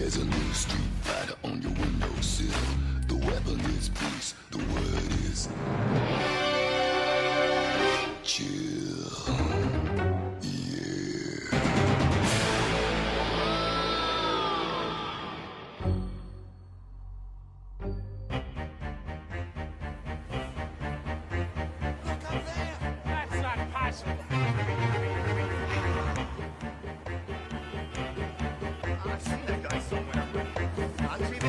There's a new street fighter on your windowsill. The weapon is peace, the word is chill. Yeah. Look up there! That's not possible. I've seen that guy somewhere. On TV.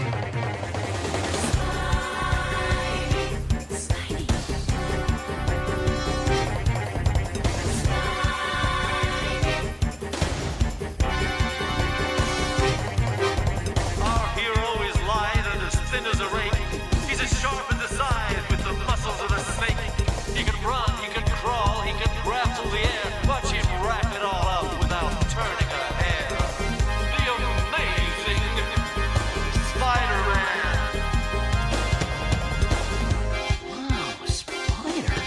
Our hero is lithe and as thin as a rake. He's as sharp as a scythe with the muscles of a snake. He can run, he can crawl, he can grapple the air. Watch him wrap it all up without turning a hair. The amazing Spider-Man. Wow, a spider.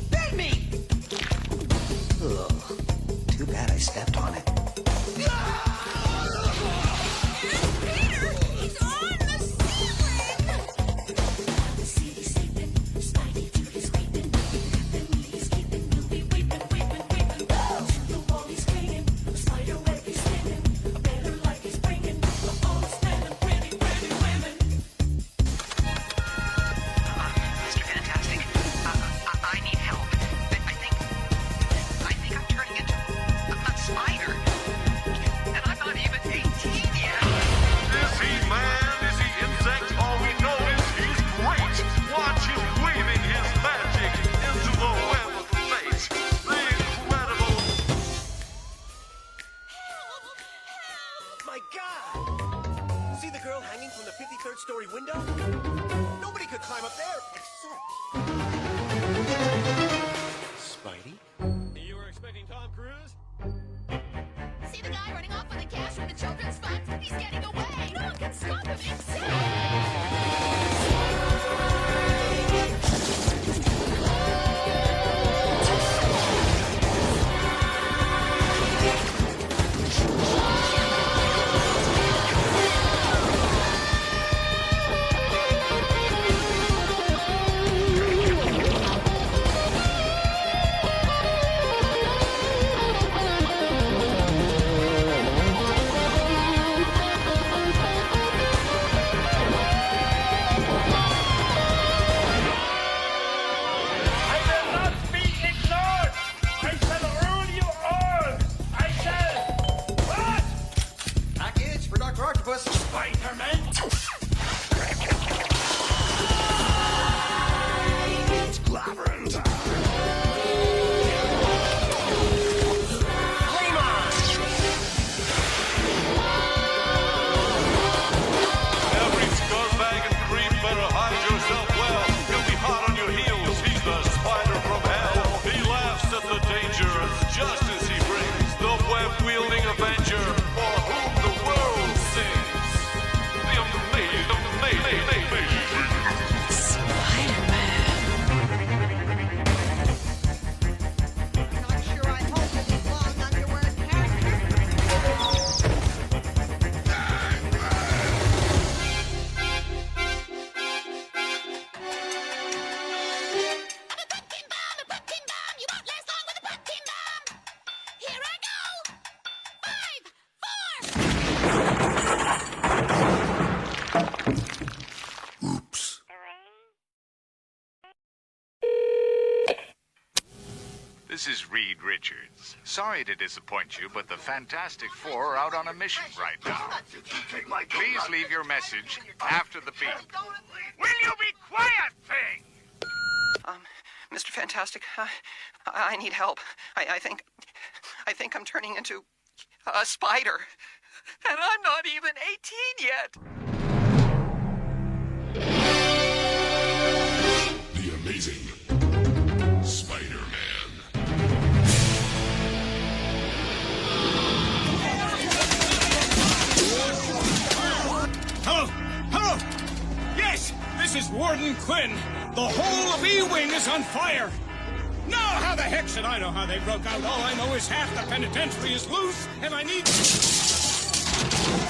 Bit me! Ugh. Too bad I stepped on it. Peter! He's on the ceiling! The city's sleeping, Spidey to his creeping. Then he's keeping, we'll be weeping. To the wall he's clinging, a spider web he's spinning. A better life he's bringing, a whole stand of pretty women. Mr. Fantastic, I need help. I think I'm turning into a spider. And I'm not even 18 yet. Is he man? Is he insect? All we know is he's great. Watch him weaving his magic into the web of fate. The incredible. My God! See the girl hanging from the 53rd story window? Nobody could climb up there except... Spidey? You were expecting Tom Cruise? See the guy running off with the cash from the children's fund? He's getting away! No one can stop him except... I will not be ignored! I shall rule you all! I shall... What? Package for Dr. Octopus. Spider-Man? It's clobbering time. Flame on! Every scumbag and creep better hide yourself well. You'll be hot on your heels. He's the spider from hell. He laughs at the danger just as he brings the web-wielding avenger for whom the world sings. The amazing. Not sure I hope that he's long underwear character. A pumpkin bomb! You won't last long with a pumpkin bomb! Here I go! 5, 4... Oops. This is Reed Richards. Sorry to disappoint you, but the Fantastic Four are out on a mission right now. Please leave your message after the beep. Will you be quiet, thing? Mr. Fantastic, I need help. I think I'm turning into a spider. And I'm not even 18 yet. The amazing Spider-Man. Hello? Hello? Yes, this is Warden Quinn. The whole of E-Wing is on fire. Now, how the heck should I know how they broke out? All I know is half the penitentiary is loose, and I need...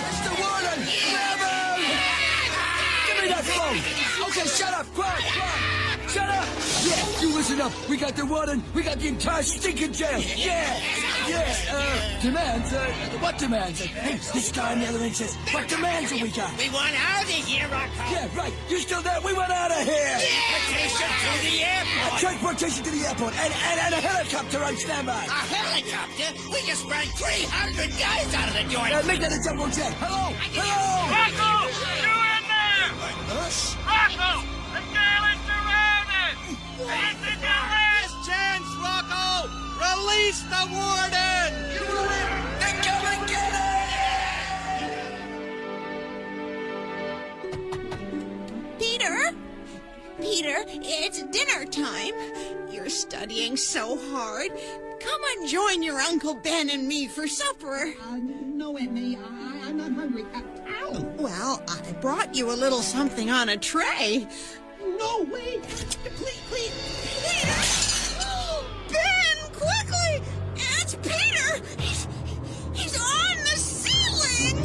It's the warden! Grab him! Give me that phone! Okay, shut up! Quiet! Shut up! Yeah, you listen up. We got the warden. We got the entire stinking jail. Yeah! Demands? What demands? Hey, this guy on the other end says, what demands have we got? We want out of here, Rocco. Yeah, right. You still there? We want out of here! Transportation to the airport. Transportation to the airport and a helicopter on standby. A helicopter? We just ran 300 guys out of the door. Make that a jumbo jet. Hello? Hello? Rocco! You in there! Rocco! The jail is surrounded! This is your last chance, Rocco! Release the warden! Then come and get it! Peter? Peter, it's dinner time. You're studying so hard. Come and join your Uncle Ben and me for supper. No, Aunt May, I'm not hungry. Ow! Well, I brought you a little something on a tray. No, wait! Please! Peter! Ben, quickly! It's Peter! He's on the ceiling!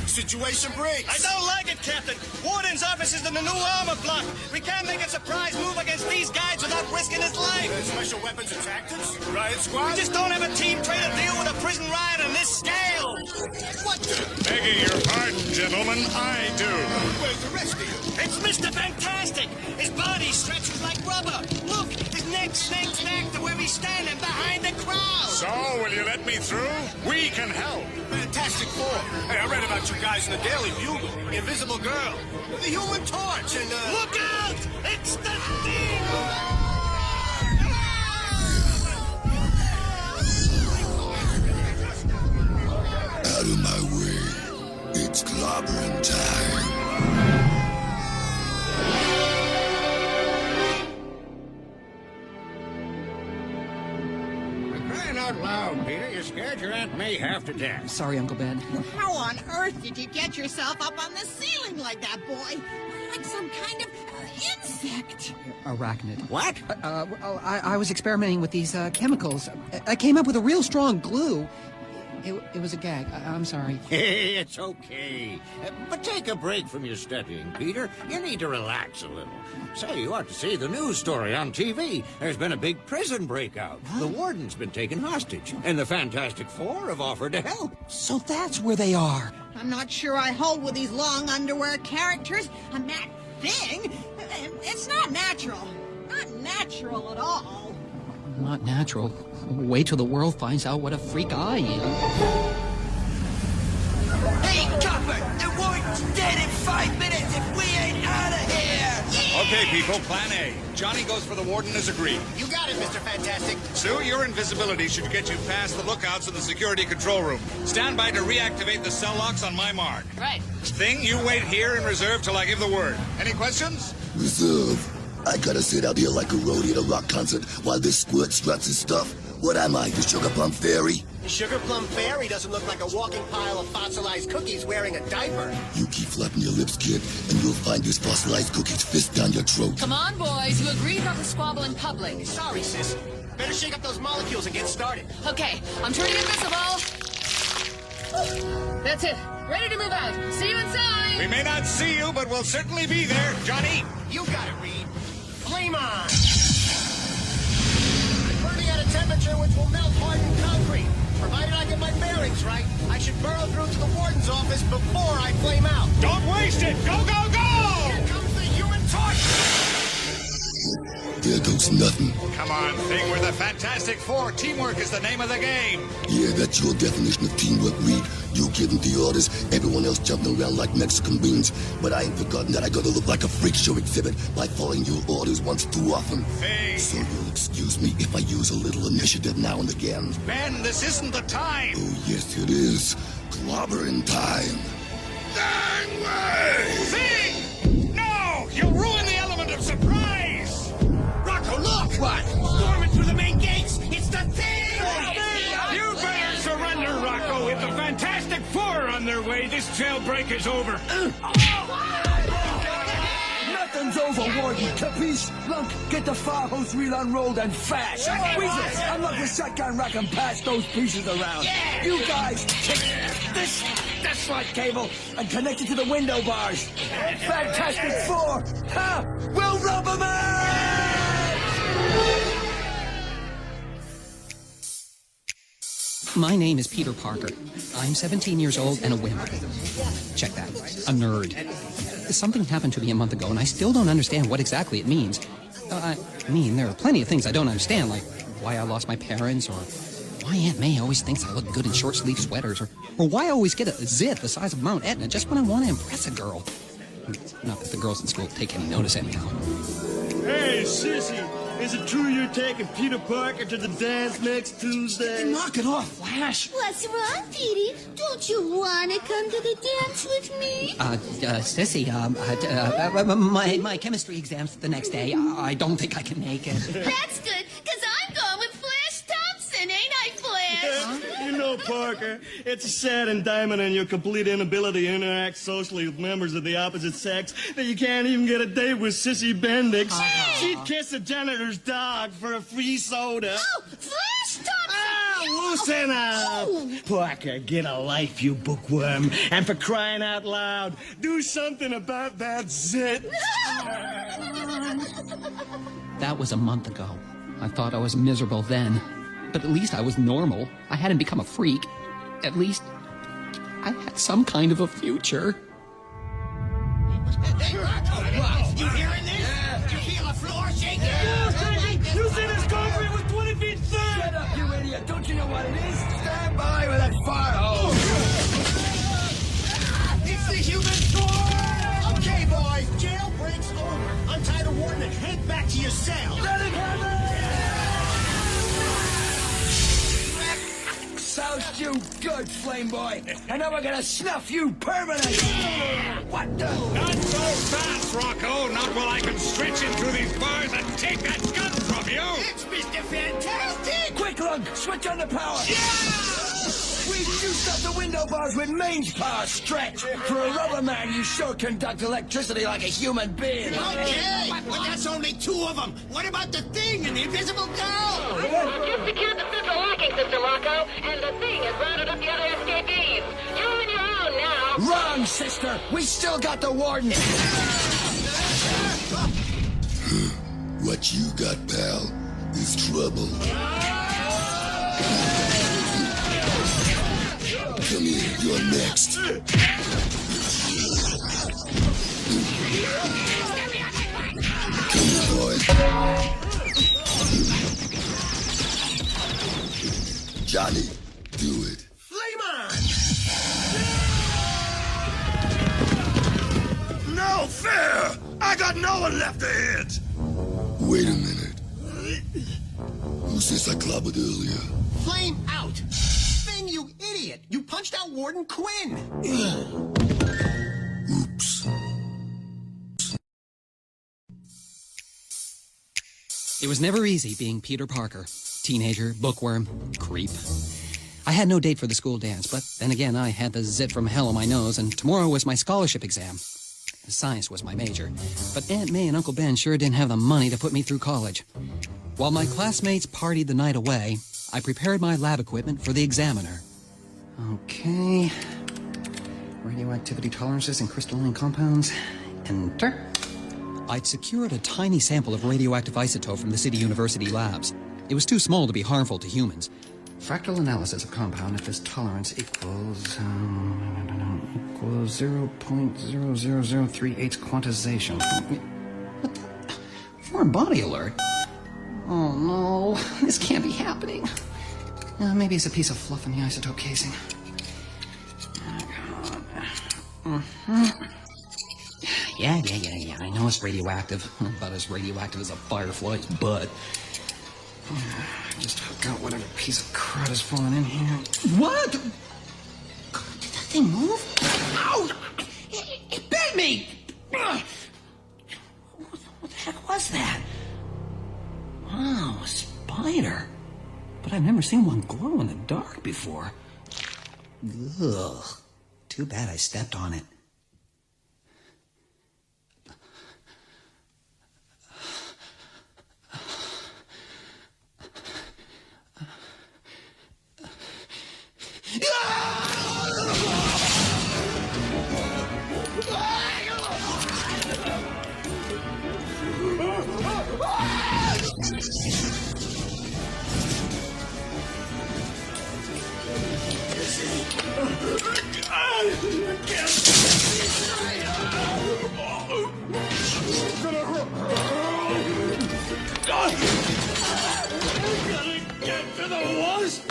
Situation breaks. I don't like it, Captain. Warden's office is in the new armor block. We can't make a surprise move against these guys without risking his life. Special weapons and tactics? Riot squad? We just don't have a team trained to deal with a prison riot on this scale. What the? Begging your pardon, gentlemen, I do. Where's the rest of you? It's Mr. Fantastic. His body stretches like rubber. Look, his neck snags back to where he's standing behind the crowd. So, will you let me through? We can help. Fantastic Four. Hey, I read about you guys in the Daily Bugle. Invisible Girl. The Human Torch and, Look out! It's the thing! Out of my way. It's clobbering time. Crying out loud, Peter. You scared your Aunt May half to death. Sorry, Uncle Ben. How on earth did you get yourself up on the ceiling like that, boy? Like some kind of insect. Arachnid. What? Well, I was experimenting with these chemicals. I came up with a real strong glue. It was a gag. I'm sorry. Hey, it's okay. But take a break from your studying, Peter. You need to relax a little. Say, you ought to see the news story on TV. There's been a big prison breakout. The warden's been taken hostage, and the Fantastic Four have offered to help. So that's where they are. I'm not sure I hold with these long underwear characters. And that thing, it's not natural. Not natural at all. Not natural. Wait till the world finds out what a freak I am. Hey, Copper! The warden's dead in 5 minutes if we ain't out of here! Okay, people, plan A. Johnny goes for the warden as agreed. You got it, Mr. Fantastic. Sue, your invisibility should get you past the lookouts in the security control room. Stand by to reactivate the cell locks on my mark. Right. Thing, you wait here in reserve till I give the word. Any questions? Reserve. I gotta sit out here like a roadie at a rock concert while this squirt struts his stuff. What am I, the Sugar Plum Fairy? The Sugar Plum Fairy doesn't look like a walking pile of fossilized cookies wearing a diaper. You keep flapping your lips, kid, and you'll find this fossilized cookie's fist down your throat. Come on, boys. You agreed not to squabble in public. Sorry, sis. Better shake up those molecules and get started. Okay, I'm turning invisible. That's it. Ready to move out. See you inside. We may not see you, but we'll certainly be there. Johnny? You got it, Reed. Flame on! Burning at a temperature which will melt hardened concrete. Provided I get my bearings right, I should burrow through to the warden's office before I flame out. Don't waste it! Go, go, go! Here comes the Human Torch! There goes nothing. Come on, Thing. We're the Fantastic Four. Teamwork is the name of the game. Yeah, that's your definition of teamwork, Reed. You giving the orders, everyone else jumping around like Mexican beans. But I ain't forgotten that I gotta look like a freak show exhibit by following your orders once too often. Hey. So you'll excuse me if I use a little initiative now and again. Ben, this isn't the time. Oh, yes, it is. Clobbering time. Gangway! Thing! No! You'll ruin the element of surprise! Rocco, look! What? Storming through the main gates! It's the thing! You better surrender, Rocco. If the Fantastic Four are on their way, this jailbreak is over. Nothing Nothing's over, Warden. Capiche? Lunk, get the fire hose reel unrolled and fast. Weasel, unlock the shotgun rack and pass those pieces around. You guys, take this slide cable and connect it to the window bars. Fantastic Four! Ha! We'll rub 'em out! My name is Peter Parker. I'm 17 years old and a wimp. Check that. A nerd. Something happened to me a month ago, and I still don't understand what exactly it means. I mean, there are plenty of things I don't understand, like why I lost my parents, or why Aunt May always thinks I look good in short-sleeve sweaters, or why I always get a zit the size of Mount Etna just when I want to impress a girl. Not that the girls in school take any notice anyhow. Hey, sissy, is it true you're taking Peter Parker to the dance next Tuesday? Hey, knock it off, Flash. What's wrong, Petey? Don't you want to come to the dance with me? Sissy, my chemistry exam's the next day. I don't think I can make it. That's good, because I'm going with Flash Thompson, ain't I, Flash? You know, Parker, it's a sad indictment on your complete inability to interact socially with members of the opposite sex that you can't even get a date with Sissy Bendix. She'd kiss a janitor's dog for a free soda. Oh, Flash Thompson! Loosen up! Parker, get a life, you bookworm. And for crying out loud, do something about that zit. That was a month ago. I thought I was miserable then. But at least I was normal. I hadn't become a freak. At least I had some kind of a future. You hearing this? Yeah. You feel the floor shaking? You see this concrete was 20 feet thick! Shut up, you idiot. Don't you know what it is? Stand by with that fire hose. It's the human torch! Okay, boys, jailbreak's over. Untitled Warden and head back to your cell. Let it happen! Sounds you good, Flame Boy. And now we're gonna snuff you permanently. What the? Not so fast, Rocco. Not while I can stretch in through these bars and take that gun from you. It's Mr. Fantastic! Quick, Lunk, switch on the power. Yeah! We juiced up the window bars with mains power stretch. For a rubber man, you sure conduct electricity like a human being. Okay, but that's only two of them. What about the thing and the invisible girl? You secured the central locking system, Rocco, and the thing has rounded up the other escapees. You're on your own now. Wrong, sister. We still got the warden. What you got, pal, is trouble. Come here, you're next. Come here, boy. Johnny, do it. Flame on! No fair! I got no one left to hit! Wait a minute. Who's this I clobbered earlier? Flame out! Finn, you idiot! You punched out Warden Quinn! Oops. It was never easy being Peter Parker. Teenager, bookworm, creep. I had no date for the school dance, but then again, I had the zit from hell on my nose, and tomorrow was my scholarship exam. Science was my major, but Aunt May and Uncle Ben sure didn't have the money to put me through college. While my classmates partied the night away, I prepared my lab equipment for the examiner. Okay. Radioactivity tolerances and crystalline compounds. Enter. I'd secured a tiny sample of radioactive isotope from the City University labs. It was too small to be harmful to humans. Fractal analysis of compound if this tolerance equals 0.00038 quantization. What the? Foreign body alert? Oh no, this can't be happening. Maybe it's a piece of fluff in the isotope casing. Yeah, I know it's radioactive. About as radioactive as a firefly's butt. Just hook out whatever piece of crud is falling in here. What? Did that thing move? Ow! It bit me! What the heck was that? Wow, a spider. But I've never seen one glow in the dark before. Ugh. Too bad I stepped on it. You're the worst!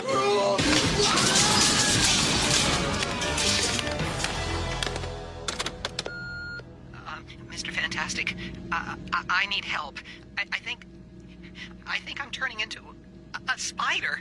Mr. Fantastic, I need help. I think I'm turning into a spider.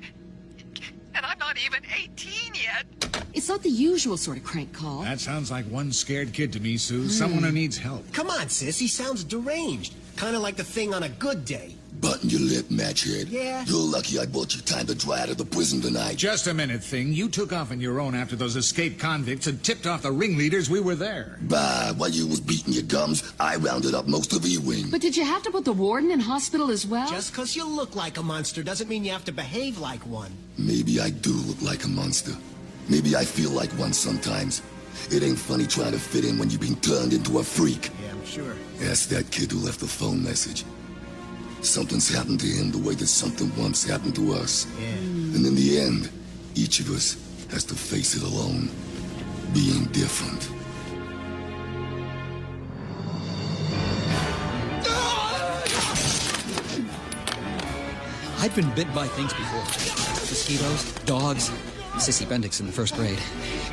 And I'm not even 18 yet. It's not the usual sort of crank call. That sounds like one scared kid to me, Sue. Someone who needs help. Come on, sis. He sounds deranged. Kind of like the thing on a good day. Button your lip, matchhead. Yeah. You're lucky I bought you time to dry out of the prison tonight. Just a minute, Thing. You took off on your own after those escaped convicts had tipped off the ringleaders we were there. Bah, while you was beating your gums, I rounded up most of E-Wing. But did you have to put the warden in hospital as well? Just because you look like a monster doesn't mean you have to behave like one. Maybe I do look like a monster. Maybe I feel like one sometimes. It ain't funny trying to fit in when you've been turned into a freak. Yeah, I'm sure. Ask that kid who left the phone message. Something's happened to him the way that something once happened to us. Yeah. And in the end, each of us has to face it alone, being different. I'd been bit by things before. Mosquitoes, dogs, Sissy Bendix in the first grade.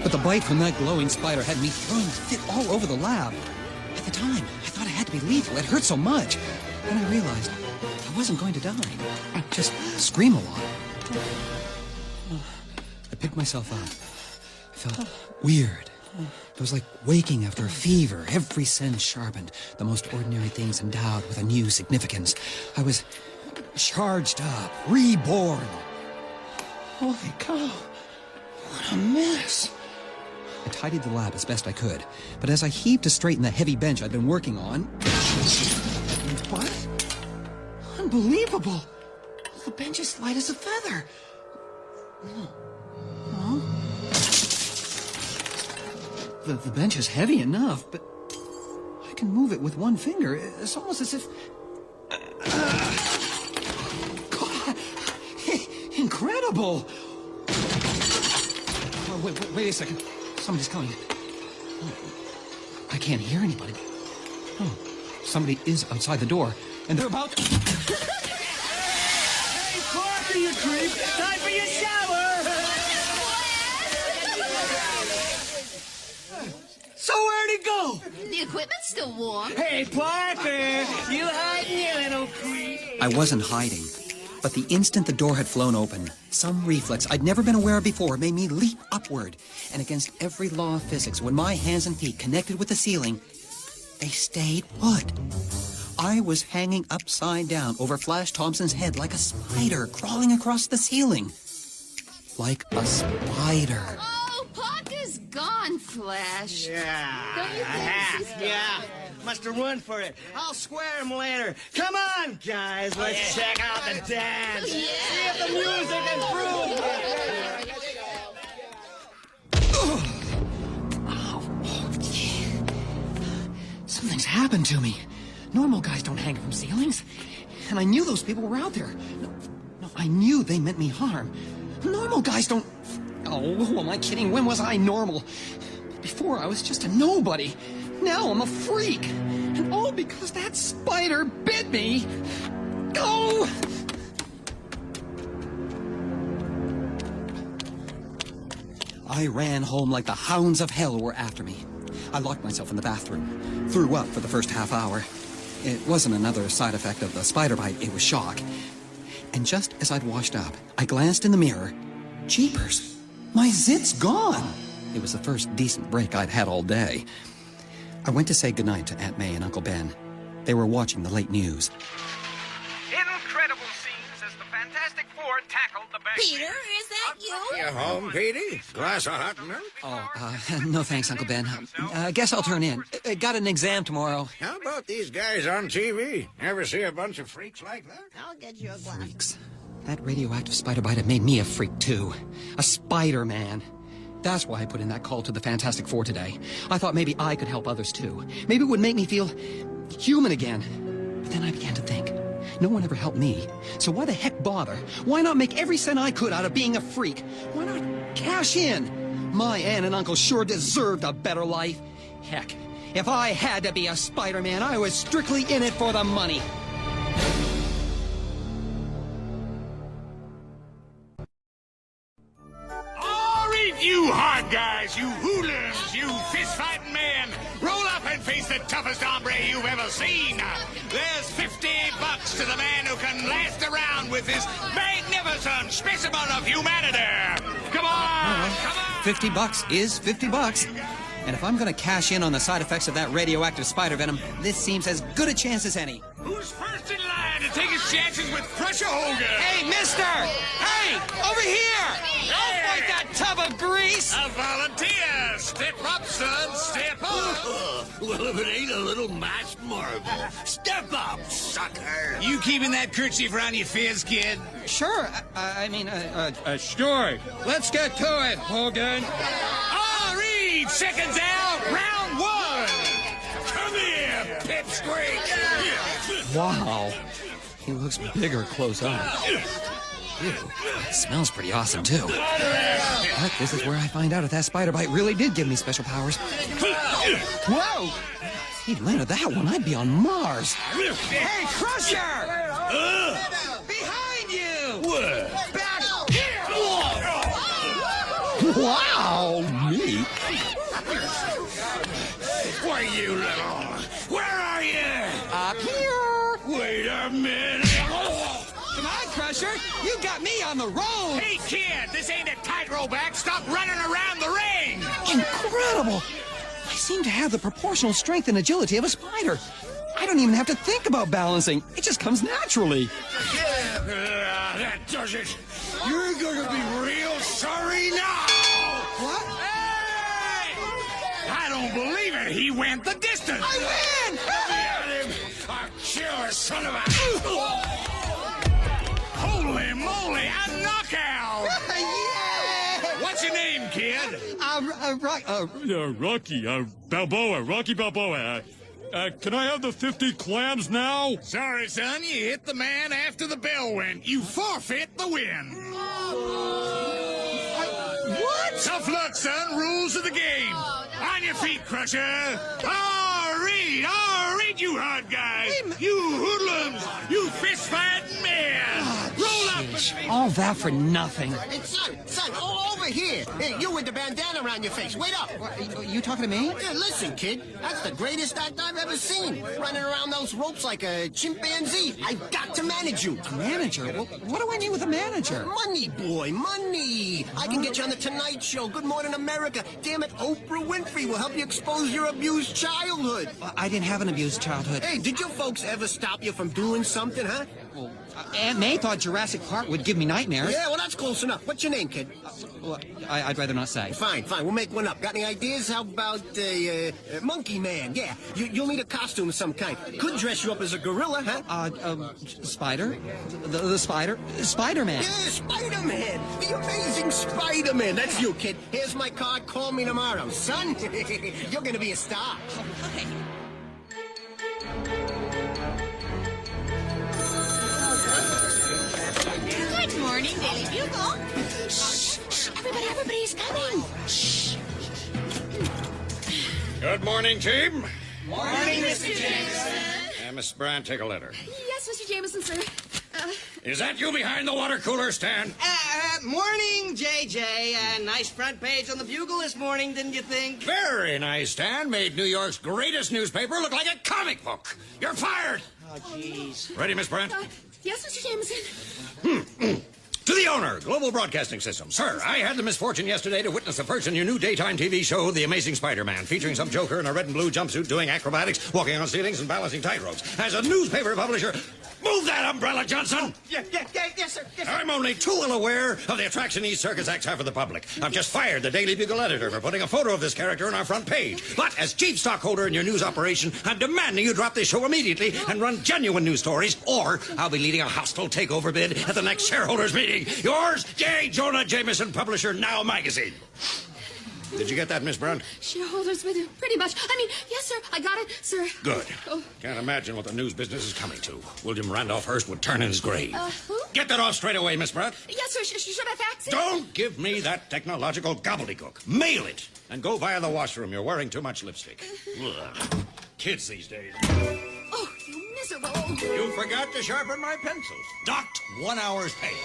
But the bite from that glowing spider had me throwing fit all over the lab. At the time, I thought it had to be lethal. It hurt so much. Then I realized I wasn't going to die. I'd just scream a lot. I picked myself up. I felt weird. It was like waking after a fever, every sense sharpened, the most ordinary things endowed with a new significance. I was charged up, reborn. Holy cow, what a mess. I tidied the lab as best I could, but as I heaved to straighten the heavy bench I'd been working on... What? Unbelievable! The bench is light as a feather. Oh. The bench is heavy enough, but I can move it with one finger. It's almost as if... God, incredible! Oh, wait a second. Somebody's coming. Oh, I can't hear anybody. Oh, somebody is outside the door, and they're about to... Hey, Parker, you creep! Time for your shower! So where'd it go? The equipment's still warm. Hey, Parker! You hiding, you little creep? I wasn't hiding, but the instant the door had flown open, some reflex I'd never been aware of before made me leap upward. And against every law of physics, when my hands and feet connected with the ceiling, they stayed put. I was hanging upside down over Flash Thompson's head like a spider crawling across the ceiling. Like a spider. Oh, Parker's gone, Flash. Yeah. Don't you think she's gone? Yeah. Must have run for it. I'll square him later. Come on, guys. Let's check out the dance. Yeah. See if the music improves. Something's happened to me. Normal guys don't hang from ceilings. And I knew those people were out there. No, I knew they meant me harm. Normal guys don't... Oh, who am I kidding? When was I normal? Before, I was just a nobody. Now I'm a freak. And all because that spider bit me. Go! I ran home like the hounds of hell were after me. I locked myself in the bathroom. Threw up for the first half hour. It wasn't another side effect of the spider bite, it was shock. And just as I'd washed up, I glanced in the mirror. Jeepers, my zit's gone. It was the first decent break I'd had all day. I went to say goodnight to Aunt May and Uncle Ben. They were watching the late news. Incredible scenes as the Fantastic Four tackled the bad Peter, is that you? You home, Petey? Glass of hot milk? Oh, no thanks, Uncle Ben. Guess I'll turn in. Got an exam tomorrow. How about these guys on TV? Ever see a bunch of freaks like that? I'll get you a glass. Freaks. That radioactive spider bite had made me a freak, too. A Spider-Man. That's why I put in that call to the Fantastic Four today. I thought maybe I could help others, too. Maybe it would make me feel human again. But then I began to think, no one ever helped me. So why the heck bother? Why not make every cent I could out of being a freak? Why not cash in? My aunt and uncle sure deserved a better life. Heck, if I had to be a Spider-Man, I was strictly in it for the money. guys, you hoolers, you fist-fighting men, roll up and face the toughest hombre you've ever seen. There's $50 to the man who can last around with this magnificent specimen of humanity. Come on, come on. $50 is $50. And if I'm going to cash in on the side effects of that radioactive spider venom, this seems as good a chance as any. Who's first in line to take his chances with Crusher Hogan? Hey, mister! Hey, over here! I'll fight that tub of grease! A volunteer! Step up, son, step up! Well, if it ain't a little masked marvel. Step up, sucker! You keeping that kerchief around your fizz, kid? Sure, Sure. Let's get to it, Hogan. All Reed, seconds out, round one! Come here, pipsqueak! Wow. He looks bigger close up. Ew. It smells pretty awesome, too. But this is where I find out if that spider bite really did give me special powers. Whoa! If he'd landed that one, I'd be on Mars. Hey, Crusher! Behind you! Where? Back here! Wow, me? Where you little? Where are you? Up here! Wait a minute! Come on, Crusher! You got me on the road! Hey, kid, this ain't a tightrope act. Stop running around the ring! Incredible! I seem to have the proportional strength and agility of a spider. I don't even have to think about balancing. It just comes naturally. That does it. You're gonna be real sorry now! What? Hey! I don't believe it. He went the distance. I win! Get him! A killer son of a... Holy moly, a knockout! Yeah! What's your name, kid? Rocky Balboa. Can I have the 50 clams now? Sorry, son, you hit the man after the bell went. You forfeit the win. What? Tough luck, son. Rules of the game. On your feet, Crusher. Reed, you hard guys. You hoodlums. You fist-fighting men. Roll up. All that for nothing. Hey, son, over here. Hey, you with the bandana around your face. Wait up. You talking to me? Yeah, listen, kid. That's the greatest act I've ever seen. Running around those ropes like a chimpanzee. I've got to manage you. A manager? Well, what do I need with a manager? Money, boy, money. I can get you on the Tonight Show, Good Morning America. Damn it, Oprah Winfrey will help you expose your abused childhood. I didn't have an abused childhood. Hey, did your folks ever stop you from doing something, huh? Well, Aunt May thought Jurassic Park would give me nightmares. Yeah, well, that's close enough. What's your name, kid? Well, I'd rather not say. Fine. We'll make one up. Got any ideas? How about Monkey Man? Yeah, you'll need a costume of some kind. Could dress you up as a gorilla, huh? Spider? The Spider? Spider-Man. Yeah, Spider-Man. The amazing Spider-Man. That's you, kid. Here's my card. Call me tomorrow. Son, you're gonna be a star. Good morning, Daily Bugle. Shh, everybody's coming. Shh. Good morning, team. Morning, Mr. Jameson. Miss Brand, take a letter. Yes, Mr. Jameson, sir. Is that you behind the water cooler stand? Morning, JJ. Nice front page on the Bugle this morning, didn't you think? Very nice, Stan. Made New York's greatest newspaper look like a comic book. You're fired. Oh, jeez. Ready, Miss Brand? Yes, Mr. Jameson. To the owner, Global Broadcasting System. Sir, I had the misfortune yesterday to witness the first in your new daytime TV show, The Amazing Spider-Man, featuring some joker in a red and blue jumpsuit doing acrobatics, walking on ceilings, and balancing tightropes. As a newspaper publisher, move that umbrella, Johnson! Yes, sir. I'm only too well aware of the attraction these circus acts have for the public. I've just fired the Daily Bugle editor for putting a photo of this character on our front page. But as chief stockholder in your news operation, I'm demanding you drop this show immediately and run genuine news stories, or I'll be leading a hostile takeover bid at the next shareholders meeting. Yours, J. Jonah Jameson, publisher, Now Magazine. Did you get that, Miss Brown? Shareholders, pretty much. I mean, yes, sir. I got it, sir. Good. Oh. Can't imagine what the news business is coming to. William Randolph Hearst would turn in his grave. Who? Get that off straight away, Miss Brown. Yes, sir. Should I fax it? Don't give me that technological gobbledygook. Mail it. And go via the washroom. You're wearing too much lipstick. Ugh. Kids these days. Oh, you miserable. You forgot to sharpen my pencils. Docked 1 hour's pay.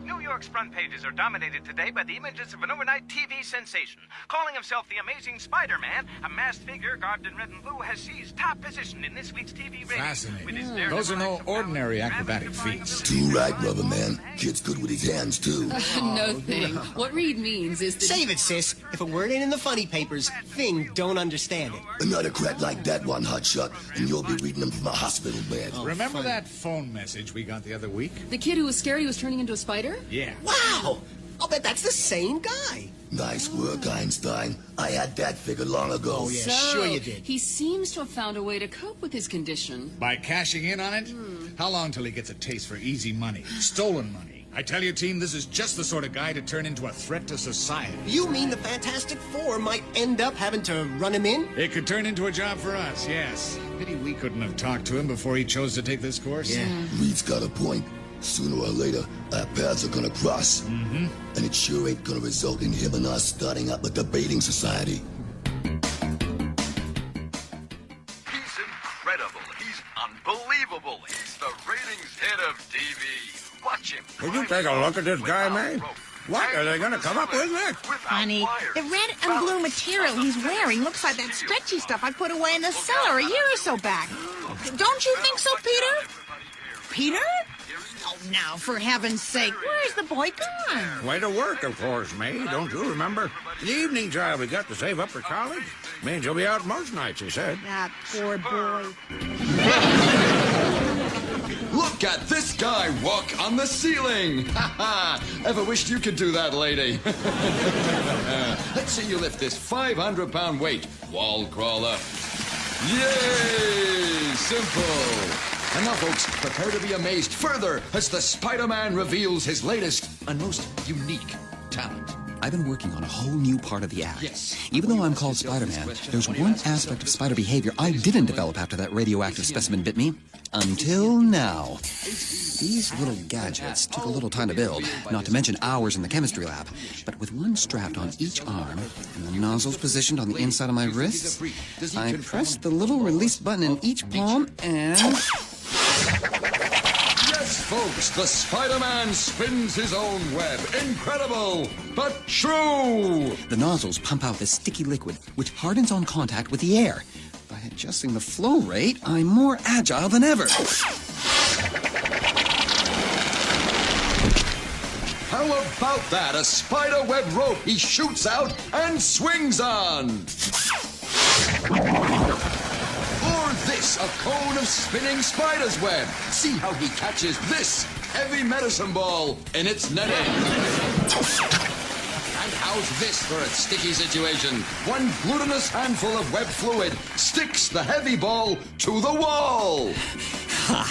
New York's front pages are dominated today by the images of an overnight TV sensation. Calling himself the Amazing Spider-Man, a masked figure garbed in red and blue has seized top position in this week's TV ratings. Fascinating. Those are no ordinary acrobatic feats. Too right, rubber man. Kid's good with his hands, too. No thing. What Reed means is that... Save it, sis. If a word ain't in the funny papers, Thing don't understand it. Another crack like that one, hotshot, and you'll be reading them from a hospital bed. Remember that phone message we got the other week? The kid who was scared he was turning into a spider? Yeah. Wow! I'll bet that's the same guy. Nice work, Einstein. I had that figured long ago. Oh, yeah, So, sure you did. He seems to have found a way to cope with his condition. By cashing in on it? How long till he gets a taste for easy money, stolen money? I tell you, team, this is just the sort of guy to turn into a threat to society. You mean the Fantastic Four might end up having to run him in? It could turn into a job for us, yes. Pity we couldn't have talked to him before he chose to take this course. Yeah. Reed's got a point. Sooner or later, our paths are gonna cross. And it sure ain't gonna result in him and us starting up a debating society. He's incredible. He's unbelievable. He's the ratings hit of TV. Watch him. Would you take a look at this guy, man? What are they going to come up with next? Funny. The red and blue material he's wearing looks like that stretchy stuff I put away in the cellar a year or so back. Don't you think so, Peter? Peter? Oh, now, for heaven's sake, where's the boy gone? Way to work, of course, May. Don't you remember? The evening job we got to save up for college. Means you'll be out most nights, he said. That poor boy. Look at this guy walk on the ceiling! Ha ha! Ever wished you could do that, lady? Let's see you lift this 500-pound weight, wall crawler. Yay! Simple! And now, folks, prepare to be amazed further as the Spider-Man reveals his latest and most unique talent. I've been working on a whole new part of the act. Yes. Even though I'm called Spider-Man, there's one aspect of spider behavior I didn't develop after that radioactive specimen bit me. Until now. These little gadgets took a little time to build, not to mention hours in the chemistry lab. But with one strapped on each arm and the nozzles positioned on the inside of my wrists, I pressed the little release button in each palm and... Yes, folks, the Spider-Man spins his own web. Incredible, but true! The nozzles pump out this sticky liquid, which hardens on contact with the air. By adjusting the flow rate, I'm more agile than ever. How about that? A spider web rope he shoots out and swings on. Or this, a cone of spinning spider's web. See how he catches this heavy medicine ball in its netting. And how's this for a sticky situation? One glutinous handful of web fluid sticks the heavy ball to the wall. Ha!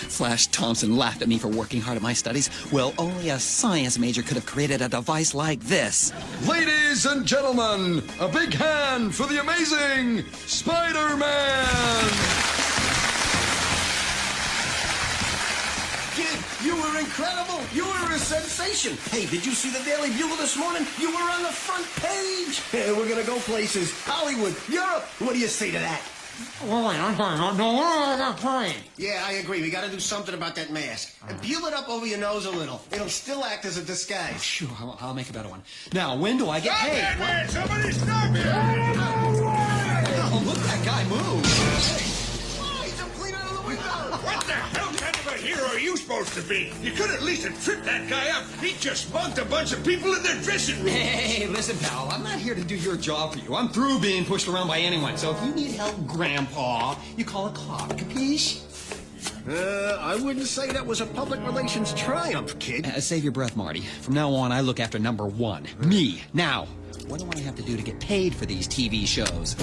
Flash Thompson laughed at me for working hard at my studies. Well, only a science major could have created a device like this. Ladies and gentlemen, a big hand for the amazing Spider-Man! Kid, you were incredible. You were a sensation. Hey, did you see the Daily Bugle this morning? You were on the front page. Hey, we're gonna go places. Hollywood, Europe. What do you say to that? Yeah, I agree. We gotta do something about that mask. And peel it up over your nose a little. It'll still act as a disguise. Sure, I'll make a better one. Now, when do I get paid? Stop it, man! Somebody stop it! Oh, look, that guy moved. He's up clean out of the window. What the hell kind of a hero are you supposed to be? You could at least have tripped that guy up. He just mugged a bunch of people in their dressing room. Hey, listen, pal, I'm not here to do your job for you. I'm through being pushed around by anyone. So if you need help, Grandpa, you call a cop, capiche? I wouldn't say that was a public relations triumph, kid. Save your breath, Marty. From now on, I look after number one. Me. Now, what do I have to do to get paid for these TV shows?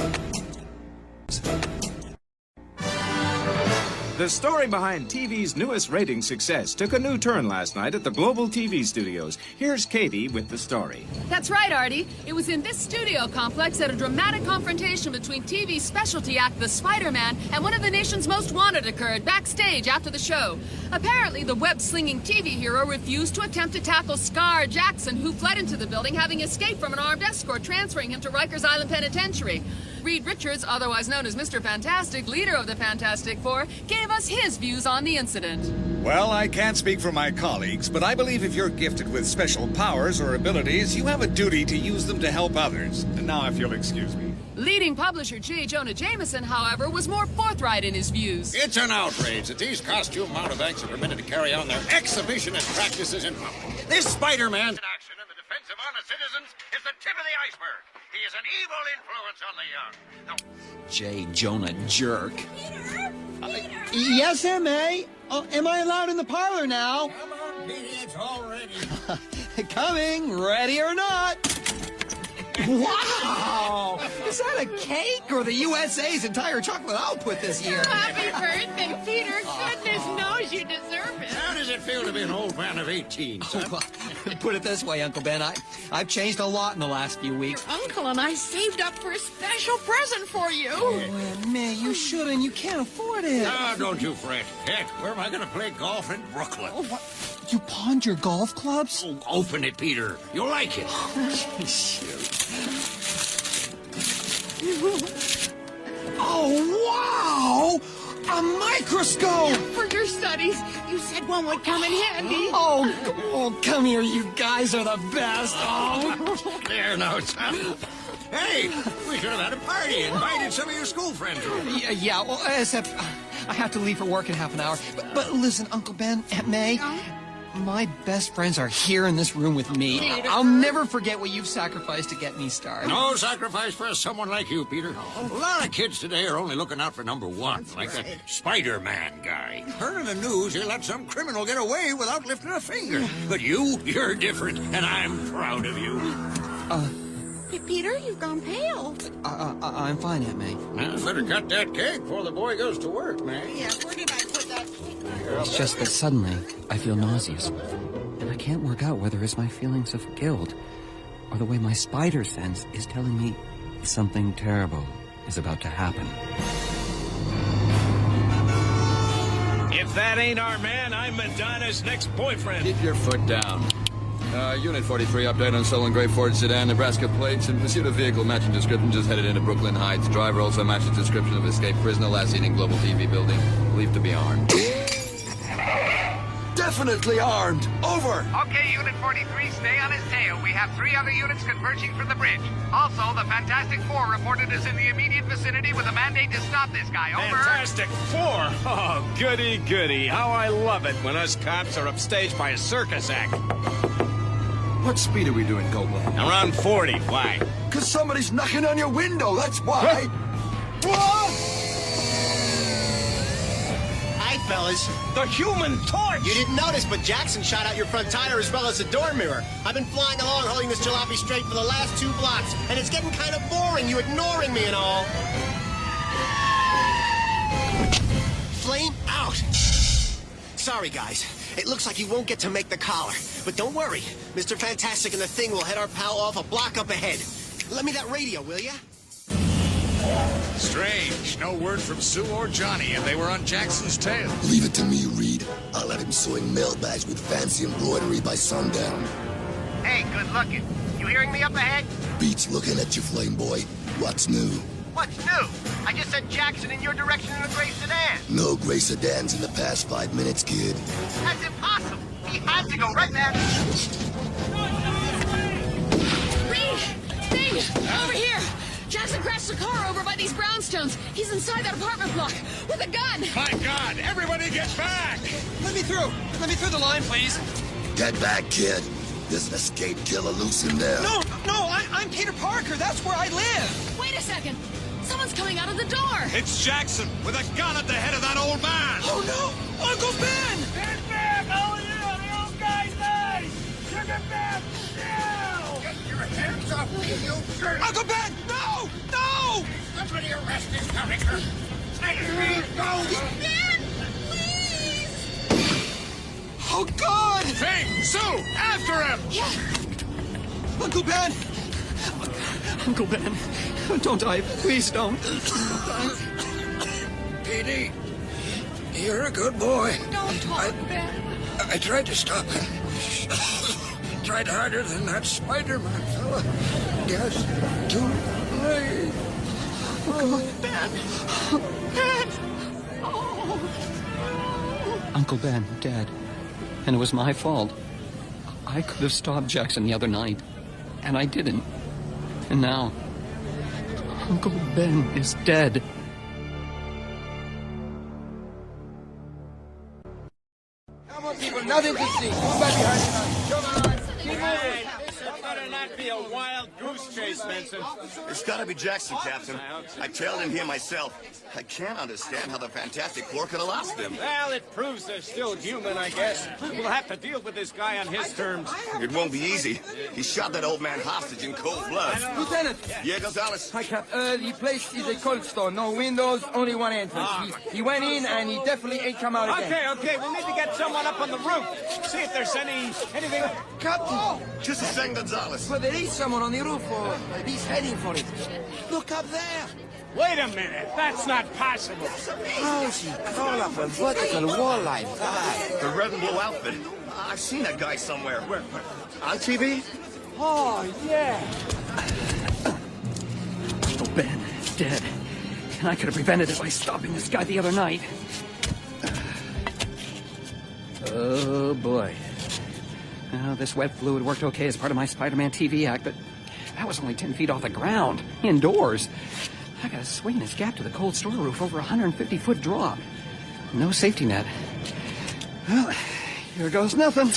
The story behind TV's newest rating success took a new turn last night at the Global TV studios. Here's Katie with the story. That's right, Artie. It was in this studio complex that a dramatic confrontation between TV's specialty act, The Spider-Man, and one of the nation's most wanted occurred backstage after the show. Apparently, the web-slinging TV hero refused to attempt to tackle Scar Jackson, who fled into the building, having escaped from an armed escort transferring him to Rikers Island Penitentiary. Reed Richards, otherwise known as Mr. Fantastic, leader of the Fantastic Four, gave us his views on the incident. Well, I can't speak for my colleagues, but I believe if you're gifted with special powers or abilities, you have a duty to use them to help others. And now, if you'll excuse me. Leading publisher J. Jonah Jameson, however, was more forthright in his views. It's an outrage that these costume mountebanks are permitted to carry on their exhibitionist practices in public. This Spider-Man in action in the defense of honest citizens is the tip of the iceberg. He is an evil influence on the young. No. J. Jonah Jerk. Yes, M.A.? Oh, am I allowed in the parlor now? Come on, Petey, it's all ready. Coming, ready or not. Wow! Is that a cake or the USA's entire chocolate output this year? Happy birthday, Peter. Goodness knows you deserve it. How does it feel to be an old man of 18, son? Well, put it this way, Uncle Ben. I've changed a lot in the last few weeks. Your uncle and I saved up for a special present for you. Oh, man, you shouldn't. You can't afford it. Ah, don't you fret. Heck, where am I going to play golf in Brooklyn? Oh, what? You pawned your golf clubs? Oh, open it, Peter. You'll like it. Oh, wow! A microscope! For your studies, you said one would come in handy. Oh, come here. You guys are the best. Oh. There, now, son. Hey, we should have had a party. Invited some of your school friends over. Yeah, well, except I have to leave for work in half an hour. But listen, Uncle Ben, Aunt May, my best friends are here in this room with me. I'll never forget what you've sacrificed to get me started. No sacrifice for someone like you, Peter. A lot of kids today are only looking out for number one, like that Spider-Man guy. Heard in the news he let some criminal get away without lifting a finger. But you're different, and I'm proud of you. Hey, Peter, you've gone pale. I'm fine, Aunt May. Now, better cut that cake before the boy goes to work, man. Yeah, where did I put that cake? It's just that suddenly I feel nauseous. And I can't work out whether it's my feelings of guilt or the way my spider sense is telling me something terrible is about to happen. If that ain't our man, I'm Madonna's next boyfriend. Keep your foot down. Unit 43, update on stolen gray Ford sedan, Nebraska plates, in pursuit of vehicle matching description, just headed into Brooklyn Heights. Driver also matches description of escaped prisoner, last seen in Global TV building, believed to be armed. Definitely armed. Over. Okay, Unit 43, stay on his tail. We have 3 other units converging from the bridge. Also, the Fantastic Four reported us in the immediate vicinity with a mandate to stop this guy. Over. Fantastic Four? Oh, goody, goody. How I love it when us cops are upstaged by a circus act. What speed are we doing, Goldblum? Around 40. Why? Because somebody's knocking on your window, that's why. What? Hi, fellas. The Human Torch! You didn't notice, but Jackson shot out your front tire as well as the door mirror. I've been flying along holding this jalopy straight for the last 2 blocks, and it's getting kind of boring, you ignoring me and all. Flame out. Sorry, guys. It looks like he won't get to make the collar. But don't worry. Mr. Fantastic and the Thing will head our pal off a block up ahead. Let me that radio, will ya? Strange. No word from Sue or Johnny, and they were on Jackson's tail. Leave it to me, Reed. I'll have him sewing mailbags with fancy embroidery by sundown. Hey, good looking. You hearing me up ahead? Beats looking at you, Flame Boy. What's new? What's new? I just sent Jackson in your direction in a gray sedan. No gray sedans in the past 5 minutes, kid. That's impossible. He had to go right there. Reed! Thing! Over here! Jackson crashed the car over by these brownstones. He's inside that apartment block with a gun. My God! Everybody get back! Let me through. Let me through the line, please. Get back, kid. There's an escape killer loose in there. No, I'm Peter Parker. That's where I live. Wait a second. Someone's coming out of the door. It's Jackson with a gun at the head of that old man! Oh, no! Uncle Ben! Get back! Oh, yeah! The old guy's nice! Get back! Now! Get your hands off me, you jerk! Uncle Ben! No! No! Somebody arrest this character! Let me go! Ben, please! Oh, God! Thing! Sue! After him! Yeah. Uncle Ben! Uncle Ben, don't die. Please don't. Petey, you're a good boy. Don't talk, Ben. I tried to stop him. Tried harder than that Spider-Man fella. Guess too late. Uncle Ben! Ben! Uncle Ben, dead. And it was my fault. I could have stopped Jackson the other night. And I didn't. And now, Uncle Ben is dead. Come on, people, nothing to see. Move back behind the line. Come on, keep moving. This better not be a wild goose chase, Benson. It's gotta be Jackson, Captain. I tailed him here myself. I can't understand how the Fantastic Four could have lost him. Well, it proves they're still human, I guess. We'll have to deal with this guy on his terms. It won't be easy. He shot that old man hostage in cold blood. Lieutenant! Yeah, Gonzalez? Hi, Cap. The place is a cold store. No windows, only one entrance. He went in, and he definitely ain't come out again. Okay. We'll need to get someone up on the roof. See if there's anything... Captain! Just a second, Gonzalez. Well, there is someone on the roof, or he's heading for it. Look up there! Wait a minute. That's not possible. How is he crawl up a vertical wall like that? The red and blue outfit. I've seen that guy somewhere. Where? On TV? Oh, yeah. Uncle Ben is dead. And I could have prevented it by stopping this guy the other night. Oh, boy. Now, this wet fluid worked okay as part of my Spider-Man TV act, but that was only 10 feet off the ground, indoors. I gotta swing this gap to the cold store roof over a 150-foot drop. No safety net. Well, here goes nothing.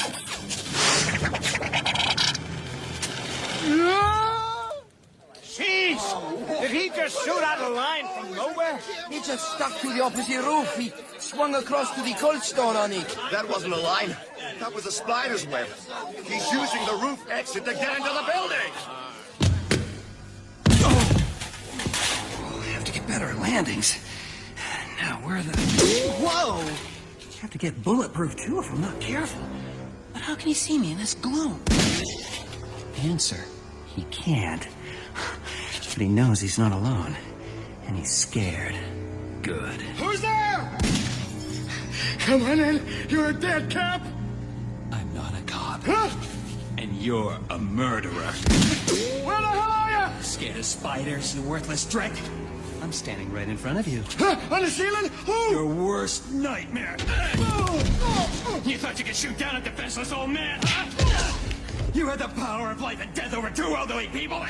Jeez! Did he just shoot out of line from nowhere? He just stuck to the opposite roof. He swung across to the cold stone on it. That wasn't a line. That was a spider's web. He's using the roof exit to get into the building. I have to get better at landings. Now, where the... Whoa! I have to get bulletproof, too, if I'm not careful. But how can he see me in this gloom? Answer, he can't. But he knows he's not alone. And he's scared. Good. Who's there? Come on in. You're a dead cop. I'm not a cop. Huh? And you're a murderer. Where the hell are you? Scared of spiders, you worthless dreck? I'm standing right in front of you. Huh? On the ceiling? Who? Your worst nightmare. You thought you could shoot down a defenseless old man, huh? You had the power of life and death over two elderly people.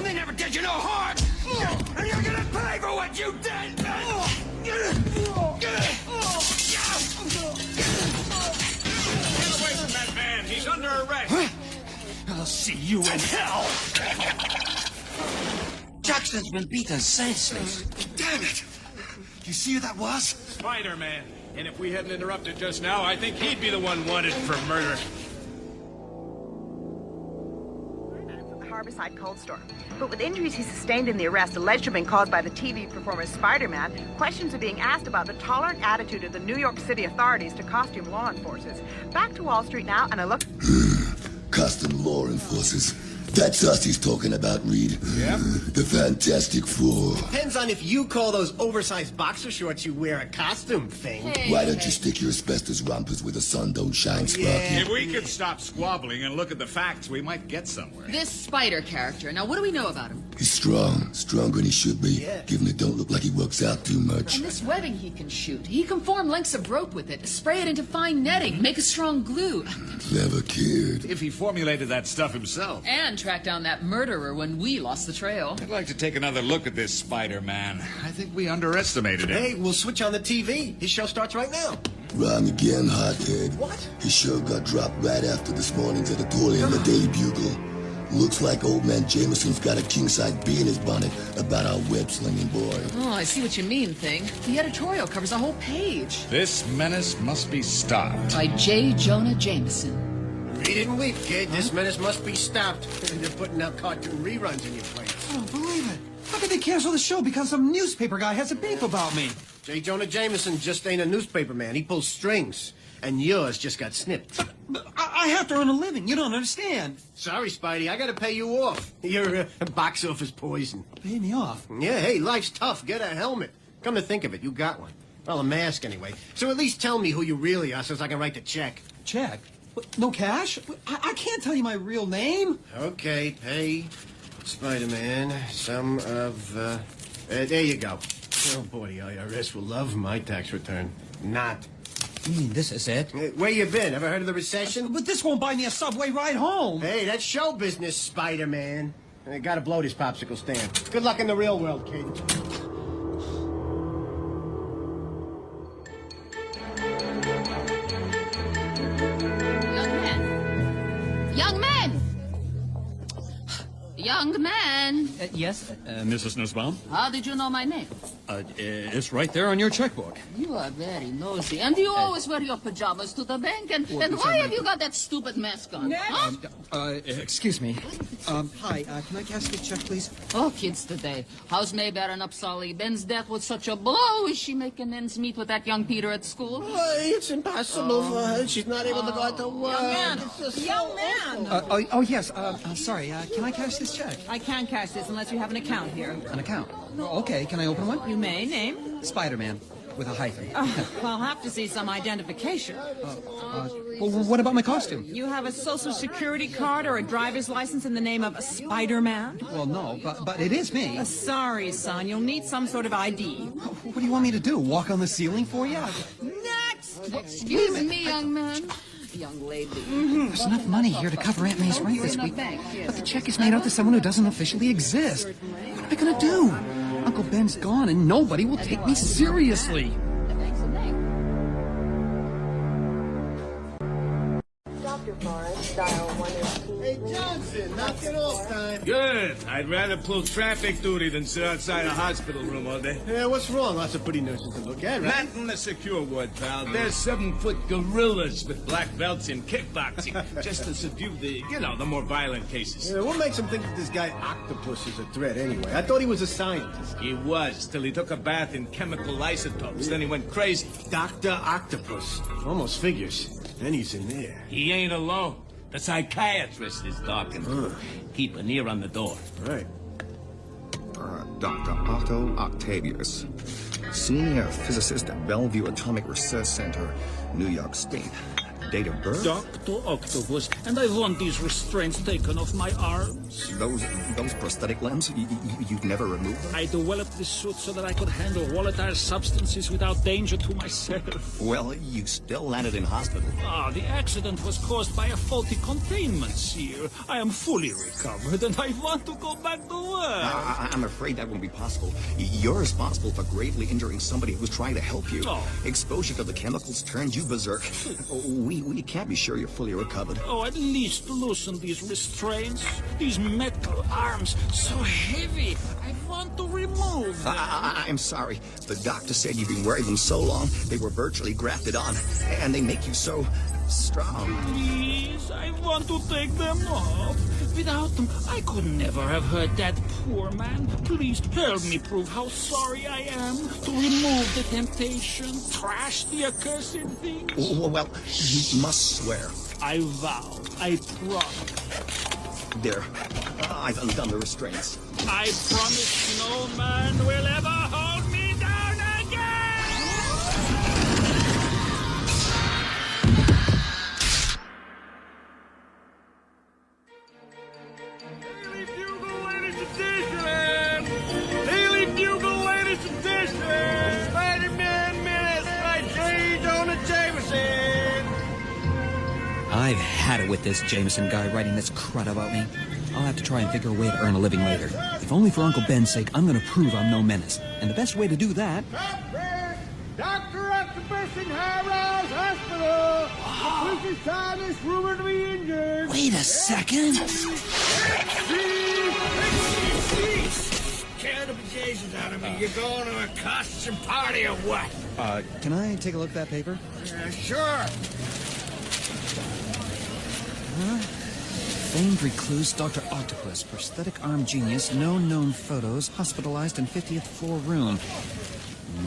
They never did you no harm. And you're gonna pay for what you did. Get away from that man. He's under arrest. I'll see you in hell. Jackson's been beaten senseless. Damn it! You see who that was? Spider-Man. And if we hadn't interrupted just now, I think he'd be the one wanted for murder. Harborside Cold Store. But with injuries he sustained in the arrest alleged to have been caused by the TV performer Spider-Man, questions are being asked about the tolerant attitude of the New York City authorities to costume law enforcers. Back to Wall Street now, and a look... Costume law enforcers. That's us he's talking about, Reed. Yep. The Fantastic Four. Depends on if you call those oversized boxer shorts you wear a costume thing. Why don't you stick your asbestos rompers where the sun don't shine, Sparky? If we could stop squabbling and look at the facts, we might get somewhere. This Spider character. Now, what do we know about him? He's strong. Stronger than he should be. Given it don't look like he works out too much. And this webbing he can shoot. He can form lengths of rope with it, spray it into fine netting, make a strong glue. Clever kid. If he formulated that stuff himself. And track down that murderer when we lost the trail. I'd like to take another look at this Spider-Man. I think we underestimated him. Hey, we'll switch on the TV. His show starts right now. Wrong again, hothead. What? His show got dropped right after this morning's editorial in the Daily Bugle. Looks like old man Jameson's got a king-size bee in his bonnet about our web-slinging boy. Oh, I see what you mean, Thing. The editorial covers a whole page. This menace must be stopped. By J. Jonah Jameson. Read it and weep, kid. This menace must be stopped. They're putting out cartoon reruns in your place. I don't believe it. How could they cancel the show because some newspaper guy has a beef about me? J. Jonah Jameson just ain't a newspaper man. He pulls strings. And yours just got snipped. But I have to earn a living. You don't understand. Sorry, Spidey. I gotta pay you off. You're box office poison. Pay me off? Yeah, hey, life's tough. Get a helmet. Come to think of it, you got one. Well, a mask anyway. So at least tell me who you really are so I can write the check. Check? What, no cash? I can't tell you my real name. Okay, pay Spider-Man some of There you go. Oh, boy, the IRS will love my tax return. Not. You mean this is it? Where you been? Ever heard of the recession? But this won't buy me a subway ride home. Hey, that's show business, Spider-Man. I gotta blow this popsicle stand. Good luck in the real world, kid. Young man! Young man! Yes? Mrs. Nussbaum? How did you know my name? It's right there on your checkbook. You are very nosy. And you always wear your pajamas to the bank. And why have you got that stupid mask on? Huh? Excuse me. Hi, can I cash the check, please? Oh, kids today. How's May bearing up Solly Ben's death with such a blow? Is she making ends meet with that young Peter at school? It's impossible for her. She's not able to go out to work. Young man! Yes. Sorry, can I cash this check? I can't cash this unless you have an account here. An account? Okay, can I open one? You may. Name? Spider-Man, with a hyphen. Well, I'll have to see some identification. Well, what about my costume? You have a social security card or a driver's license in the name of Spider-Man? Well, no, but it is me. Sorry, son. You'll need some sort of ID. What do you want me to do, walk on the ceiling for you? Next! Excuse me, young man. Young lady. There's enough money here to cover Aunt May's rent this week. But the check is made out to someone who doesn't officially exist. What am I going to do? Uncle Ben's gone and nobody will take me seriously. Hey, Johnson, knock it off time. Good. I'd rather pull traffic duty than sit outside a hospital room all day. Yeah, what's wrong? Lots of pretty nurses to look at, right? Not in the secure ward, pal. They're 7-foot gorillas with black belts in kickboxing, just to subdue the more violent cases. Yeah, what makes him think that this guy Octopus is a threat anyway? I thought he was a scientist. He was, till he took a bath in chemical isotopes. Then he went crazy. Dr. Octopus. Almost figures. Then he's in there. He ain't alone. The psychiatrist is talking. Keep an ear on the door. Right. Dr. Otto Octavius, senior physicist at Bellevue Atomic Research Center, New York State. Date of birth? Dr. Octopus, and I want these restraints taken off my arms. Those prosthetic limbs? You'd never remove them? I developed this suit so that I could handle volatile substances without danger to myself. Well, you still landed in hospital. The accident was caused by a faulty containment seal. I am fully recovered, and I want to go back to work. I'm afraid that won't be possible. You're responsible for gravely injuring somebody who's trying to help you. Exposure to the chemicals turned you berserk. We can't be sure you're fully recovered. At least loosen these restraints. These metal arms, so heavy. I want to remove them. I'm sorry. The doctor said you've been wearing them so long, they were virtually grafted on. And they make you so strong. Please, I want to take them off. Without them, I could never have hurt that poor man. Please help me prove how sorry I am to remove the temptation, trash the accursed things. Well, you must swear. I vow. I promise. There. I've undone the restraints. I promise no man will ever hold me down again! Daily Bugle, ladies and gentlemen! Spider-Man Minutes by J. Jonah Jameson! I've had it with this Jameson guy writing this crud about me. I'll have to try and figure a way to earn a living later. If only for Uncle Ben's sake, I'm going to prove I'm no menace. And the best way to do that... Dr. Octopus in High-Rise Hospital! The police time is rumored to be injured! Wait a second! Scare the bejesus out of me. You're going to a costume party or what? Can I take a look at that paper? Sure. Famed recluse Dr. Octopus, prosthetic arm genius, no known photos, hospitalized in 50th floor room.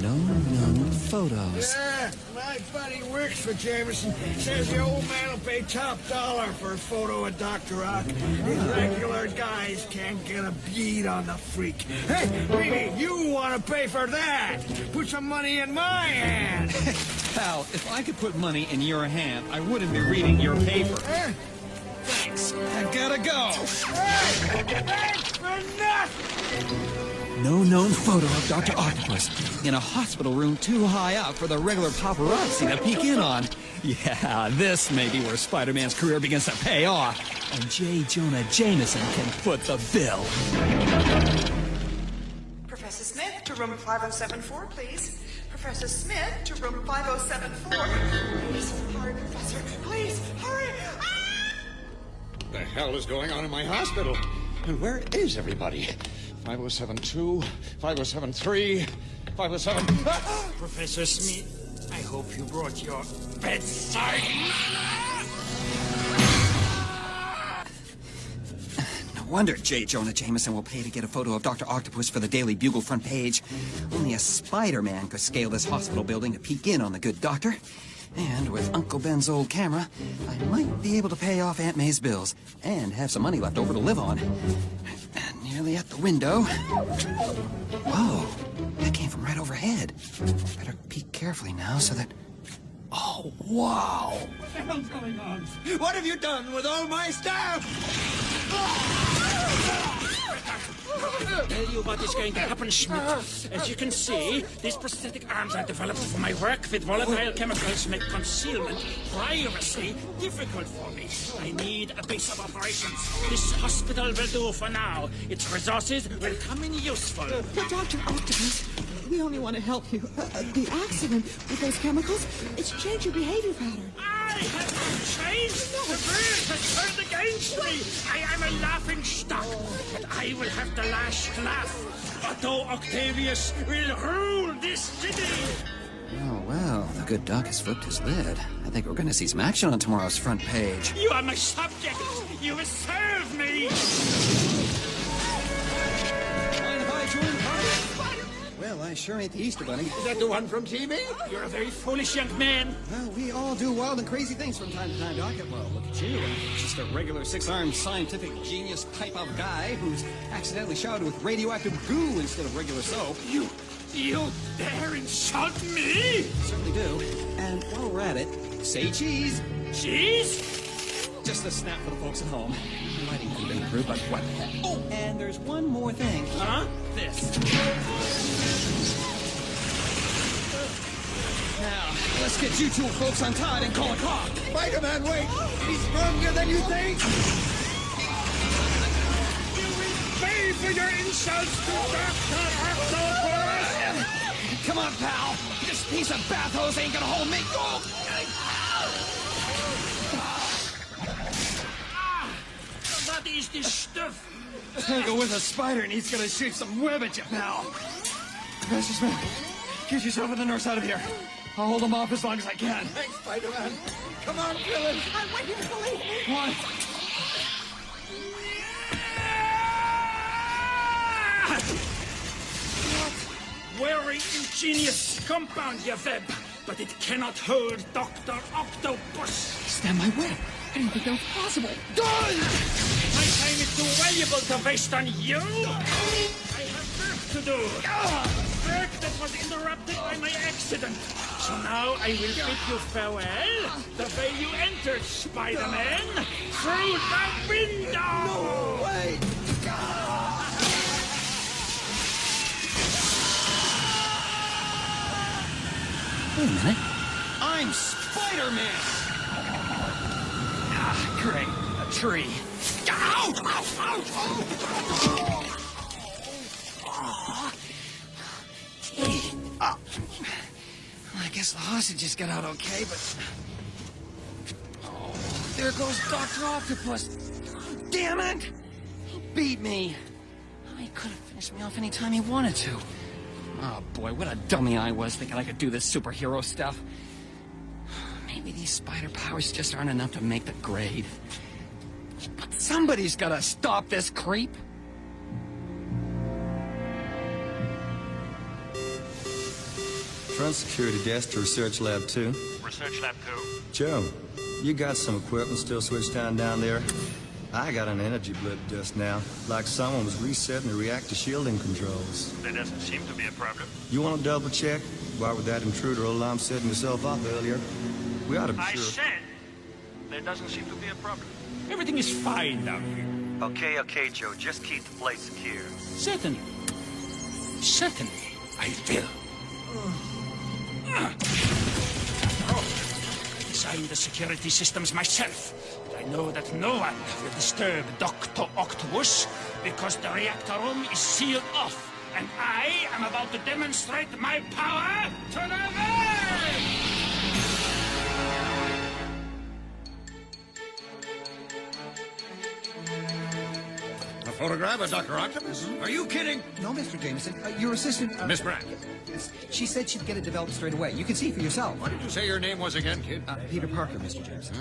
No known photos. Yeah, my buddy works for Jameson. Says the old man will pay top dollar for a photo of Dr. Ock. These regular guys can't get a bead on the freak. Hey, maybe you want to pay for that. Put some money in my hand. Pal, if I could put money in your hand, I wouldn't be reading your paper. Thanks. I gotta go. Hey, thanks for nothing. No known photo of Dr. Octopus in a hospital room too high up for the regular paparazzi to peek in on. Yeah, this may be where Spider-Man's career begins to pay off. And J. Jonah Jameson can foot the bill. Professor Smith to room 5074, please. Professor Smith to room 5074. Please, hurry, Professor. Please, hurry. What the hell is going on in my hospital? And where is everybody? 5072, 5073, 507... Professor Smith, I hope you brought your bedside. No wonder J. Jonah Jameson will pay to get a photo of Dr. Octopus for the Daily Bugle front page. Only a Spider-Man could scale this hospital building to peek in on the good doctor. And with Uncle Ben's old camera, I might be able to pay off Aunt May's bills and have some money left over to live on. Nearly at the window. Whoa, that came from right overhead. Better peek carefully now so that... Oh, wow! What the hell's going on? What have you done with all my stuff? Tell you what is going to happen, Schmidt. As you can see, these prosthetic arms are developed for my work with volatile chemicals make concealment, privacy difficult for me. I need a base of operations. This hospital will do for now. Its resources will come in useful. But Dr. Octopus, we only want to help you. The accident with those chemicals, it's changed your behavior pattern. I have changed. The world has turned against me. I am a laughing stock, but I will have the last laugh. Otto Octavius will rule this city. Oh, well, the good doc has flipped his lid. I think we're going to see some action on tomorrow's front page. You are my subject. You will serve me. Mind if I join the party? Well, I sure ain't the Easter Bunny. Is that the one from TV? You're a very foolish young man. Well, we all do wild and crazy things from time to time, Doc. Well, look at you. Just a regular six-armed scientific genius type of guy who's accidentally showered with radioactive goo instead of regular soap. You dare insult me? Certainly do. And while we're at it, say cheese. Cheese? Just a snap for the folks at home. Lighting could have been improved, but what the heck? Oh, and there's one more thing. Huh? This. Now, let's get you two folks untied and call a cop. Spider-Man, wait! He's stronger than you think! You will pay for your insults to Dr. Octopus! Come on, pal. This piece of bathhose ain't gonna hold me. Oh. What is this stuff? Tangle with a spider and he's gonna shoot some web at you, pal. Professor Smith, get yourself and the nurse out of here. I'll hold them off as long as I can. Thanks, Spider-Man. Come on, villain. I want you to believe me. What? Very ingenious compound, your web, but it cannot hold Dr. Octopus. Stand my web. I didn't think that was possible. Done! My time is too valuable to waste on you. I have work to do. Work that was interrupted by my accident. So now I will bid you farewell the way you entered, Spider-Man, through the window! No, wait! Wait a minute. I'm Spider-Man! Ah, great. A tree. Ouch! Ouch! Ouch! Oh. I guess the hostages got out okay, but... Oh, there goes Dr. Octopus. Damn it! He beat me. He could have finished me off any time he wanted to. Oh, boy, what a dummy I was thinking I could do this superhero stuff. Maybe these spider powers just aren't enough to make the grade. But somebody's gotta stop this creep. Front security desk to research lab 2. Research lab 2. Joe, you got some equipment still switched on down there? I got an energy blip just now, like someone was resetting the reactor shielding controls. There doesn't seem to be a problem. You want to double check? Why with that intruder alarm setting yourself up earlier? We ought to be I sure. said there doesn't seem to be a problem. Everything is fine down here. Okay, Joe. Just keep the place secure. Certainly. Certainly, I will. I designed the security systems myself. I know that no one will disturb Dr. Octopus because the reactor room is sealed off. And I am about to demonstrate my power to the world! A photograph of Dr. Octopus? Are you kidding? No, Mr. Jameson. Your assistant... Miss Brandt. She said she'd get it developed straight away. You can see for yourself. What did you say your name was again, kid? Peter Parker, Mr. Jameson.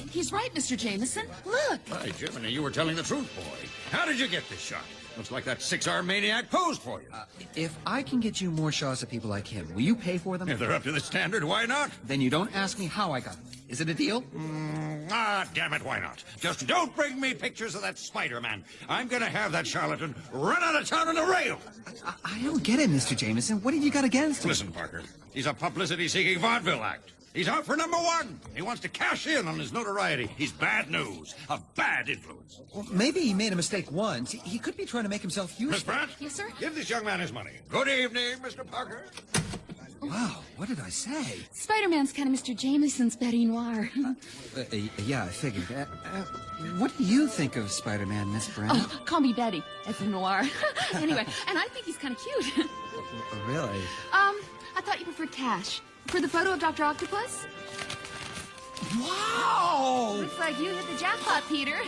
He's right, Mr. Jameson. Look. By Jiminy, you were telling the truth, boy. How did you get this shot? Looks like that six-armed maniac posed for you. If I can get you more shots of people like him, will you pay for them? If they're up to the standard, why not? Then you don't ask me how I got them. Is it a deal? Damn it, why not? Just don't bring me pictures of that Spider-Man. I'm gonna have that charlatan run out of town on a rail. I don't get it, Mr. Jameson. What have you got against him? Listen, Parker. He's a publicity-seeking vaudeville act. He's out for #1. He wants to cash in on his notoriety. He's bad news, a bad influence. Well, maybe he made a mistake once. He could be trying to make himself useful. Miss Brandt? Yes, sir? Give this young man his money. Good evening, Mr. Parker. Wow, what did I say? Spider-Man's kind of Mr. Jameson's Betty Noir. Yeah, I figured. What do you think of Spider-Man, Miss Brandt? Oh, call me Betty. That's Noir. Anyway, and I think he's kind of cute. Really? I thought you preferred cash. For the photo of Dr. Octopus? Wow! Looks like you hit the jackpot, Peter.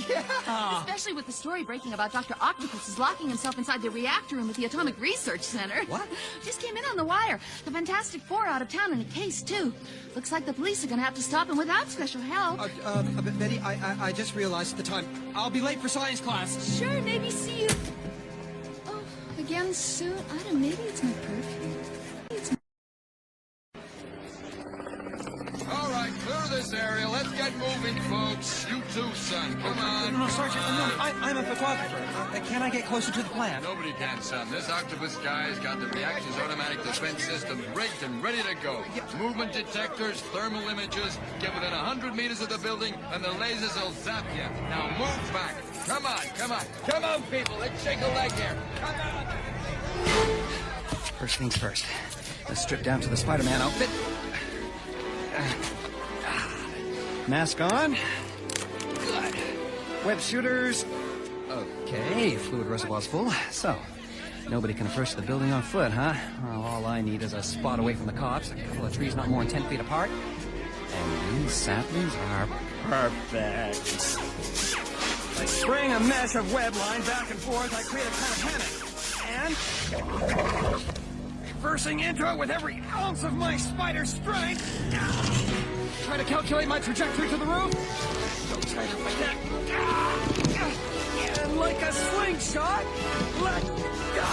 Yeah! Especially with the story breaking about Dr. Octopus is locking himself inside the reactor room at the Atomic Research Center. What? Just came in on the wire. The Fantastic Four out of town in a case, too. Looks like the police are gonna have to stop him without special help. Betty, I just realized the time. I'll be late for science class. Sure, maybe see you... Oh, again soon? I don't know, maybe it's my perfume. All right, clear this area. Let's get moving, folks. You too, son. Come on. No, Sergeant, I'm a photographer. Can I get closer to the plant? Nobody can, son. This octopus guy's got the reactor's automatic defense systems rigged and ready to go. Movement detectors, thermal images. Get within 100 meters of the building, and the lasers will zap you. Now move back. Come on, come on. Come on, people. Let's shake a leg here. Come on. First things first. Let's strip down to the Spider-Man outfit. Mask on. Good. Web shooters. Okay, fluid reservoir's full. So, nobody can approach the building on foot, huh? Well, all I need is a spot away from the cops, a couple of trees not more than 10 feet apart, and these saplings are perfect. By spraying a mesh of web line back and forth, I create a kind of hammock. And reversing into it with every ounce of my spider strength. Try to calculate my trajectory to the roof. Don't try to forget. And like a slingshot, let go.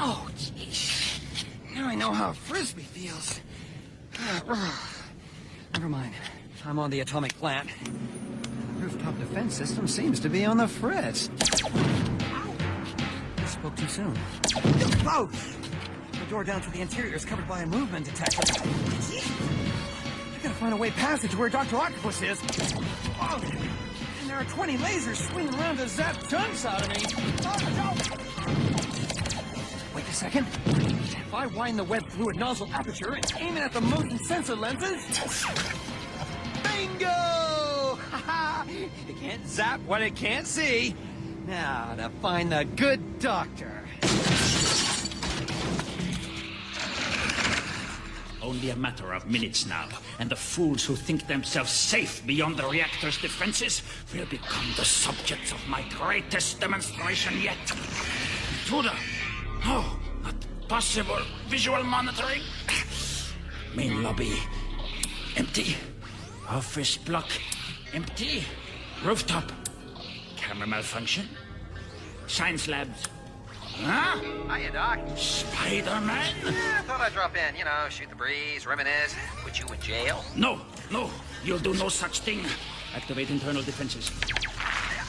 Oh, jeez. Now I know how a frisbee feels. Never mind. I'm on the atomic plant. The rooftop defense system seems to be on the fritz. I spoke too soon. Oh! The door down to the interior is covered by a movement detector. I gotta find a way past it to where Dr. Octopus is. Oh, and there are 20 lasers swinging around to zap chunks out of me. Oh, no. Wait a second. If I wind the web fluid nozzle aperture and aim it at the motion sensor lenses... Bingo! It can't zap what it can't see. Now to find the good doctor. Only a matter of minutes now, and the fools who think themselves safe beyond the reactor's defenses will become the subjects of my greatest demonstration yet. Intruder! No, not possible. Visual monitoring. Main lobby. Empty. Office block. Empty. Rooftop. Camera malfunction. Science labs. Huh? Hiya, Doc. Spider-Man? Yeah, thought I'd drop in, shoot the breeze, reminisce, put you in jail. No, you'll do no such thing. Activate internal defenses.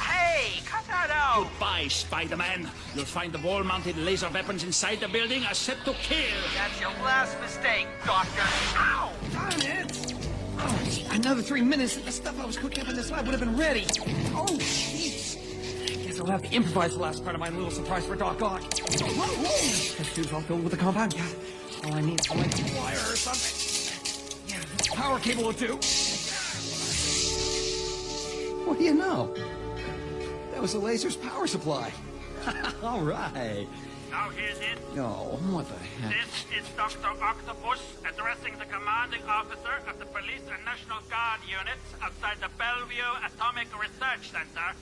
Hey, cut that out! Goodbye, Spider-Man. You'll find the wall-mounted laser weapons inside the building are set to kill. That's your last mistake, Doctor. Ow! Darn it! Oh, another 3 minutes, and the stuff I was cooking up in this lab would have been ready. Oh, jeez. Guess I'll have to improvise the last part of my little surprise for Doc Ock. Test tube's all filled with the compound. Yeah. All I need is a length of wire or something. Yeah, this power cable will do. What do you know? That was the laser's power supply. All right. Now here's it. No, what the heck? This is Dr. Octopus addressing the commanding officer of the Police and National Guard units outside the Bellevue Atomic Research Center.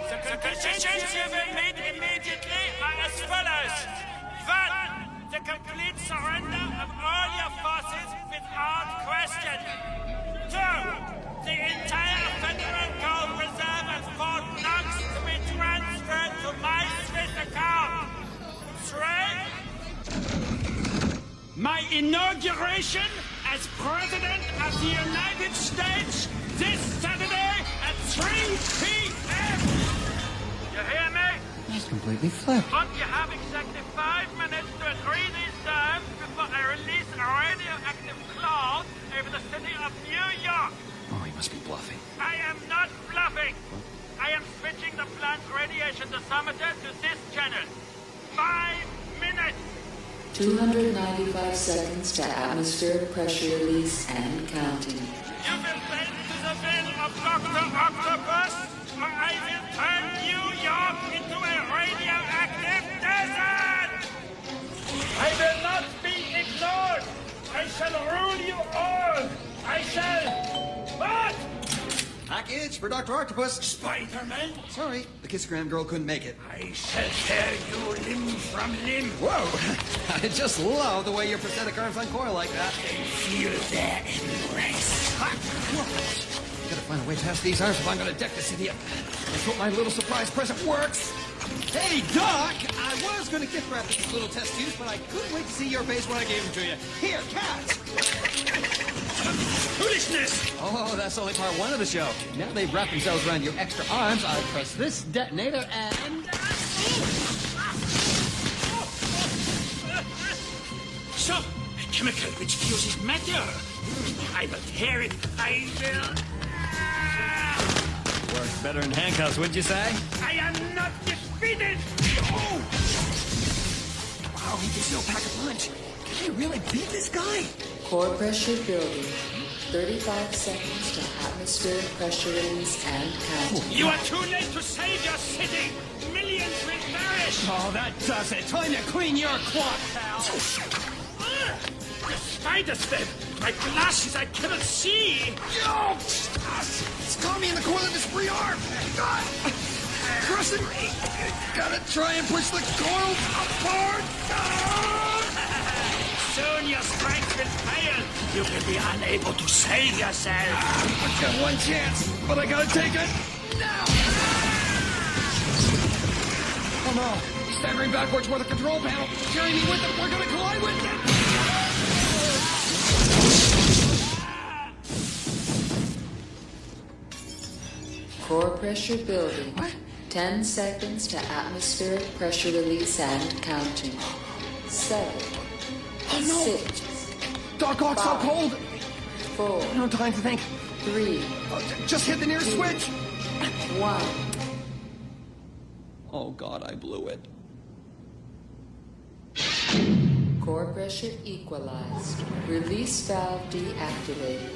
The conditions you will meet immediately are as follows. 1. The complete surrender of all your forces without question. 2. The entire Federal Gold Reserve at Fort Knox to be transferred to my Swiss account. 3. My inauguration as President of the United States this Saturday at 3 p.m. You hear me? That's completely flipped. But you have exactly 5 minutes to agree these terms before I release a radioactive cloud over the city of New York. Oh, he must be bluffing. I am not bluffing. I am switching the plant's radiation dosimeter to this channel. 5 minutes. 295 seconds to atmospheric pressure release and counting. You will bend to the will of Dr. Octopus, or I will turn New York into a radioactive desert! I will not be ignored! I shall rule you all! I shall... What? Package for Dr. Octopus. Spider-Man? Sorry, the kissogram girl couldn't make it. I shall tear you limb from limb. Whoa! I just love the way your prosthetic arms uncoil like that. Feel their embrace. Gotta find a way past these arms if I'm gonna deck this idiot. Let's hope my little surprise present works. Hey, Doc! I was gonna gift wrap these little test tubes, but I couldn't wait to see your face when I gave them to you. Here, catch! Foolishness! Oh, that's only part 1 of the show. Now they've wrapped themselves around your extra arms. I press this detonator and... So, a chemical which fuses matter. I will tear it. I will... Works better in handcuffs, would you say? I am not defeated! Oh! Wow, he can still pack a punch. Can you really beat this guy? Core pressure building. 35 seconds to atmospheric pressure release and counting. You are too late to save your city! Millions will perish! Oh, that does it. Time to clean your clock, pal. The spider's web! My glasses, I cannot see! Yo! It's caught me in the corner of his free arm! Crushing me! Gotta try and push the coil apart! Soon your strength will fail. You will be unable to save yourself. I've got one chance, but I gotta take it now! Oh no! He's staggering backwards toward the control panel. Carry me with him! We're gonna collide with him! Core pressure building. What? 10 seconds to atmospheric pressure release and counting. 7. Oh no! 6. Doc Ock's so cold! 4. No time to think. 3. Just hit the nearest 2, switch! 1. Oh god, I blew it. Core pressure equalized. Release valve deactivated.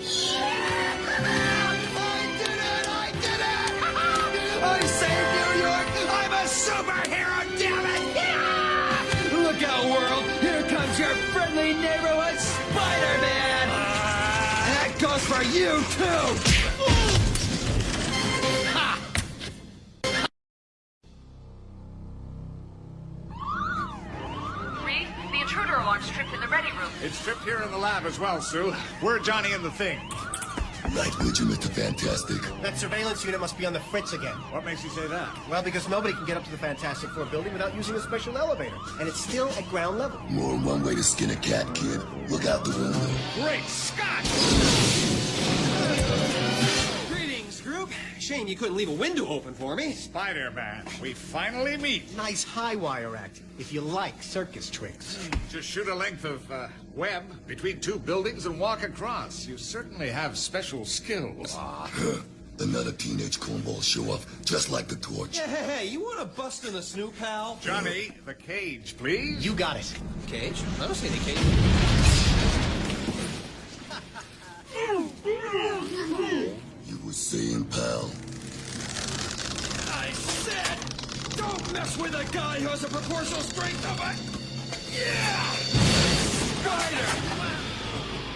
I saved New York! I'm a superhero, damn it! Yeah! Look out, world! Here comes your friendly neighborhood Spider-Man! And that goes for you, too! Ha! Reed, the intruder alarm's tripped in the ready room. It's tripped here in the lab as well, Sue. We're Johnny and the Thing. Right with you, Mr. Fantastic. That surveillance unit must be on the fritz again. What makes you say that? Well, because nobody can get up to the Fantastic Four building without using a special elevator. And it's still at ground level. More than one way to skin a cat, kid. Look out the window. Great Scott! Greetings, group. Shame you couldn't leave a window open for me. Spider-Man, we finally meet. Nice high wire act, if you like circus tricks. Just shoot a length of web between two buildings and walk across. You certainly have special skills. Another teenage cornball show-off, just like the Torch. Hey, you want to bust in the snoop, pal? Johnny, the cage, please. You got it. Cage? I don't see any cage. You were saying, pal? I said, don't mess with a guy who has a proportional strength of a... Yeah! Spider!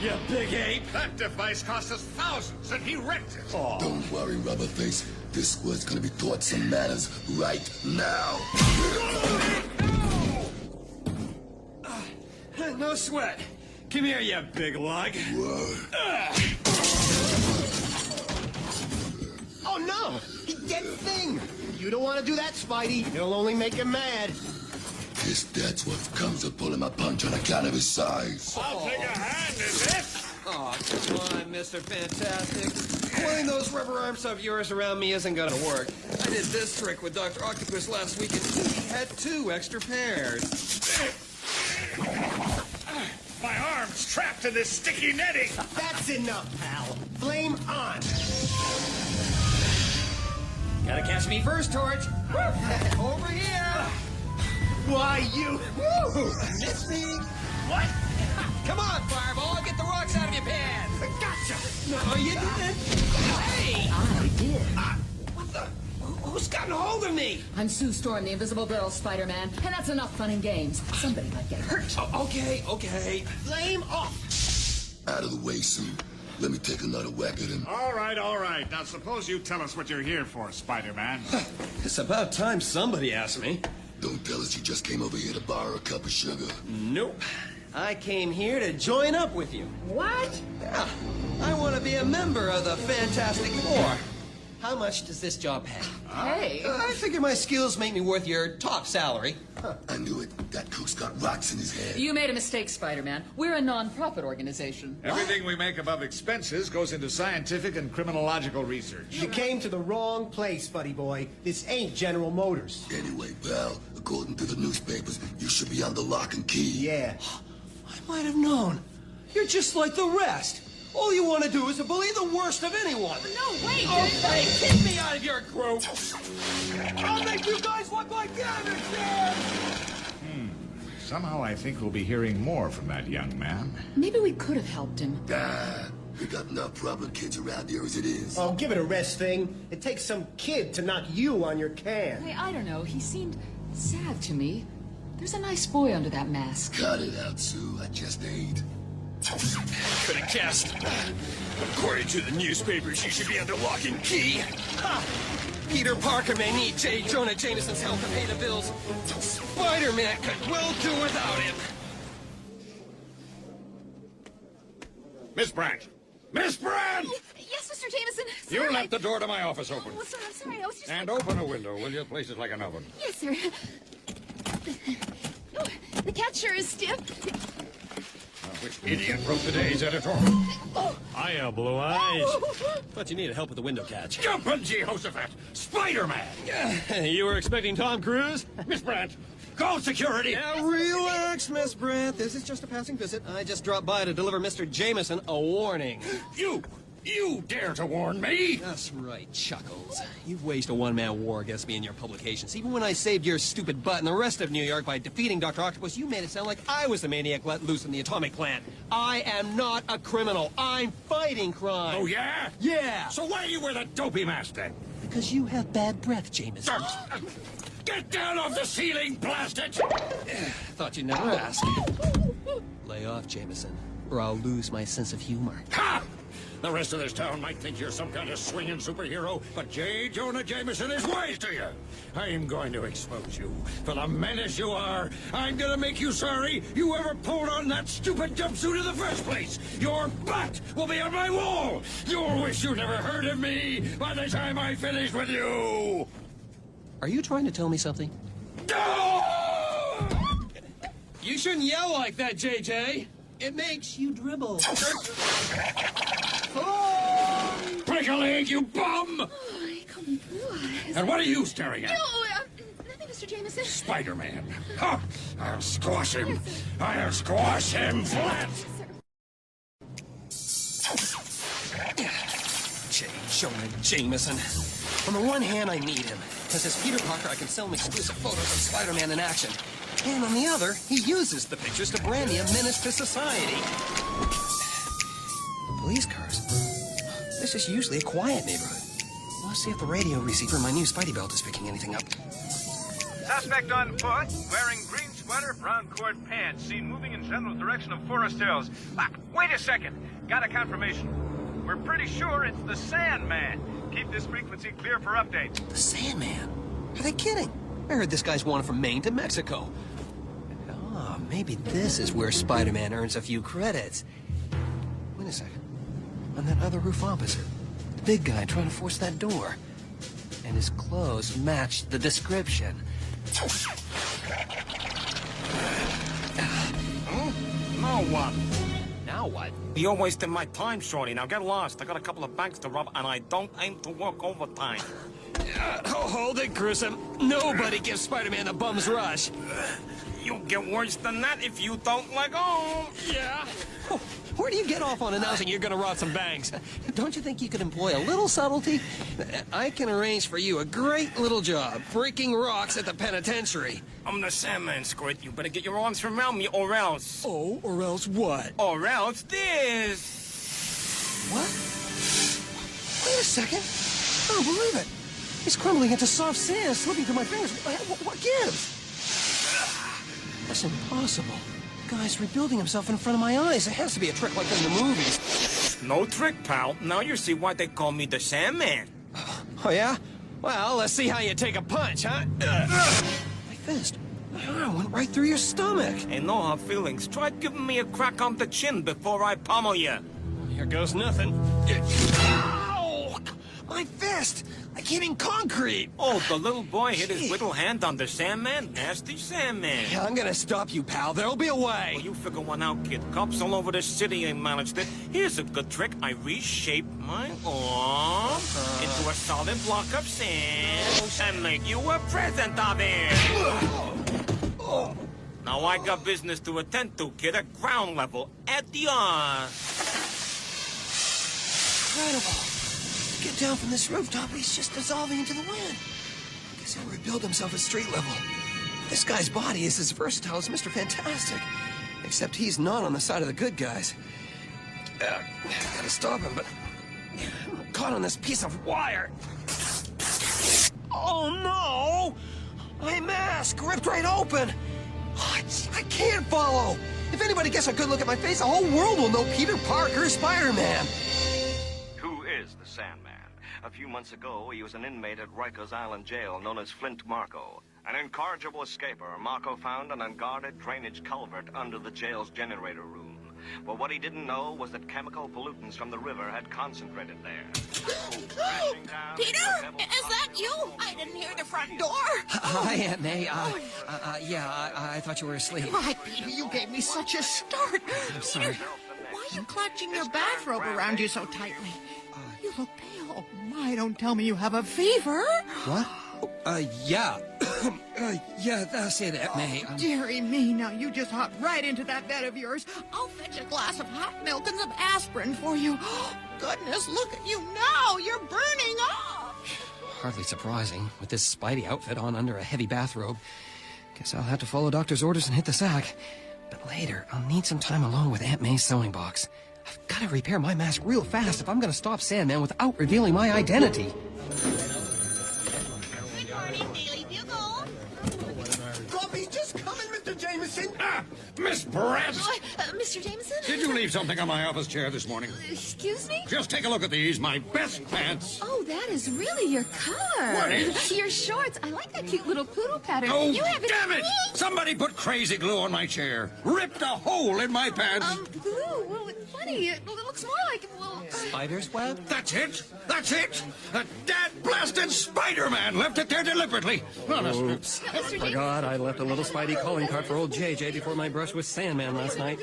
You big ape! That device cost us thousands, and he wrecked it. Oh. Don't worry, Rubberface. This squad's gonna be taught some manners right now. No sweat. Come here, you big lug. Oh, no! Dead thing! You don't want to do that, Spidey. It'll only make him mad. Guess that's what comes of pulling my punch on account of his size. I'll take a hand in this. Oh, come on, Mr. Fantastic. Pulling those rubber arms of yours around me isn't gonna work. I did this trick with Dr. Octopus last week, and he had 2 extra pairs. My arm's trapped in this sticky netting. That's enough, pal. Flame on. Gotta catch me first, Torch. Over here. Why, you... Woo! Miss me? What? Come on, Fireball. Get the rocks out of your pants. Gotcha. No, you didn't. Hey! I did. What the? Who's gotten hold of me? I'm Sue Storm, the Invisible Girl, Spider-Man, and that's enough fun and games. Somebody might get hurt. Oh, okay. Flame off. Out of the way, Sue. Let me take another whack at him. All right. Now suppose you tell us what you're here for, Spider-Man. It's about time somebody asked me. Don't tell us you just came over here to borrow a cup of sugar. Nope. I came here to join up with you. What? Yeah. I want to be a member of the Fantastic Four. How much does this job pay? Hey. I figure my skills make me worth your top salary. I knew it. That cook's got rocks in his head. You made a mistake, Spider-Man. We're a non-profit organization. Everything we make above expenses goes into scientific and criminological research. You came to the wrong place, buddy boy. This ain't General Motors. Anyway, pal, according to the newspapers, you should be under lock and key. Yeah. I might have known. You're just like the rest. All you want to do is to bully the worst of anyone. No, wait! Okay, keep me out of your group. I'll make you guys look like amateurs. Somehow I think we'll be hearing more from that young man. Maybe we could have helped him. We got enough problem kids around here as it is. Oh, give it a rest, thing. It takes some kid to knock you on your can. Hey, I don't know. He seemed sad to me. There's a nice boy under that mask. Cut it out, Sue. I just ate. Could have guessed. According to the newspapers, you should be under lock and key. Ha! Peter Parker may need J. Jonah Jameson's help to pay the bills. Spider-Man could well do without him. Miss Brandt! Miss Brandt! Yes, Mr. Jameson. You left the door to my office open. Oh, sorry, I'm sorry. I was just... And open a window, will you? Place it like an oven. Yes, sir. Oh, the cat sure is stiff. Which idiot wrote today's editorial? Oh. Hiya, Blue Eyes. Thought you needed help with the window catch. Jumpin' Jehoshaphat! Spider-Man! You were expecting Tom Cruise? Miss Brandt, call security! Now relax, Miss Brandt. This is just a passing visit. I just dropped by to deliver Mr. Jameson a warning. You dare to warn me? That's right, Chuckles. You've waged a one-man war against me in your publications. Even when I saved your stupid butt and the rest of New York by defeating Dr. Octopus, you made it sound like I was the maniac let loose in the atomic plant. I am not a criminal. I'm fighting crime. Oh, yeah? Yeah. So why do you wear that dopey mask, then? Because you have bad breath, Jameson. Get down off the ceiling, blast it! Thought you'd never ask. Lay off, Jameson, or I'll lose my sense of humor. Ha! The rest of this town might think you're some kind of swinging superhero, but J. Jonah Jameson is wise to you. I'm going to expose you for the menace you are. I'm going to make you sorry you ever pulled on that stupid jumpsuit in the first place. Your butt will be on my wall. You'll wish you never heard of me by the time I finish with you. Are you trying to tell me something? No! You shouldn't yell like that, JJ. It makes you dribble. Break a leg, you bum! Oh, he And what are you staring at? Nothing, Mr. Jameson. Spider-Man. Ha! I'll squash him. I'll squash him flat. J. Jonah Jameson. On the one hand, I need him. Because as Peter Parker, I can sell him exclusive photos of Spider-Man in action. And on the other, he uses the pictures to brand me a menace to society. Police cars. This is usually a quiet neighborhood. Let's see if the radio receiver in my new Spidey belt is picking anything up. Suspect on foot, wearing green sweater, brown cord pants, seen moving in general direction of Forest Hills. Wait a second. Got a confirmation. We're pretty sure it's the Sandman. Keep this frequency clear for updates. The Sandman? Are they kidding? I heard this guy's wanted from Maine to Mexico. Ah, maybe this is where Spider-Man earns a few credits. Wait a second. On that other roof opposite. The big guy trying to force that door. And his clothes match the description. Now what? Now what? You're wasting my time, Shorty. Now get lost. I got a couple of banks to rob, and I don't aim to work overtime. Hold it, Gruesome. Nobody gives Spider-Man a bum's rush. You'll get worse than that if you don't let go. Yeah. Where do you get off on announcing you're gonna rob some banks? Don't you think you could employ a little subtlety? I can arrange for you a great little job, breaking rocks at the penitentiary. I'm the Sandman, Squirt. You better get your arms around me or else. Oh, or else what? Or else this. What? Wait a second. I don't believe it. It's crumbling into soft sand, slipping through my fingers. What gives? That's impossible. The guy's rebuilding himself in front of my eyes. It has to be a trick like in the movies. No trick, pal. Now you see why they call me the Sandman. Oh, yeah? Well, let's see how you take a punch, huh? My fist. My arm went right through your stomach. Ain't no hard feelings. Try giving me a crack on the chin before I pummel you. Here goes nothing. Ow! My fist! Like hitting concrete! Oh, the little boy hit his little hand on the Sandman? Nasty Sandman. Yeah, I'm gonna stop you, pal. There'll be a way. Well, you figure one out, kid. Cops all over the city ain't managed it. Here's a good trick. I reshape my arm into a solid block of sand and make you a present of it. Now I got business to attend to, kid, at ground level. Adios. Incredible. Get down from this rooftop, he's just dissolving into the wind. I guess he'll rebuild himself at street level. This guy's body is as versatile as Mr. Fantastic. Except he's not on the side of the good guys. Gotta stop him, but I'm caught on this piece of wire. Oh, no! My mask ripped right open. Oh, I can't follow. If anybody gets a good look at my face, the whole world will know Peter Parker is Spider-Man. Who is the Sandman? A few months ago, he was an inmate at Rikers Island Jail known as Flint Marco. An incorrigible escaper, Marco found an unguarded drainage culvert under the jail's generator room. But what he didn't know was that chemical pollutants from the river had concentrated there. Peter? Is that you? I didn't hear the front door. Hi, Aunt May. Yeah, I thought you were asleep. Why, Peter, you gave me such a start. I'm sorry. Why are you clutching your bathrobe around you so tightly? You look pale. My, don't tell me you have a fever. What? Yeah. Yeah, that's it, Aunt May. Dearie me, now you just hopped right into that bed of yours. I'll fetch a glass of hot milk and some aspirin for you. Goodness, look at you now. You're burning up. Hardly surprising, with this Spidey outfit on under a heavy bathrobe. Guess I'll have to follow doctor's orders and hit the sack. But later, I'll need some time alone with Aunt May's sewing box. I've got to repair my mask real fast if I'm going to stop Sandman without revealing my identity. Good morning, Daily Bugle. Coffee's just coming, Mr. Jameson. Miss Brett! Mr. Jameson? Did you leave something on my office chair this morning? Excuse me? Just take a look at these, my best pants. Oh, that is really your color. What is? Your shorts. I like that cute little poodle pattern. Oh, you have damn it! Somebody put crazy glue on my chair. Ripped a hole in my pants. Glue? Well, it's funny. It looks more like, well... Spider's web? That's it! That's it! That dad-blasted Spider-Man left it there deliberately. Honest. Oops. I forgot I left a little Spidey calling card for old JJ before my brush with Sandman last night.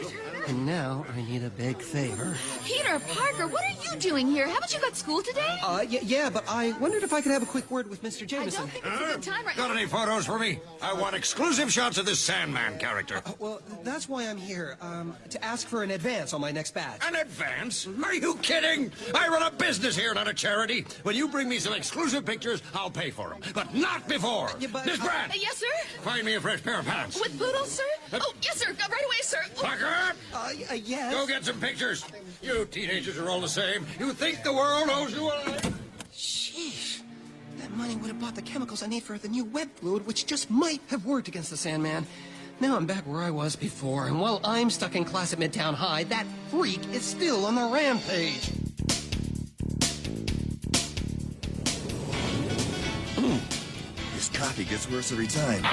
And now I need a big favor. Peter Parker, what are you doing here? Haven't you got school today? Yeah, but I wondered if I could have a quick word with Mr. Jameson. I don't think it's a good time right Got now. any photos for me? I want exclusive shots of this Sandman character. Well, that's why I'm here, to ask for an advance on my next badge. An advance? Are you kidding? I run a business here, not a charity. When you bring me some exclusive pictures, I'll pay for them. But not before. Miss Brad! Yes, sir? Find me a fresh pair of pants. With poodles, sir? Oh, yes, sir. Go right away, sir. Parker! Yes? Go get some pictures. You teenagers are all the same. You think the world owes you a life? Sheesh. That money would have bought the chemicals I need for the new web fluid, which just might have worked against the Sandman. Now I'm back where I was before, and while I'm stuck in class at Midtown High, that freak is still on the rampage. This copy gets worse every time.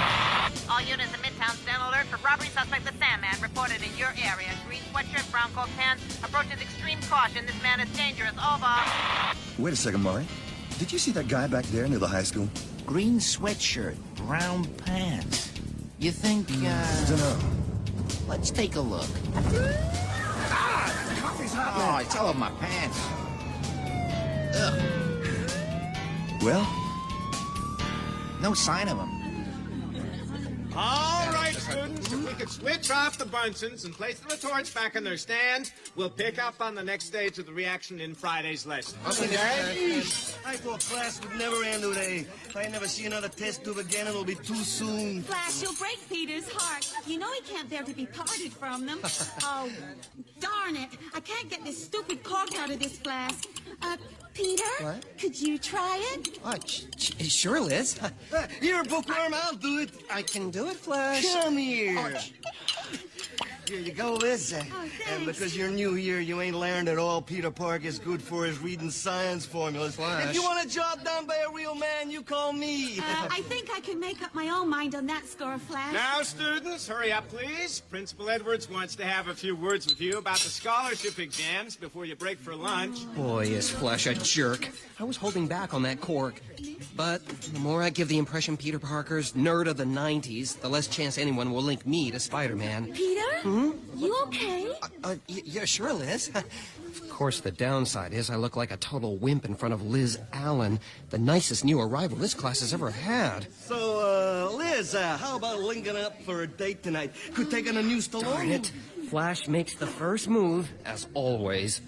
All units in Midtown stand alert for robbery suspect the Sandman reported in your area. Green sweatshirt, brown coat pants. Approaches extreme caution. This man is dangerous. Over. Wait a second, Maury. Did you see that guy back there near the high school? Green sweatshirt, brown pants. You think, Dunno. Let's take a look. Coffee's hot, Oh, it's all over my pants. Ugh. Well? No sign of him. All right, students, if we could switch off the Bunsen's and place the retorts back in their stands, we'll pick up on the next stage of the reaction in Friday's lesson. Okay? I thought class would never end today. If I never see another test tube again, it'll be too soon. Flash, you'll break Peter's heart. You know he can't bear to be parted from them. Oh, darn it. I can't get this stupid cork out of this flask. Peter? What? Could you try it? Sure, Liz. Here, bookworm, I'll do it. I can do it, Flash. Come here. Here you go, Liz. And because you're new here, you ain't learned that all Peter Parker's good for is reading science formulas. Flash. If you want a job done by a real man, you call me. I think I can make up my own mind on that score, Flash. Now, students, hurry up, please. Principal Edwards wants to have a few words with you about the scholarship exams before you break for lunch. Boy, is Flash a jerk. I was holding back on that cork. But the more I give the impression Peter Parker's nerd of the 90s, the less chance anyone will link me to Spider-Man. Peter? Hmm? You okay? Yeah, sure, Liz. Of course, the downside is I look like a total wimp in front of Liz Allen, the nicest new arrival this class has ever had. So, Liz, how about linking up for a date tonight? Could take on a new Stallone. Darn it. Flash makes the first move, as always.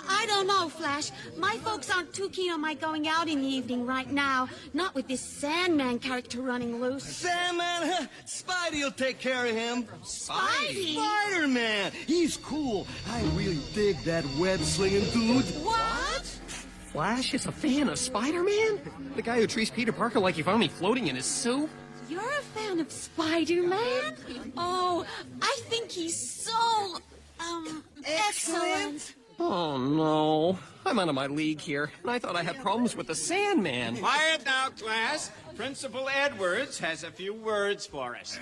I don't know, Flash. My folks aren't too keen on my going out in the evening right now. Not with this Sandman character running loose. Sandman? Spidey'll take care of him. Spidey? Spider-Man. He's cool. I really dig that web-slinging dude. What? Flash is a fan of Spider-Man? The guy who treats Peter Parker like he found me floating in his soup? You're a fan of Spider-Man? Oh, I think he's so, excellent. Oh, no. I'm out of my league here, and I thought I had problems with the Sandman. Quiet now, class. Principal Edwards has a few words for us.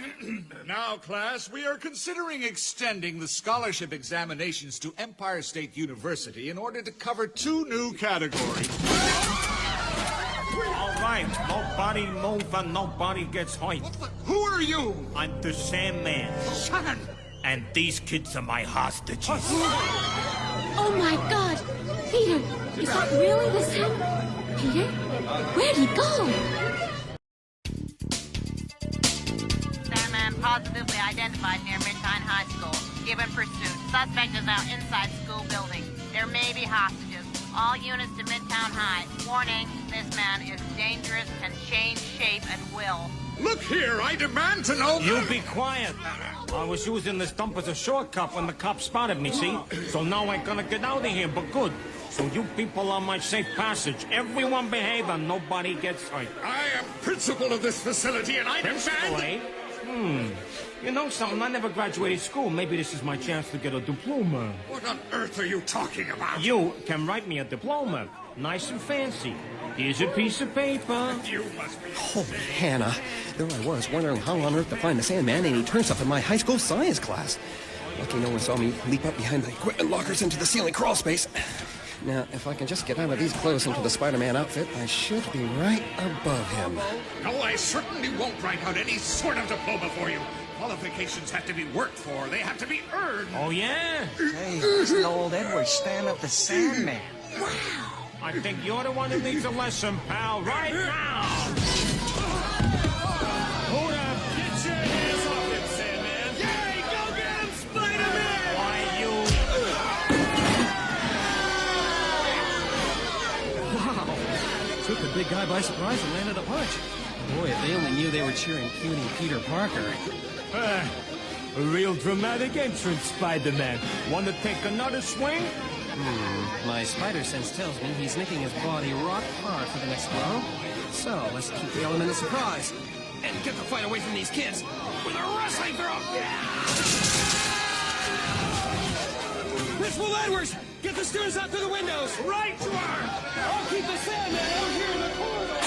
Now, class, we are considering extending the scholarship examinations to Empire State University in order to cover 2 new categories. All right, nobody move and nobody gets hurt. Who are you? I'm the Sandman. Son! And these kids are my hostages. Oh, my God. Peter, is that really the Sandman? Peter? Where'd he go? Sandman positively identified near Midtown High School. Given pursuit. Suspect is now inside school building. There may be hostages. All units to Midtown High. Warning, this man is dangerous, can change shape at will. Look here, I demand to know... You be quiet. I was using this dump as a shortcut when the cops spotted me, see? So now I'm gonna get out of here, but good. So you people are my safe passage. Everyone behave and nobody gets hurt. I am principal of this facility and I demand... You know something? I never graduated school. Maybe this is my chance to get a diploma. What on earth are you talking about? You can write me a diploma. Nice and fancy. Here's a piece of paper. You must be... Holy Hannah. There I was, wondering how on earth to find the Sandman, and he turns up in my high school science class. Lucky no one saw me leap up behind the equipment lockers into the ceiling crawl space. Now, if I can just get out of these clothes into the Spider-Man outfit, I should be right above him. No, I certainly won't write out any sort of diploma for you. qualifications have to be worked for. They have to be earned. Oh, yeah? Hey, listen to old Edward stand up the Sandman. Wow. I think you're the one who needs a lesson, pal, right now. Hold up. Get your hands off him, Sandman. Yay, go get him, Spider-Man! Why, Wow. Took the big guy by surprise and landed a punch. Boy, if they only knew they were cheering puny Peter Parker. A real dramatic entrance, Spider-Man. Want to take another swing? My spider sense tells me he's nicking his body rock hard for the next blow. So, let's keep the element of surprise. And get the fight away from these kids with a wrestling throw! Principal Edwards! Get the students out through the windows! Right you are! I'll keep the Sandman out here in the corridor!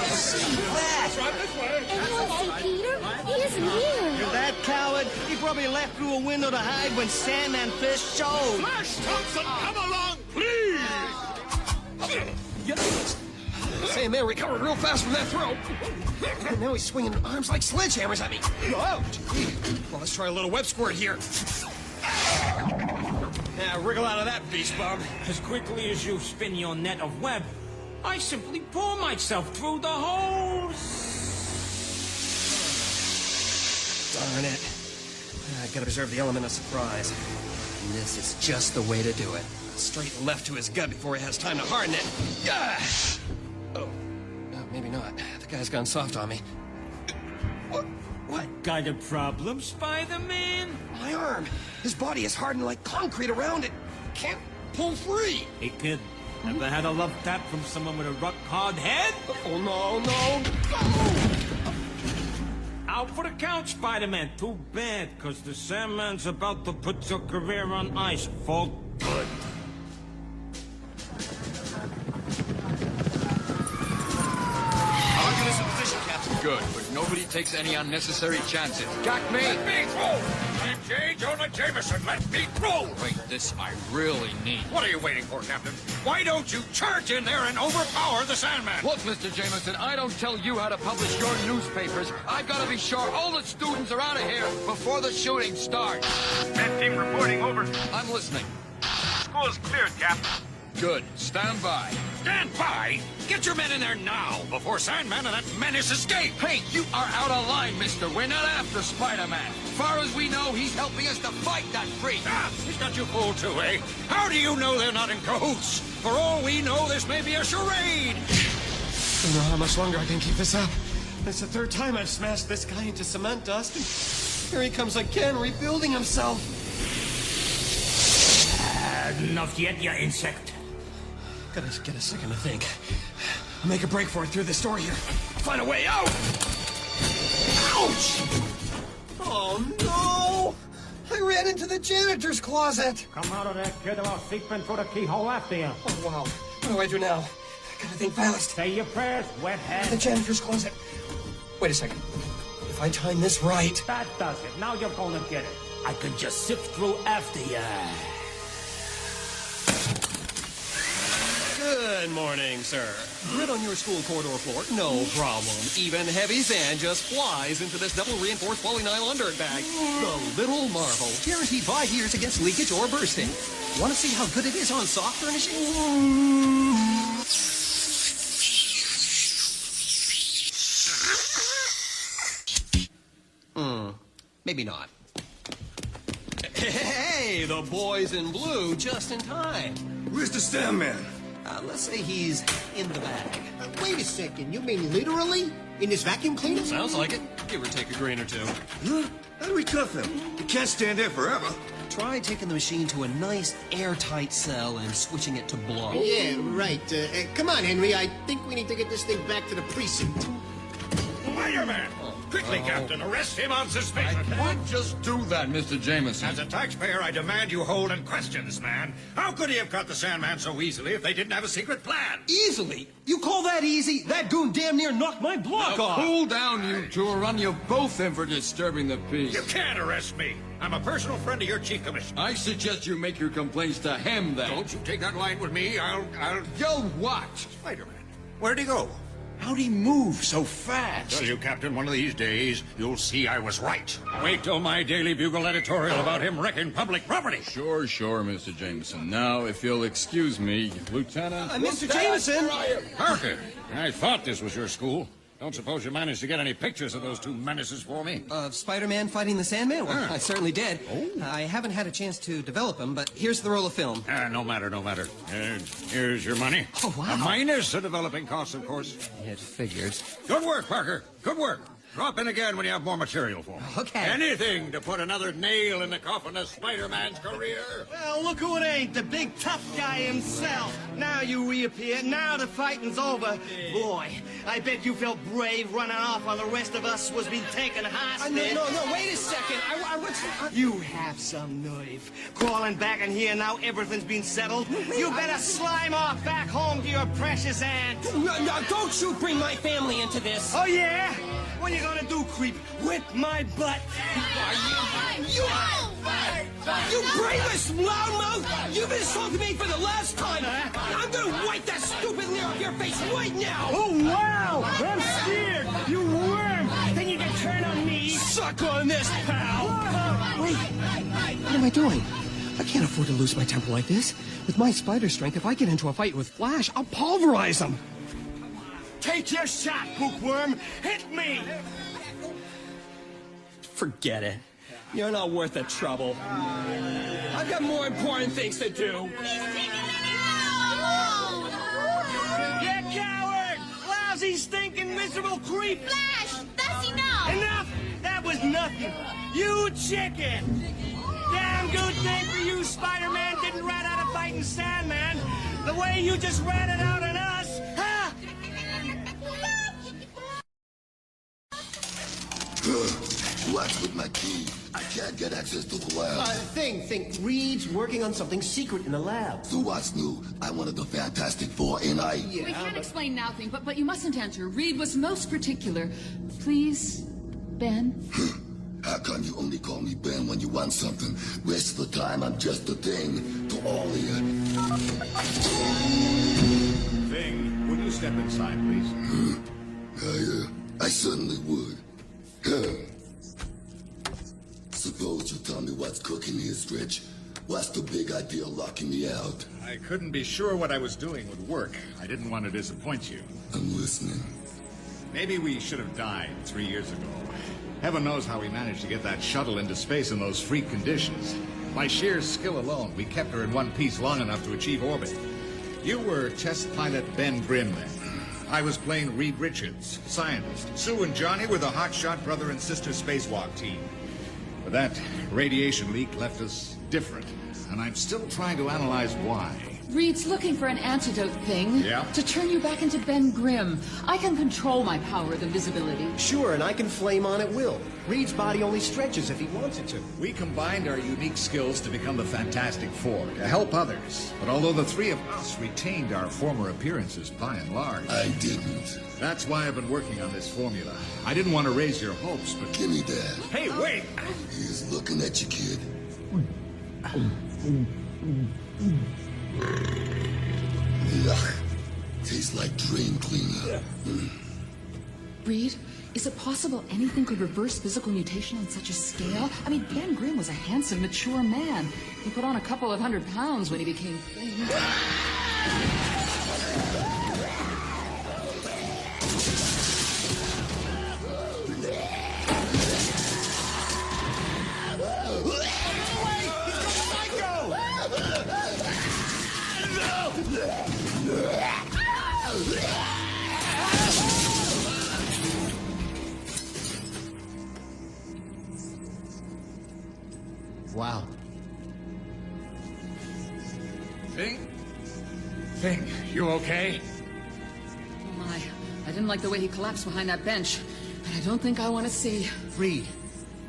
See that? Right this way! Anyone see Peter? He isn't here. That coward, he probably left through a window to hide when Sandman first showed. Flash Thompson, come along, please! Sandman recovered real fast from that throw. And now he's swinging arms like sledgehammers at me. Oh, gee. Well, let's try a little web squirt here. Now, wriggle out of that beast bomb. As quickly as you spin your net of web, I simply pour myself through the holes. Darn it. I've got to preserve the element of surprise. And this is just the way to do it. Straight left to his gut before he has time to harden it. Oh, no, maybe not. The guy's gone soft on me. What? Got a problem, Spider-Man? My arm. His body is hardened like concrete around it. Can't pull free. Hey, kid. Ever had a love tap from someone with a rock-hard head? Oh, no, no. Out for the count, Spider-Man. Too bad, because the Sandman's about to put your career on ice for good. Arguments in position, Captain. Good, but nobody takes any unnecessary chances. Got me? Let me through! I'm J. Jonah Jameson. Let me through! Wait, this I really need. What are you waiting for, Captain? Why don't you charge in there and overpower the Sandman? Look, Mr. Jameson, I don't tell you how to publish your newspapers. I've got to be sure all the students are out of here before the shooting starts. Med team reporting, over. I'm listening. School's cleared, Captain. Good. Stand by. Stand by? Get your men in there now, before Sandman and that menace escape! Hey, you are out of line, mister. We're not after Spider-Man. As far as we know, he's helping us to fight that freak. Ah, he's got you fooled too, eh? How do you know they're not in cahoots? For all we know, this may be a charade! I don't know how much longer I can keep this up. It's the third time I've smashed this guy into cement dust. And here he comes again, rebuilding himself. Enough yet, you insect. Gotta get a second to think. I'll make a break for it through this door here. Find a way out! Ouch! Oh, no! I ran into the janitor's closet! Come out of there, kid, or I'll seep in through the keyhole after you. Oh, wow. What do I do now? Gotta think fast. Say your prayers, wethead. The janitor's closet. Wait a second. If I time this right... That does it. Now you're gonna get it. I can just sift through after you. Good morning, sir. Grit on your school corridor floor? No problem. Even heavy sand just flies into this double-reinforced polynylon dirt bag. The little marvel. Guaranteed 5 years against leakage or bursting. Want to see how good it is on soft furnishing? Maybe not. Hey, the boys in blue just in time. Where's the Sandman? Let's say he's in the bag. Wait a second, you mean literally? In this vacuum cleaner? Sounds like it. Give or take a grain or two. Huh? How do we cuff him? He can't stand there forever. Try taking the machine to a nice airtight cell and switching it to blow. Yeah, right. Come on, Henry. I think we need to get this thing back to the precinct. Spider-Man! Quickly, Captain, arrest him on suspicion. I can't just do that, Mr. Jameson. As a taxpayer, I demand you hold and question this man. How could he have caught the Sandman so easily if they didn't have a secret plan? Easily? You call that easy? That goon damn near knocked my block off. Cool down, you two, or run you both in for disturbing the peace. You can't arrest me. I'm a personal friend of your chief commissioner. I suggest you make your complaints to him, then. Don't you take that line with me. I'll... You'll what? Spider-Man, where'd he go? How'd he move so fast? Tell you, Captain, one of these days, you'll see I was right. Wait till my Daily Bugle editorial about him wrecking public property. Sure, Mr. Jameson. Now, if you'll excuse me, Lieutenant... Mr. Jameson! Parker, I thought this was your school. Don't suppose you managed to get any pictures of those two menaces for me? Of Spider-Man fighting the Sandman? Well, I certainly did. Oh. I haven't had a chance to develop them, but here's the roll of film. No matter. Here's your money. Oh, wow. Minus the developing costs, of course. It figures. Good work, Parker. Good work. Drop in again when you have more material for me. Okay. Anything to put another nail in the coffin of Spider-Man's career. Well, look who it ain't, the big tough guy himself. Now you reappear, now the fighting's over. Boy, I bet you felt brave running off while the rest of us was being taken hostage. No, wait a second. You have some nerve. Crawling back in here now everything's been settled. You better slime off back home to your precious aunt. No, don't you bring my family into this. Oh, yeah? What are you gonna do, creep? Whip my butt? You brainless loudmouth! You've insulted me for the last time! I'm gonna wipe that stupid leer off your face right now! Oh, wow! I'm scared! You worm! Then you can turn on me! Suck on this, pal! Wait, what am I doing? I can't afford to lose my temper like this. With my spider strength, if I get into a fight with Flash, I'll pulverize him. Take your shot, bookworm! Hit me! Forget it. You're not worth the trouble. I've got more important things to do. You coward! Lousy, stinking, miserable creep! Flash, that's enough! Enough? That was nothing. You chicken! Damn good thing for you, Spider-Man didn't rat out a fighting Sandman the way you just ratted out on us, huh? What's with my key? I can't get access to the lab. Think. Reed's working on something secret in the lab. So what's new? I wanted the Fantastic Four, ain't I? We can't explain now, but you mustn't answer. Reed was most particular. Please, Ben? How come you only call me Ben when you want something? Rest of the time, I'm just a thing to all of you. Thing, would you step inside, please? I certainly would. Suppose you tell me what's cooking here, Stretch. What's the big idea locking me out? I couldn't be sure what I was doing would work. I didn't want to disappoint you. I'm listening. Maybe we should have died 3 years ago. Heaven knows how we managed to get that shuttle into space in those freak conditions. By sheer skill alone, we kept her in one piece long enough to achieve orbit. You were test pilot Ben Grimm then. I was playing Reed Richards, scientist. Sue and Johnny were the hotshot brother and sister spacewalk team. But that radiation leak left us different, and I'm still trying to analyze why. Reed's looking for an antidote thing. Yeah? To turn you back into Ben Grimm. I can control my power of invisibility. Sure, and I can flame on at will. Reed's body only stretches if he wants it to. We combined our unique skills to become the Fantastic Four, to help others. But although the three of us retained our former appearances by and large... I didn't. That's why I've been working on this formula. I didn't want to raise your hopes, but... Give me that. Hey, wait! He's looking at you, kid. Yuck. Tastes like drain cleaner. Reed, is it possible anything could reverse physical mutation on such a scale? I mean, Ben Grimm was a handsome, mature man. He put on a couple of 100 pounds when he became thin. Wow. Thing, you okay? Oh my, I didn't like the way he collapsed behind that bench. And I don't think I want to see. Reed,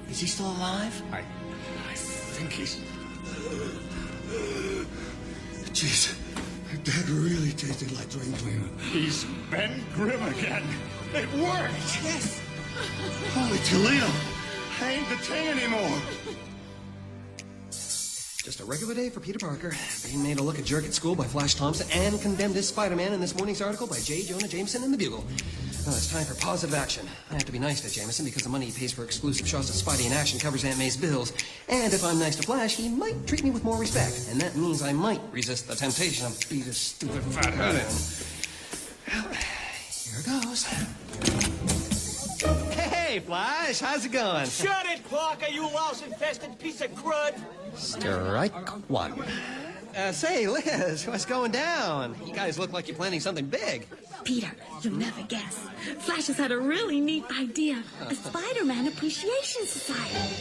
is he still alive? I think he's... Jeez, that really tasted like drain cleaner. He's Ben Grimm again. It worked! Yes! Holy Toledo! I ain't the thing anymore! Just a regular day for Peter Parker, being made a look-a-jerk at school by Flash Thompson and condemned as Spider-Man in this morning's article by J. Jonah Jameson in the Bugle. Well, it's time for positive action. I have to be nice to Jameson because the money he pays for exclusive shots of Spidey in action covers Aunt May's bills. And if I'm nice to Flash, he might treat me with more respect. And that means I might resist the temptation of beat his stupid fat head in. Well, here goes. Hey, Flash, how's it going? Shut it, Parker, you louse-infested piece of crud! Strike one. Say, Liz, what's going down? You guys look like you're planning something big. Peter, you'll never guess. Flash has had a really neat idea. A Spider-Man Appreciation Society.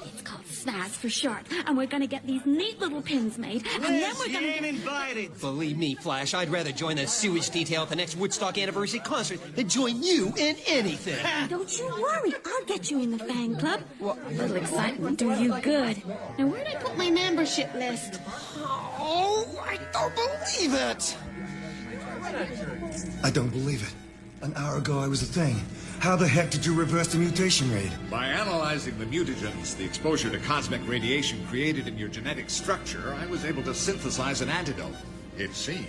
It's called SMAS for short. And we're gonna get these neat little pins made. And then we're gonna ain't invited. Believe me, Flash, I'd rather join the sewage detail at the next Woodstock anniversary concert than join you in anything. Don't you worry, I'll get you in the fan club. A little excitement will do you good. Now, where'd I put my membership list? Oh, I don't believe it! I don't believe it. An hour ago I was a thing. How the heck did you reverse the mutation rate? By analyzing the mutagens the exposure to cosmic radiation created in your genetic structure, I was able to synthesize an antidote. It seemed.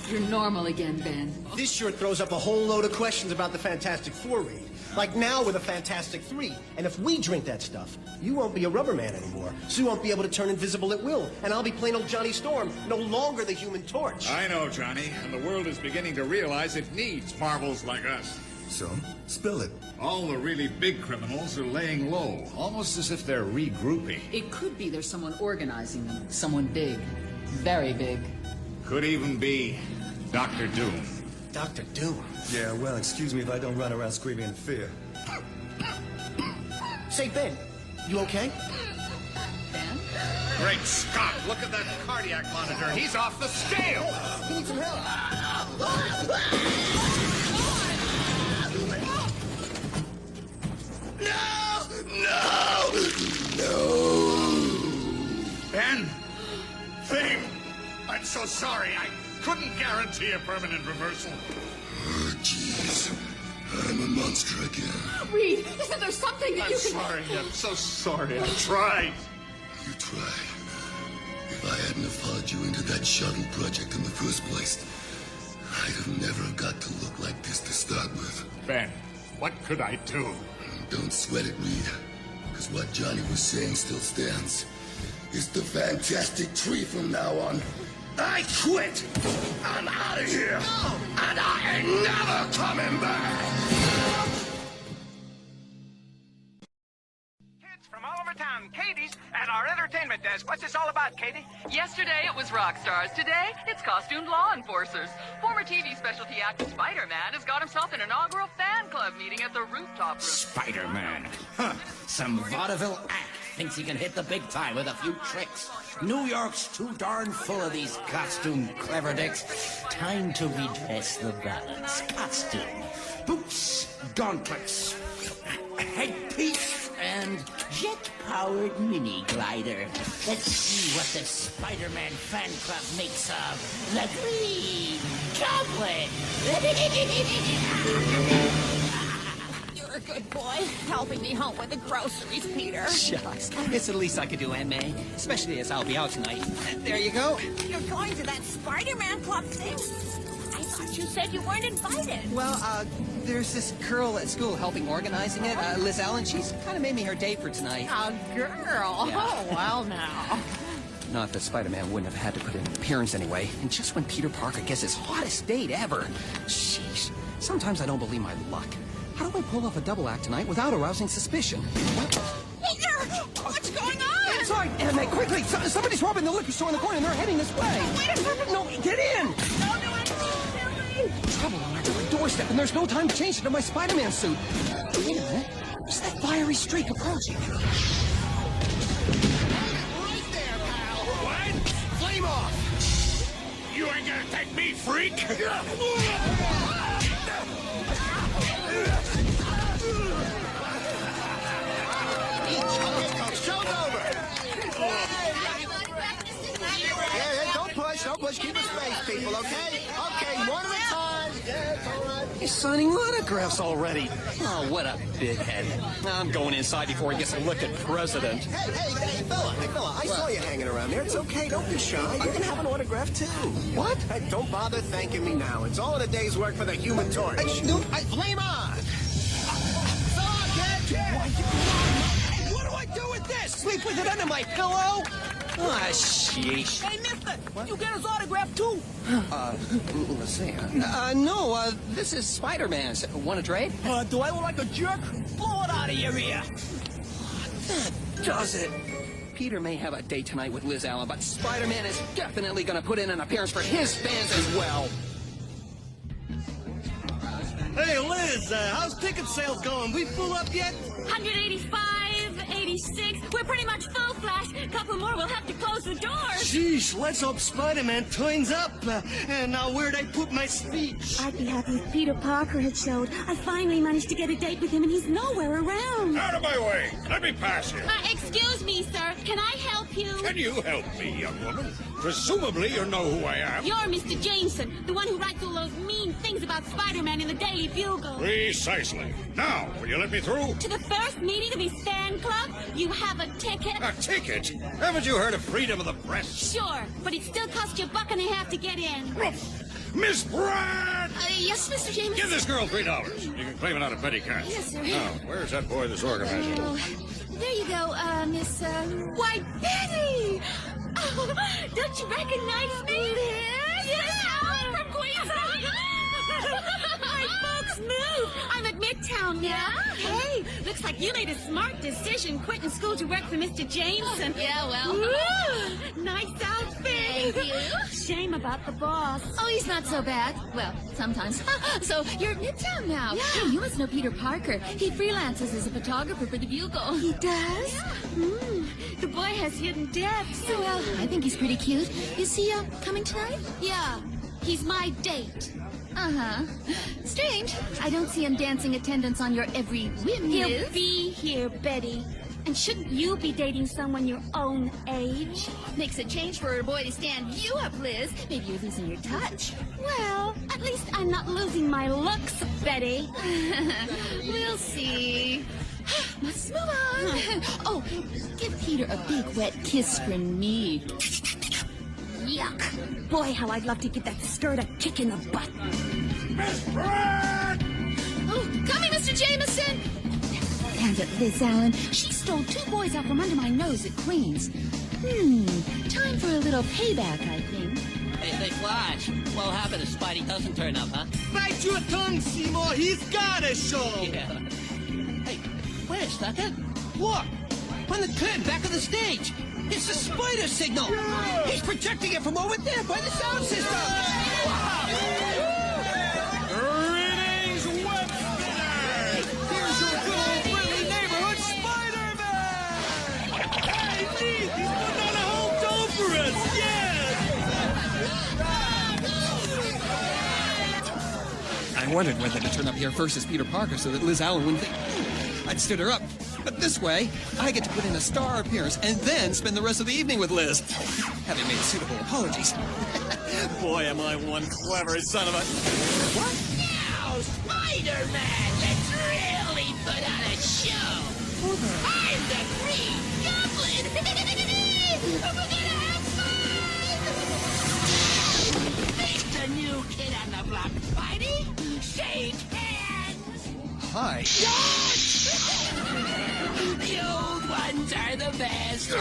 You're normal again, Ben. This sure throws up a whole load of questions about the Fantastic Four raid. Like now with a Fantastic Three. And if we drink that stuff, you won't be a rubber man anymore. Sue won't be able to turn invisible at will. And I'll be plain old Johnny Storm, no longer the Human Torch. I know, Johnny, and the world is beginning to realize it needs marvels like us. So, spill it. All the really big criminals are laying low, almost as if they're regrouping. It could be there's someone organizing them. Someone big. Very big. Could even be Dr. Doom. Dr. Doom? Yeah, well, excuse me if I don't run around screaming in fear. Say, Ben, you okay? Ben? Great Scott, look at that cardiac monitor. He's off the scale. He needs some help. No! Ben? Thing! I'm so sorry. I couldn't guarantee a permanent reversal. Oh, jeez. I'm a monster again. Reed, isn't there something that I'm you can... sorry. I'm so sorry. I tried. You tried. If I hadn't have followed you into that shuttle project in the first place, I'd have never got to look like this to start with. Ben, what could I do? Don't sweat it, Reed. Because what Johnny was saying still stands. It's the Fantastic Tree from now on. I quit! I'm out of here! And I ain't never coming back! Kids from all over town, Katie's at our entertainment desk. What's this all about, Katie? Yesterday it was rock stars. Today it's costumed law enforcers. Former TV specialty actor Spider-Man has got himself an inaugural fan club meeting at the rooftop room. Spider-Man. Huh. Some vaudeville act thinks he can hit the big time with a few tricks. New York's too darn full of these costume clever dicks. Time to redress the balance. Costume. Boots, gauntlets, headpiece, and jet-powered mini-glider. Let's see what the Spider-Man fan club makes of the Green Goblin. You're a good boy, helping me home with the groceries, Peter. Shucks. It's the least I could do, Aunt May. Especially as I'll be out tonight. There you go. You're going to that Spider-Man club thing? I thought you said you weren't invited. Well, there's this girl at school helping organizing it, Liz Allen. She's kind of made me her date for tonight. A girl? Yeah. Oh, well, now. Not that Spider-Man wouldn't have had to put in an appearance anyway. And just when Peter Parker gets his hottest date ever. Sheesh. Sometimes I don't believe my luck. How do I pull off a double act tonight without arousing suspicion? Peter! What's going on? Sorry, Aunt May, quickly! Somebody's robbing the liquor store in the corner and they're heading this way! Wait a second! No, get in! Don't do it! Silly! Trouble on our very doorstep, and there's no time to change into my Spider-Man suit. Wait a minute. What's that fiery streak approaching? Right there, pal. What? Flame off! You ain't gonna take me, freak! Show's over! Hey, don't push, keep a space, people, okay? Okay, one at a time. Yeah, it's all right. He's signing autographs already. Oh, what a big head. I'm going inside before he gets elected president. Hey, fella, I saw you hanging around there. It's okay, don't be shy. You can have an autograph, too. What? Hey, don't bother thanking me now. It's all in a day's work for the Human Torch. Flame on! What do I do with this? Sleep with it under my pillow? Ah, sheesh. Hey, mister, you get his autograph, too? Let's see. No, this is Spider-Man's. Want to trade? Do I look like a jerk? Blow it out of your ear. That does it. Peter may have a date tonight with Liz Allen, but Spider-Man is definitely going to put in an appearance for his fans as well. Hey, Liz, how's ticket sales going? We full up yet? 185, 86. We're pretty much full, Flash. Couple more, we'll have to close the doors. Sheesh, let's hope Spider-Man turns up. And now where'd I put my speech? I'd be happy if Peter Parker had showed. I finally managed to get a date with him, and he's nowhere around. Out of my way! Let me pass you. Excuse me, sir. Can I help you? Can you help me, young woman? Presumably you know who I am. You're Mr. Jameson, the one who writes all those mean things about Spider-Man in the Daily Bugle. Precisely. Now, will you let me through? To the first meeting of his fan club, you have a ticket. A ticket? Haven't you heard of freedom of the press? Sure, but it still costs you $1.50 to get in. Miss Brad! Yes, Mr. Jameson? Give this girl $3. You can claim it out of petty cash. Yes, sir. Now, where's that boy that's organizing? Oh, there you go, Miss, Why, Betty! Oh, don't you recognize me? Yes, I'm from Queensland. My folks moved. I'm at Midtown now. Hey, looks like you made a smart decision quitting school to work for Mr. Jameson. Yeah, well. Ooh, nice outfit. Thank you. Shame about the boss. Oh, he's not so bad. Well, sometimes. So, you're at Midtown now. Yeah. Hey, you must know Peter Parker. He freelances as a photographer for the Bugle. He does? Yeah. The boy has hidden depths. Oh, well, I think he's pretty cute. Is he, coming tonight? Yeah. He's my date. Uh-huh. Strange. I don't see him dancing attendance on your every whim, He'll Liz. be here, Betty. And shouldn't you be dating someone your own age? Makes a change for a boy to stand you up, Liz. Maybe you're losing your touch. Well, at least I'm not losing my looks, Betty. We'll see. Let's move on. Oh, give Peter a big wet kiss from me. Yuck. Boy, how I'd love to give that skirt a kick in the butt. Miss Brad! Oh, coming, Mr. Jameson! Damn it, Liz Allen. She stole 2 boys out from under my nose at Queen's. Time for a little payback, I think. Hey, Flash, what'll happen if Spidey doesn't turn up, huh? Bite your tongue, Seymour. He's got a show. Yeah. Hey, wait a second. Look! On the curtain, back of the stage! It's the spider signal! Yeah. He's projecting it from over there by the sound system! Wow. Greetings, web spinners! Here's your good old friendly neighborhood Spider-Man! Hey, neat! He's putting on a home show for us! Yeah! I wondered whether to turn up here first as Peter Parker so that Liz Allen wouldn't think I'd stood her up. But this way, I get to put in a star appearance and then spend the rest of the evening with Liz, having made suitable apologies. Boy, am I one clever son of a... What? Now, Spider-Man, let's really put on a show. I'm the Green Goblin. We're gonna have fun. Meet the new kid on the block, Spidey. Shake hands. Hi. The old ones are the best.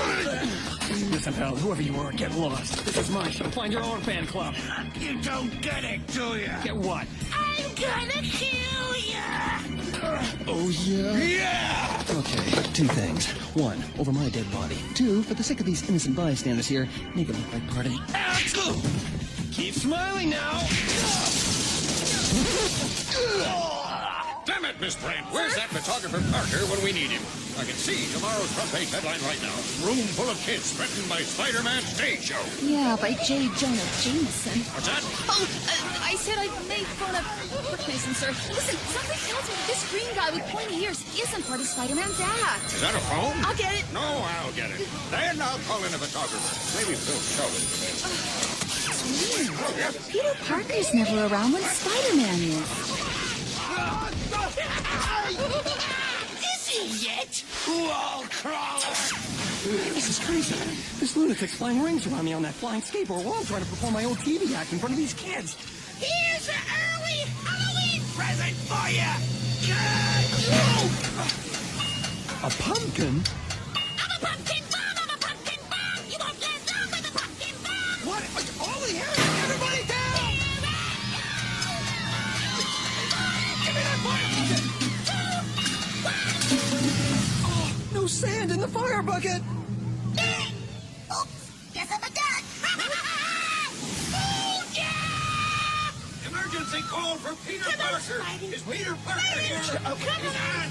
Listen, pal, whoever you are, get lost. This is my show. Find your own fan club. You don't get it, do ya? Get what? I'm gonna kill ya. Oh, yeah? Yeah! Okay, 2 things. 1, over my dead body. 2, for the sake of these innocent bystanders here, make it look like part of the act. Keep smiling now. Damn it, Miss Brand. Where's that photographer Parker when we need him? I can see tomorrow's front page headline right now. Room full of kids threatened by Spider-Man stage show. Yeah, by J. Jonah Jameson. What's that? Oh, I said I'd make fun of Mason, sir. Listen, something tells me that this green guy with pointy ears isn't part of Spider-Man's act. Is that a phone? I'll get it. No, I'll get it. Then I'll call in a photographer. Maybe Phil show it. It's weird. Peter Parker's never around when Spider-Man is. Is he yet? Wall crawler! This is crazy. This lunatic's flying rings around me on that flying skateboard while I'm trying to perform my old TV act in front of these kids. Here's an early Halloween present for you! A pumpkin? I'm a pumpkin bomb! I'm a pumpkin bomb! You won't last long with a pumpkin bomb! What? Holy hell! Everybody down! Give me that fire bucket! Oh, no sand in the fire bucket! Oops! Guess I'm a duck! Oh, yeah! Emergency call for Peter Parker. Is Peter Parker here? He's on.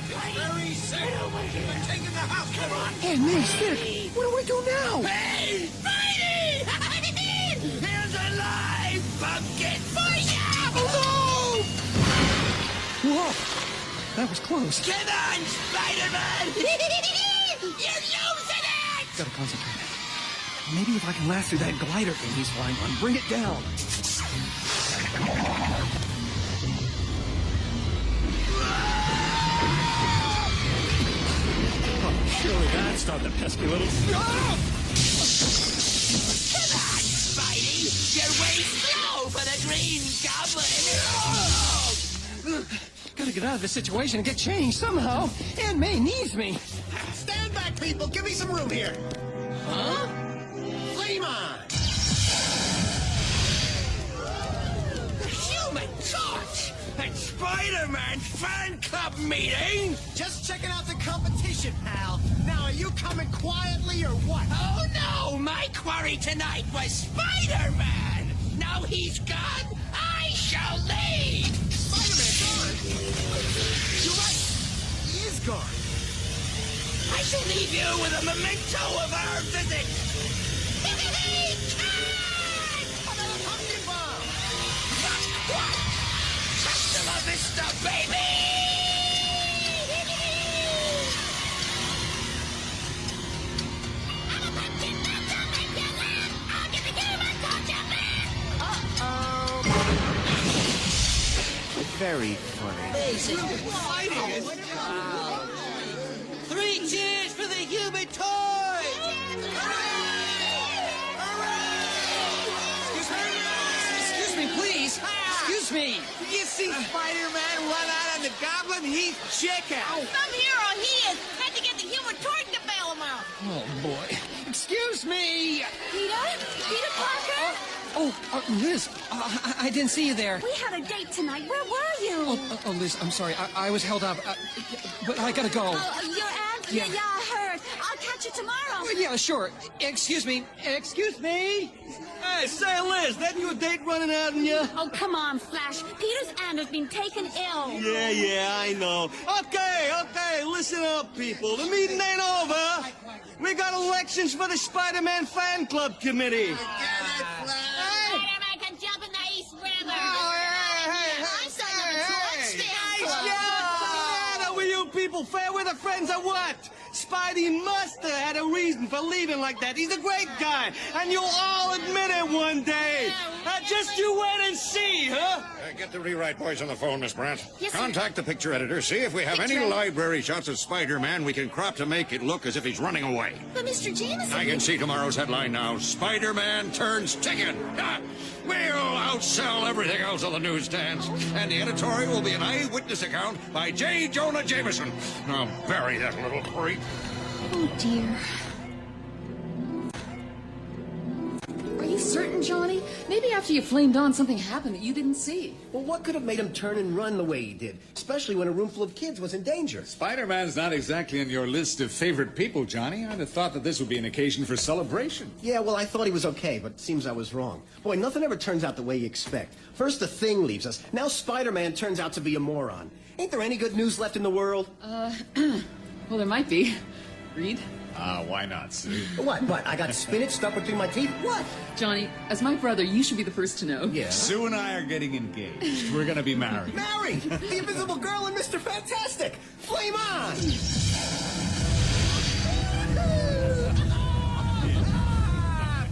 He's very sick. They're taking the house. Come on. Hey, man, sick. What do we do now? Hey, Spidey! Here's a live pumpkin for you! Oh, no! Whoa. That was close. Come on, Spider-Man! You're losing it! Gotta concentrate. Maybe if I can last through that glider thing he's flying on, bring it down. Oh, surely that's not the pesky little... Come on, Spidey! You're way slow for the Green Goblin! Gotta get out of this situation and get changed somehow. Aunt May needs me. Stand back, people! Give me some room here! Huh? Flame on! The Human Torch! At Spider-Man's fan club meeting! Just checking out the competition, pal. Now, are you coming quietly or what? Oh, no! My quarry tonight was Spider-Man! Now he's gone, I shall lead! Spider-Man's gone! You're right! He is gone! I shall leave you with a memento of our visit! Another pumpkin bomb! What? Hasta la vista, baby! I'm a pumpkin bomb, don't make you laugh! I'll get the human torch up there! Uh-oh! Very funny. Fighting! Wow. 3 cheers for the human toy! Excuse me, please. Excuse me. Did you see Spider-Man run out on the Goblin? He's chicken. Some hero he is! Had to get the human torch to bail him out! Oh, boy. Excuse me. Peter? Peter Parker? Liz, I didn't see you there. We had a date tonight. Where were you? Liz, I'm sorry. I was held up. But I gotta go. Your aunt? Yeah. Yeah, I heard. I'll catch you tomorrow. Yeah, sure. Excuse me. Excuse me. Hey, say, Liz, that your date running out on you? Oh, come on, Flash. Peter's aunt has been taken ill. Yeah, I know. Okay, listen up, people. The meeting ain't over. We got elections for the Spider-Man fan club committee. Spider-Man can jump in the East River! I'm signing up for What's the matter with you people? Fair weather friends or what? Spidey must have had a reason for leaving like that. He's a great guy, and you'll all admit it one day. Just you wait and see, huh? Get the rewrite boys on the phone, Miss Brandt. Yes, sir. Contact the picture editor. See if we have any library shots of Spider-Man we can crop to make it look as if he's running away. But Mr. Jameson... I can see tomorrow's headline now. Spider-Man turns ticket. We'll outsell everything else on the newsstands. And the editorial will be an eyewitness account by J. Jonah Jameson. Now bury that little creep. Oh, dear. Are you certain, Johnny? Maybe after you flamed on, something happened that you didn't see. Well, what could have made him turn and run the way he did? Especially when a room full of kids was in danger. Spider-Man's not exactly on your list of favorite people, Johnny. I'd have thought that this would be an occasion for celebration. Yeah, well, I thought he was okay, but it seems I was wrong. Boy, nothing ever turns out the way you expect. First the Thing leaves us. Now Spider-Man turns out to be a moron. Ain't there any good news left in the world? Well, there might be. Reed? Why not, Sue? What? I got spinach stuck between my teeth? What? Johnny, as my brother, you should be the first to know. Yeah. Sue and I are getting engaged. We're gonna be married. Married! The Invisible Girl and Mr. Fantastic! Flame on!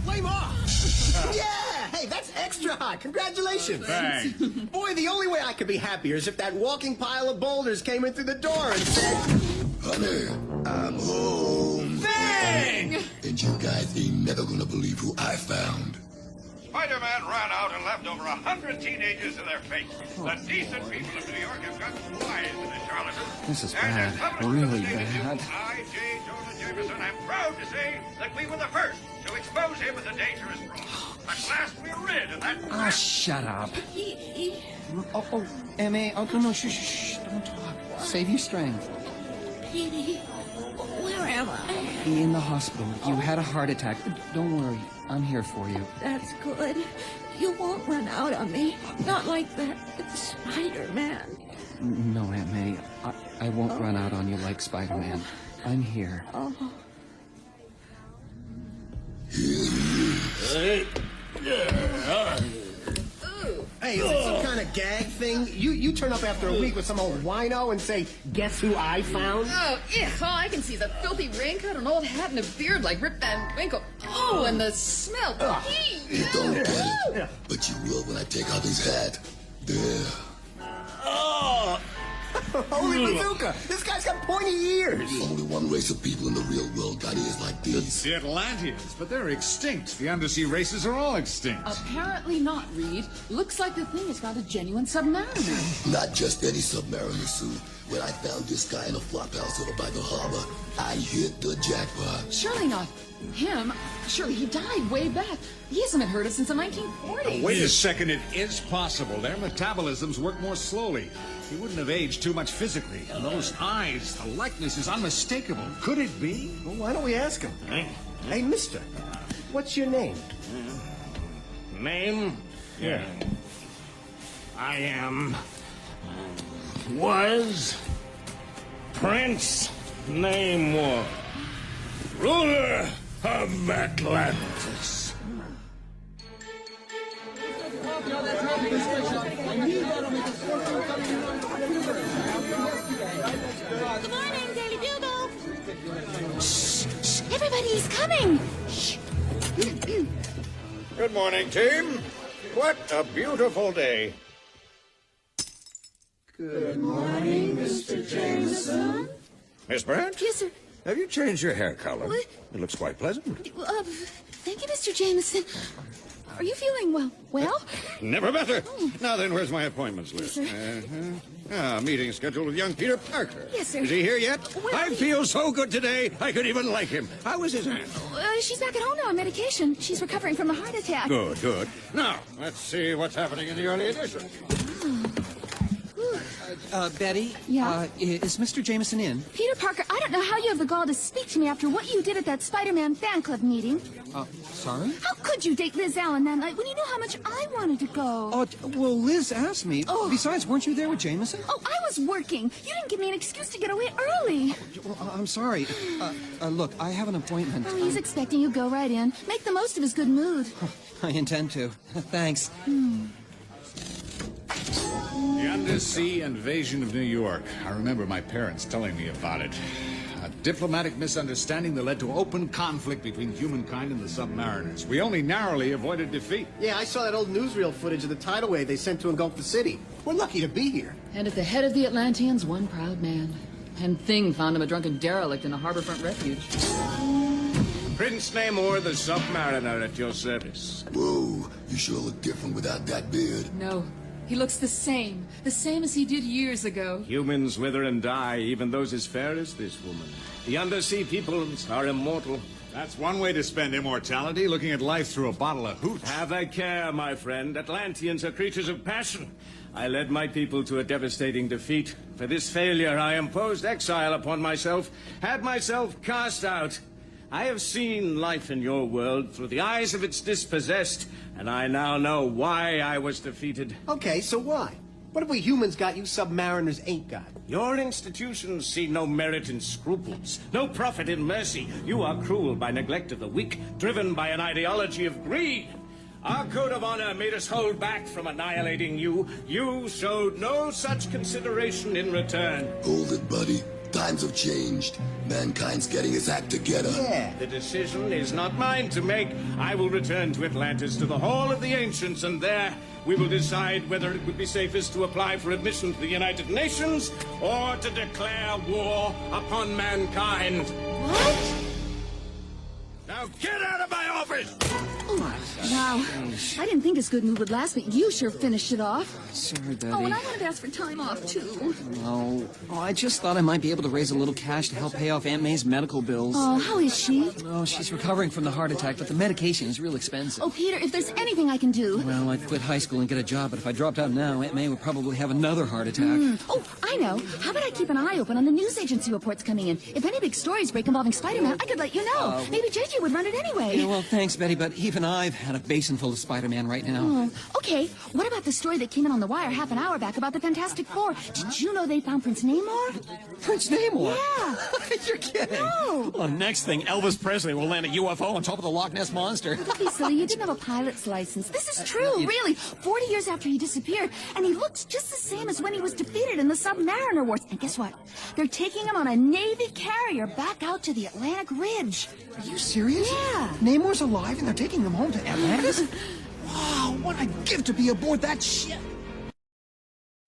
Flame off! Yeah! Hey, that's excellent! extra high. Congratulations. Thanks. Boy, the only way I could be happier is if that walking pile of boulders came in through the door and said, Honey, I'm home. Bang! And you guys ain't never gonna believe who I found. Spider-Man ran out and left over 100 teenagers in their fate. The decent people of New York have got wise to the charlatans. This is bad. Really bad. I, J. Jonah Jameson, am proud to say that we were the first to expose him as a dangerous fraud. At last we're rid of that... Oh, shut up. Oh, M.A. Oh, no, shh, don't talk. Save your strength. Petey, where am I? In the hospital. You had a heart attack. Don't worry. I'm here for you. That's good. You won't run out on me. Not like that Spider-Man. No, Aunt May. I won't run out on you like Spider-Man. I'm here. Oh. Hey, is it some kind of gag thing? You turn up after a week with some old wino and say, guess who I found? Oh, yeah. All I can see is a filthy raincoat, an old hat, and a beard like Rip Van Winkle. Oh, and the smell. You don't get it, but you will when I take off his hat. There. Oh! Holy bazooka! This guy's got pointy ears! There's only one race of people in the real world got ears like these. The Atlanteans, but they're extinct. The undersea races are all extinct. Apparently not, Reed. Looks like the thing has got a genuine submariner. Not just any submariner, Sue. When I found this guy in a flophouse over by the harbor, I hit the jackpot. Surely not him. Surely he died way back. He hasn't been heard of since the 1940s. Wait a second, it is possible. Their metabolisms work more slowly. He wouldn't have aged too much physically. And those eyes, the likeness is unmistakable. Could it be? Well, why don't we ask him? Hey, mister, what's your name? Name? Yeah. Was Prince Namor, ruler of Atlantis. Good morning, Daily Bugle. Shh, shh, everybody's coming. Shh. Good morning, team. What a beautiful day. Good morning, Mr. Jameson. Miss Brent? Yes, sir. Have you changed your hair color? What? It looks quite pleasant. Thank you, Mr. Jameson. Are you feeling well? Never better. Now then, where's my appointments list? Yes, sir. Meeting scheduled with young Peter Parker. Yes, sir. Is he here yet? Well, I feel so good today, I could even like him. How was his aunt? She's back at home now on medication. She's recovering from a heart attack. Good, good. Now, let's see what's happening in the early edition. Betty? Yeah? Is Mr. Jameson in? Peter Parker, I don't know how you have the gall to speak to me after what you did at that Spider-Man fan club meeting. Sorry? How could you date Liz Allen that night when you knew how much I wanted to go? Oh, well, Liz asked me. Oh. Besides, weren't you there with Jameson? Oh, I was working. You didn't give me an excuse to get away early. Well, I'm sorry. Look, I have an appointment. Oh, he's expecting you. Go right in. Make the most of his good mood. I intend to. Thanks. The undersea invasion of New York. I remember my parents telling me about it. A diplomatic misunderstanding that led to open conflict between humankind and the submariners. We only narrowly avoided defeat. Yeah, I saw that old newsreel footage of the tidal wave they sent to engulf the city. We're lucky to be here. And at the head of the Atlanteans, one proud man. And Thing found him a drunken derelict in a harborfront refuge. Prince Namor, the submariner, at your service. Whoa, you sure look different without that beard. No, he looks the same as he did years ago. Humans wither and die, even those as fair as this woman. The undersea peoples are immortal. That's one way to spend immortality, looking at life through a bottle of hooch. Have a care, my friend. Atlanteans are creatures of passion. I led my people to a devastating defeat. For this failure, I imposed exile upon myself, had myself cast out. I have seen life in your world through the eyes of its dispossessed, and I now know why I was defeated. Okay, so why? What have we humans got you submariners ain't got? Your institutions see no merit in scruples, no profit in mercy. You are cruel by neglect of the weak, driven by an ideology of greed. Our code of honor made us hold back from annihilating you. You showed no such consideration in return. Hold it, buddy. Times have changed. Mankind's getting his act together. The decision is not mine to make. I will return to Atlantis, to the Hall of the Ancients, and there we will decide whether it would be safest to apply for admission to the United Nations or to declare war upon mankind. What? Now get out of my office! Wow. I didn't think this good mood would last, but you sure finished it off. Sorry, Betty. Oh, and I wanted to ask for time off, too. Oh, I just thought I might be able to raise a little cash to help pay off Aunt May's medical bills. Oh, how is she? Oh, she's recovering from the heart attack, but the medication is real expensive. Oh, Peter, if there's anything I can do... Well, I'd quit high school and get a job, but if I dropped out now, Aunt May would probably have another heart attack. Oh, I know. How about I keep an eye open on the news agency reports coming in? If any big stories break involving Spider-Man, I could let you know. Maybe JJ would run it anyway. Yeah, well, thanks, Betty, but even I've had a basin full of Spider-Man right now. Oh, okay. What about the story that came in on the wire half an hour back about the Fantastic Four? Did you know they found Prince Namor? Prince Namor? Yeah. You're kidding. No. Well, next thing, Elvis Presley will land a UFO on top of the Loch Ness Monster. Don't be silly. You didn't have a pilot's license. This is true, really. 40 years after he disappeared, and he looks just the same as when he was defeated in the Submariner Wars. And guess what? They're taking him on a Navy carrier back out to the Atlantic Ridge. Are you serious? Yeah. Namor's alive and they're taking him home to Atlantis? Wow, what I'd give to be aboard that ship.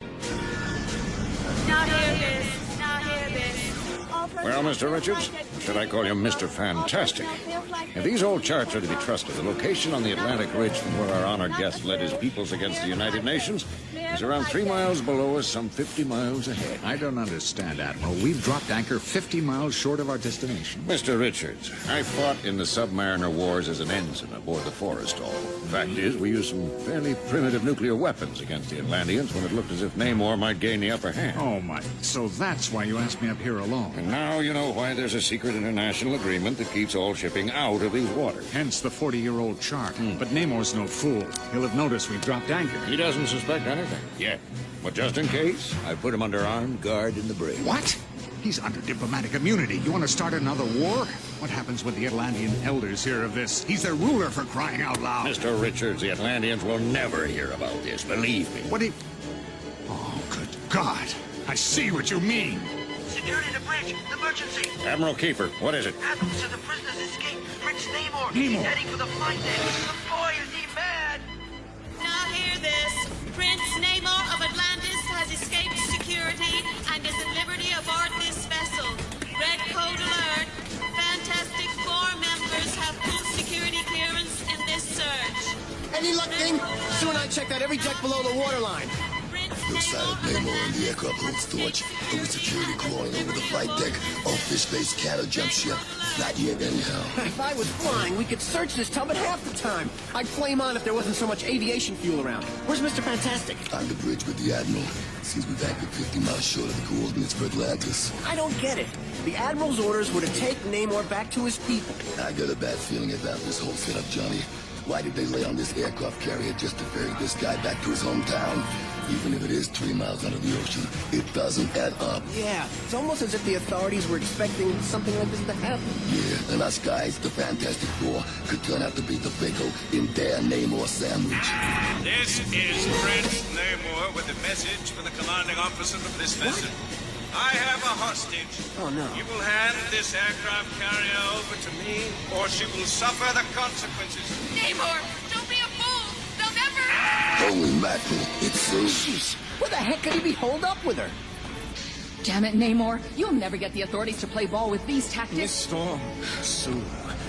Now hear this. Now hear this. Well, Mr. Richards, should I call you Mr. Fantastic? If these old charts are to be trusted, the location on the Atlantic Ridge from where our honored guest led his peoples against the United Nations is around 3 miles below us, some 50 miles ahead. I don't understand, Admiral. We've dropped anchor 50 miles short of our destination. Mr. Richards, I fought in the Submariner Wars as an ensign aboard the Forrestal. The fact is, we used some fairly primitive nuclear weapons against the Atlanteans when it looked as if Namor might gain the upper hand. Oh, my. So that's why you asked me up here alone. And now you know why there's a secret international agreement that keeps all shipping out of these waters. Hence the 40-year-old chart. But Namor's no fool. He'll have noticed we've dropped anchor. He doesn't suspect anything yet. But just in case, I put him under armed guard in the brig. What? He's under diplomatic immunity. You want to start another war? What happens when the Atlantean elders hear of this? He's their ruler, for crying out loud. Mr. Richards, the Atlanteans will never hear about this, believe me. What do you... Oh, good God. I see what you mean. Security to bridge. Emergency. Admiral Kiefer, what is it? Admiral, so the prisoners escaped. Prince Namor. Namor. He's heading for the flight deck. The boy, is he mad? Now hear this. Prince Namor of Atlantis has escaped security and is at liberty aboard this vessel. Red code alert. Fantastic Four members have full security clearance in this surge. Any luck, King? Sue and I checked out every deck below the waterline. No sign of Namor in the aircraft holds torch. There was security crawling over the flight deck. All fish-faced cattle jump ship. Not yet, anyhow. If I was flying, we could search this tub at half the time. I'd flame on if there wasn't so much aviation fuel around. Where's Mr. Fantastic? On the bridge with the Admiral. Seems we've anchored 50 miles short of the coordinates for Atlantis. I don't get it. The Admiral's orders were to take Namor back to his people. I got a bad feeling about this whole setup, Johnny. Why did they lay on this aircraft carrier just to ferry this guy back to his hometown? Even if it is 3 miles under the ocean, it doesn't add up. Yeah, it's almost as if the authorities were expecting something like this to happen. Yeah, and us guys, the Fantastic Four, could turn out to be the pickle in their Namor sandwich. This is Prince Namor with a message for the commanding officer of this vessel. I have a hostage. Oh, no. You will hand this aircraft carrier over to me, or she will suffer the consequences. Namor, don't be a fool. They'll never... Holy mackerel, it's so... Jeez, where the heck could he be holed up with her? Damn it, Namor. You'll never get the authorities to play ball with these tactics. Miss Storm, Sue,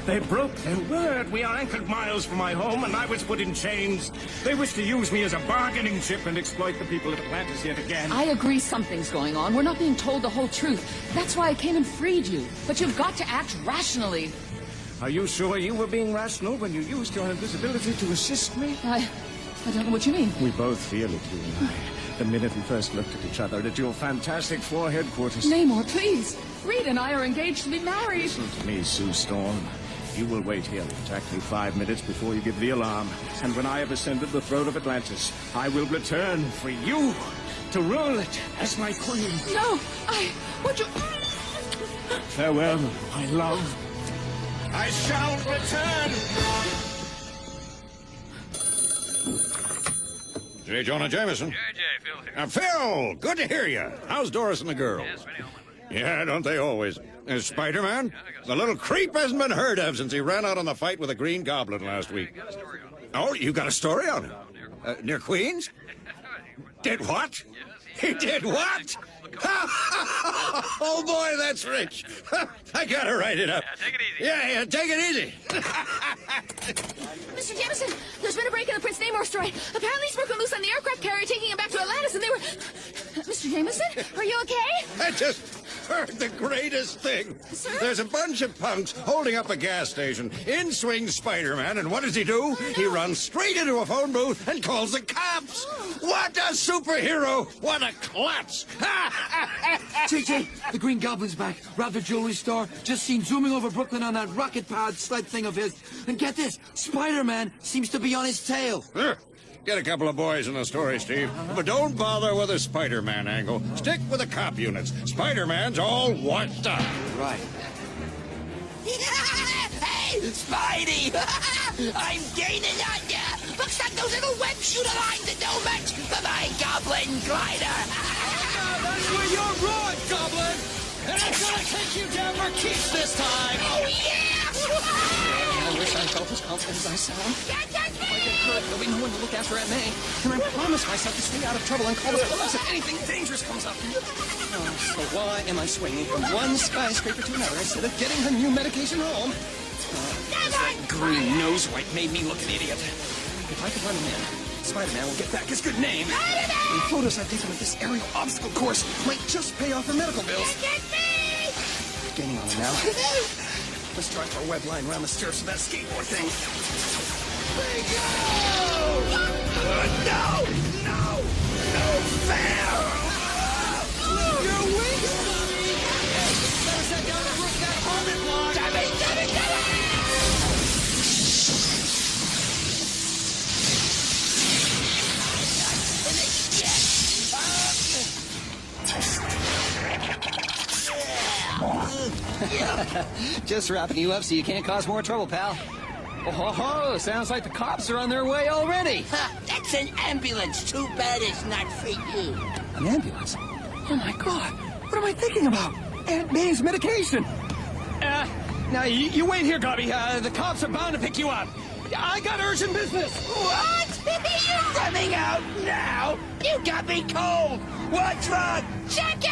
they broke their word. We are anchored miles from my home, and I was put in chains. They wish to use me as a bargaining chip and exploit the people of Atlantis yet again. I agree something's going on. We're not being told the whole truth. That's why I came and freed you. But you've got to act rationally. Are you sure you were being rational when you used your invisibility to assist me? I don't know what you mean. We both feel it, you and I. The minute we first looked at each other at your Fantastic Four headquarters. Namor, please. Reed and I are engaged to be married. Listen to me, Sue Storm. You will wait here exactly 5 minutes before you give the alarm. And when I have ascended the throne of Atlantis, I will return for you to rule it as my queen. No, would you... Farewell, my love. I shall return. J. Jonah Jameson. JJ, Phil here. Phil, good to hear you. How's Doris and the girls? Yes, ready, Yeah, don't they always? Spider-Man? The little creep hasn't been heard of since he ran out on the fight with the Green Goblin last week. Oh, you got a story on him? Near Queens? Did what? He did what? Oh, boy, that's rich. I gotta write it up. Yeah, take it easy. Mr. Jameson, there's been a break in the Prince Namor story. Apparently, he's broken loose on the aircraft carrier, taking him back to Atlantis, and they were... Mr. Jameson, are you okay? I just heard the greatest thing. Sir? There's a bunch of punks holding up a gas station. In swings Spider-Man, and what does he do? Oh, no. He runs straight into a phone booth and calls the cops. What a superhero! What a klutz! JJ, the Green Goblin's back. Robbed the jewelry store. Just seen zooming over Brooklyn on that rocket-powered sled thing of his. And get this, Spider-Man seems to be on his tail. Get a couple of boys in the story, Steve. But don't bother with a Spider-Man angle. Stick with the cop units. Spider-Man's all washed up. Right. Hey, Spidey! I'm gaining on ya! Looks like those little web shooter lines are no match for my Goblin glider! That's where you're wrong, Goblin! And I'm gonna take you down for keeps this time! Oh, yeah! I wish I felt as confident as I sound. If I get hurt, there'll be no one to look after Aunt May. And I promise myself to stay out of trouble and call the police if anything dangerous comes up. So why am I swinging from one skyscraper to another instead of getting her new medication home? That green nose wipe made me look an idiot. If I could run him in, Spider-Man will get back his good name. The photos I've taken of this aerial obstacle course might just pay off her medical bills. Gaining on him now. Let's try for a web line around the stirrups of that skateboard thing. Bingo! No! No! No fair! You're weak, Sonny! Better set down and rip that apartment block! Damn it! Just wrapping you up so you can't cause more trouble, pal. Oh, sounds like the cops are on their way already. That's an ambulance. Too bad it's not for you. An ambulance? Oh, my God. What am I thinking about? Aunt May's medication. Now, you wait here, Gobby. The cops are bound to pick you up. I got urgent business. What? You're running out now? You got me cold. What's wrong? Check it!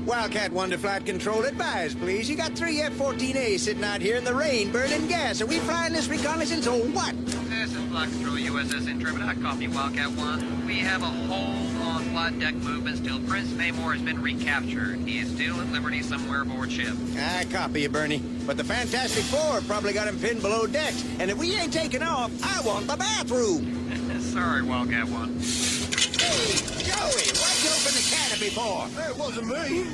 Wildcat 1 to flight control, advise, please. You got 3 F-14As sitting out here in the rain, burning gas. Are we flying this reconnaissance or what? This is Flight Control USS Intrepid. I copy Wildcat 1. We have a hold on flight deck movements till Prince Namor has been recaptured. He is still at liberty somewhere aboard ship. I copy you, Bernie. But the Fantastic Four probably got him pinned below decks. And if we ain't taking off, I want the bathroom. Sorry, Wildcat 1. Hey, Joey, what'd you open the canopy for? It wasn't me.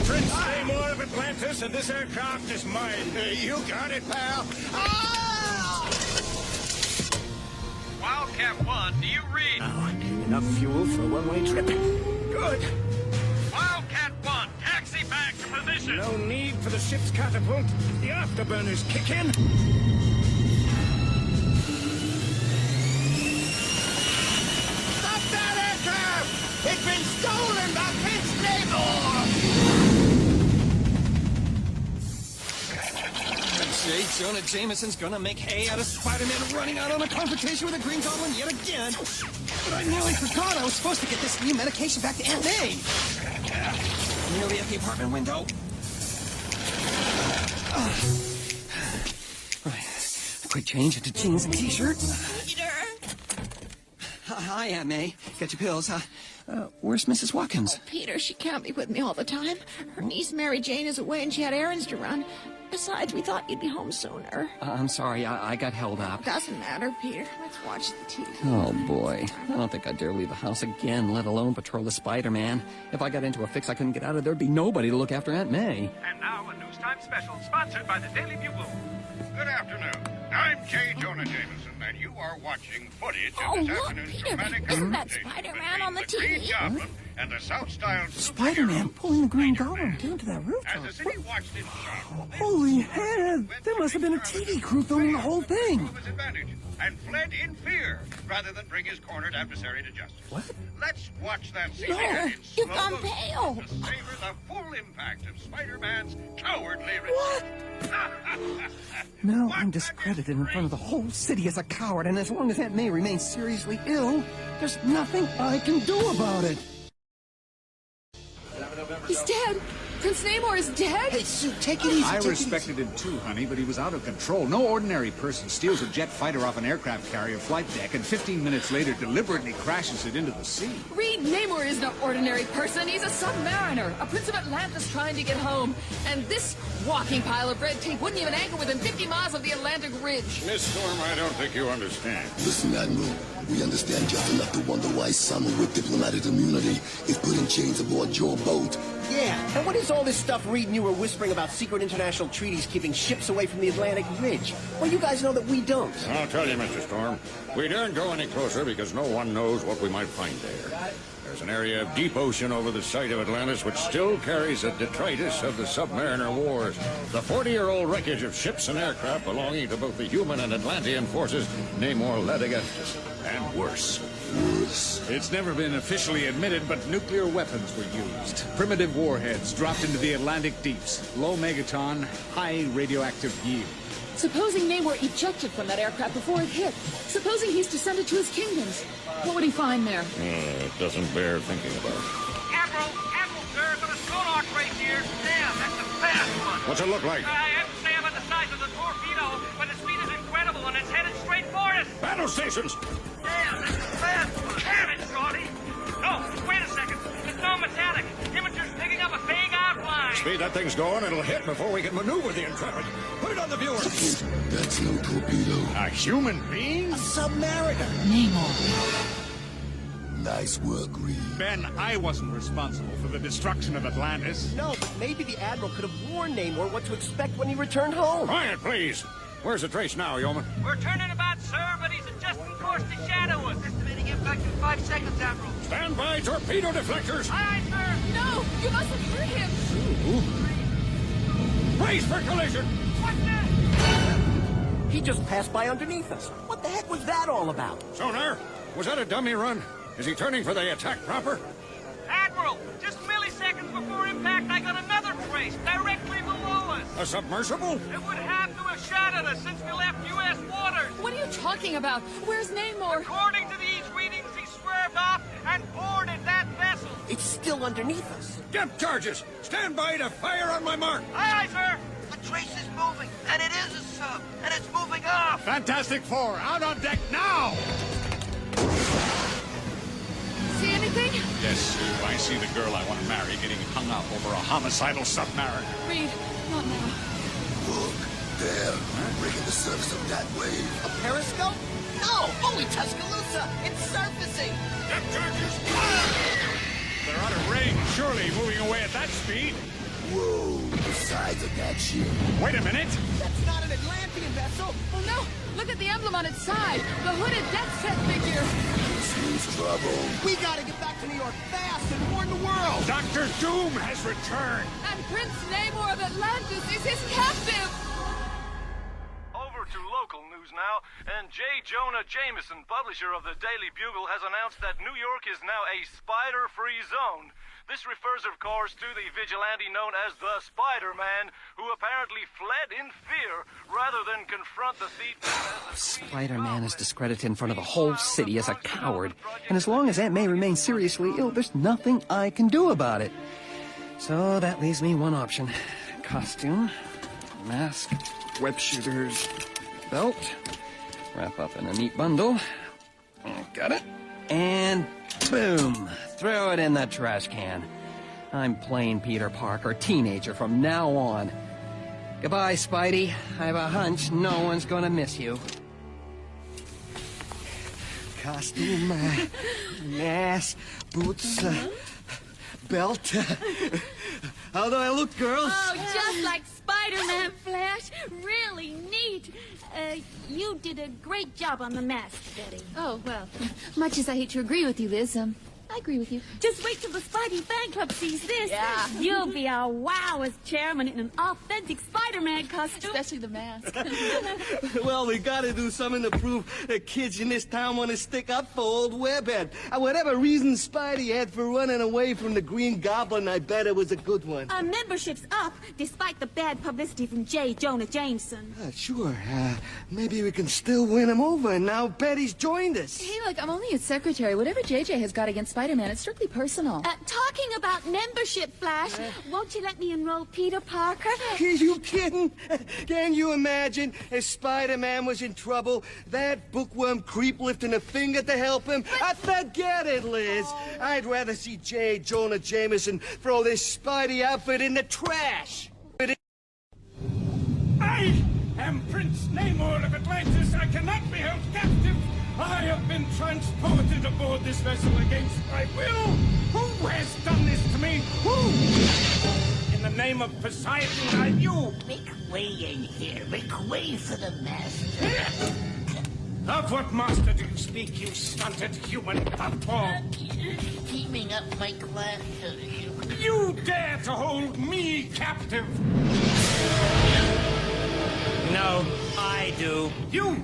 Prince Namor of Atlantis, and this aircraft is mine. You got it, pal. Wildcat 1, do you read? Enough fuel for a one-way trip. Good. Wildcat 1, taxi back to position. No need for the ship's catapult. The afterburners kick in. Stop that aircraft! It's been stolen by Prince Namor! J. Jonah Jameson's gonna make hay out of Spider-Man running out on a confrontation with a Green Goblin yet again. But I nearly forgot I was supposed to get this new medication back to Aunt May. Nearly at the apartment window. Right. A quick change into jeans and t-shirt. Hi, Aunt May. Got your pills, huh? Where's Mrs. Watkins? Peter, she can't be with me all the time. Her niece Mary Jane is away and she had errands to run. Besides, we thought you'd be home sooner. I'm sorry, I got held up. Doesn't matter, Peter. Let's watch the TV. Oh, boy. I don't think I'd dare leave the house again, let alone patrol the Spider-Man. If I got into a fix I couldn't get out of, there'd be nobody to look after Aunt May. And now a news time special sponsored by the Daily Bugle. Good afternoon. I'm J. Jonah Jameson, and You are watching footage Oh, of this look, afternoon's Peter, dramatic isn't that confrontation Spider-Man on the between the Green TV? Goblin and the South-style Spider-Man pulling the Green Goblin down to that rooftop. As the city watched in shock, Holy head! There must have been a TV crew filming the whole thing. his advantage and fled in fear rather than bring his cornered adversary to justice. What? Let's watch that scene No, again in you've slow gone motion pale. to savor the full impact of Spider-Man's cowardly What? retreat. Now I'm discredited in front of the whole city as a coward, and as long as Aunt May remains seriously ill, there's nothing I can do about it. He's dead. Prince Namor is dead? Hey, Sue, take it easy. I take it respected him too, honey, but he was out of control. No ordinary person steals a jet fighter off an aircraft carrier flight deck and 15 minutes later deliberately crashes it into the sea. Reed Namor is no ordinary person. He's a submariner, a prince of Atlantis trying to get home. And this walking pile of red tape wouldn't even anchor within 50 miles of the Atlantic Ridge. Miss Storm, I don't think you understand. Listen, Admiral, we understand just enough to wonder why someone with diplomatic immunity is put in chains aboard your boat. Yeah, and what is all this stuff Reed and you were whispering about secret international treaties keeping ships away from the Atlantic Ridge? Well, you guys know that we don't. I'll tell you, Mr. Storm, we daren't go any closer because no one knows what we might find there. There's an area of deep ocean over the site of Atlantis which still carries the detritus of the Submariner Wars. The 40-year-old wreckage of ships and aircraft belonging to both the human and Atlantean forces Namor led against us. And worse. It's never been officially admitted, but nuclear weapons were used. Primitive warheads dropped into the Atlantic deeps. Low megaton, high radioactive yield. Supposing Namor ejected from that aircraft before it hit. Supposing he's descended to his kingdoms. What would he find there? It doesn't bear thinking about. Admiral, sir, got a sonar trace here. Damn, that's a fast one. What's it look like? I have to say about the size of the torpedo, but the speed is incredible and it's headed straight for us. Battle stations! Damn, that's a fast one. Damn it, Shorty. No, wait a second. It's no metallic. Imager's picking up a vague outline. Speed that thing's going, it'll hit before we can maneuver the Intrepid. Put it on the viewer. That's no torpedo. A human being? A submariner. Namor. Nice work, Reed. Ben, I wasn't responsible for the destruction of Atlantis. No, but maybe the Admiral could have warned Namor what to expect when he returned home. Quiet, please. Where's the trace now, Yeoman? We're turning about, sir, but he's adjusting course to shadow us. Estimating impact in 5 seconds, Admiral. Stand by, torpedo deflectors! Aye, sir. No, you mustn't hurt him. Brace for collision! What's that? He just passed by underneath us. What the heck was that all about? Sonar, was that a dummy run? Is he turning for the attack proper? Admiral, just milliseconds before impact, I got another trace directly below us. A submersible? It would have to have shot at us since we left U.S. waters. What are you talking about? Where's Namor? According to these readings, he swerved off and boarded that vessel. It's still underneath us. Depth charges! Stand by to fire on my mark! Aye, sir. The trace is moving, and it is a sub, and it's moving off. Fantastic Four, out on deck now! See anything? Yes, Sue, I see the girl I want to marry getting hung up over a homicidal submariner. Reed, not now. Look, there, breaking the surface of that wave. A periscope? No! Holy Tuscaloosa! It's surfacing! Depth charges! They're out of range, surely moving away at that speed. Whoa, the size of that ship. Wait a minute. That's not an Atlantean vessel! Oh no! Look at the emblem on its side. The hooded death set figure. This means trouble. We gotta get back to New York fast and warn the world! Dr. Doom has returned. And Prince Namor of Atlantis is his captive. Over to local news now, and J. Jonah Jameson, publisher of the Daily Bugle, has announced that New York is now a spider-free zone. This refers, of course, to the vigilante known as the Spider-Man, who apparently fled in fear rather than confront the thief. Spider-Man is discredited in front of the whole city as a coward, and as long as Aunt May remains seriously ill, there's nothing I can do about it. So that leaves me one option. Costume, mask, web shooters, belt, wrap up in a neat bundle. Got it. And boom! Throw it in the trash can. I'm plain Peter Parker, teenager from now on. Goodbye, Spidey. I have a hunch no one's gonna miss you. Costume, mask, boots, belt. How do I look, girls? Oh, just like Spider-Man, Flash. Really neat. You did a great job on the mask, Betty. Oh, well, much as I hate to agree with you, Liz, I agree with you. Just wait till the Spidey fan club sees this. Yeah. You'll be our wow as chairman in an authentic Spider-Man costume. Especially the mask. Well, we gotta do something to prove that kids in this town want to stick up for old Webhead. Whatever reason Spidey had for running away from the Green Goblin, I bet it was a good one. Our membership's up, despite the bad publicity from J. Jonah Jameson. Sure. Maybe we can still win him over, and now Betty's joined us. Hey, look, I'm only his secretary. Whatever JJ has got against Spider-Man, it's strictly personal. Talking about membership, Flash, won't you let me enroll Peter Parker? Are you kidding? Can you imagine if Spider-Man was in trouble, that bookworm creep lifting a finger to help him? Forget it, Liz. I'd rather see J. Jonah Jameson throw this Spidey outfit in the trash. I am Prince Namor of Atlantis. I cannot be held captive. I have been transported aboard this vessel against my will. Who has done this to me? Who? In the name of Poseidon, you. Make way in here. Make way for the master. Of what master do you speak, you stunted human puffball? Teaming up my class so that You dare to hold me captive? No, I do. You?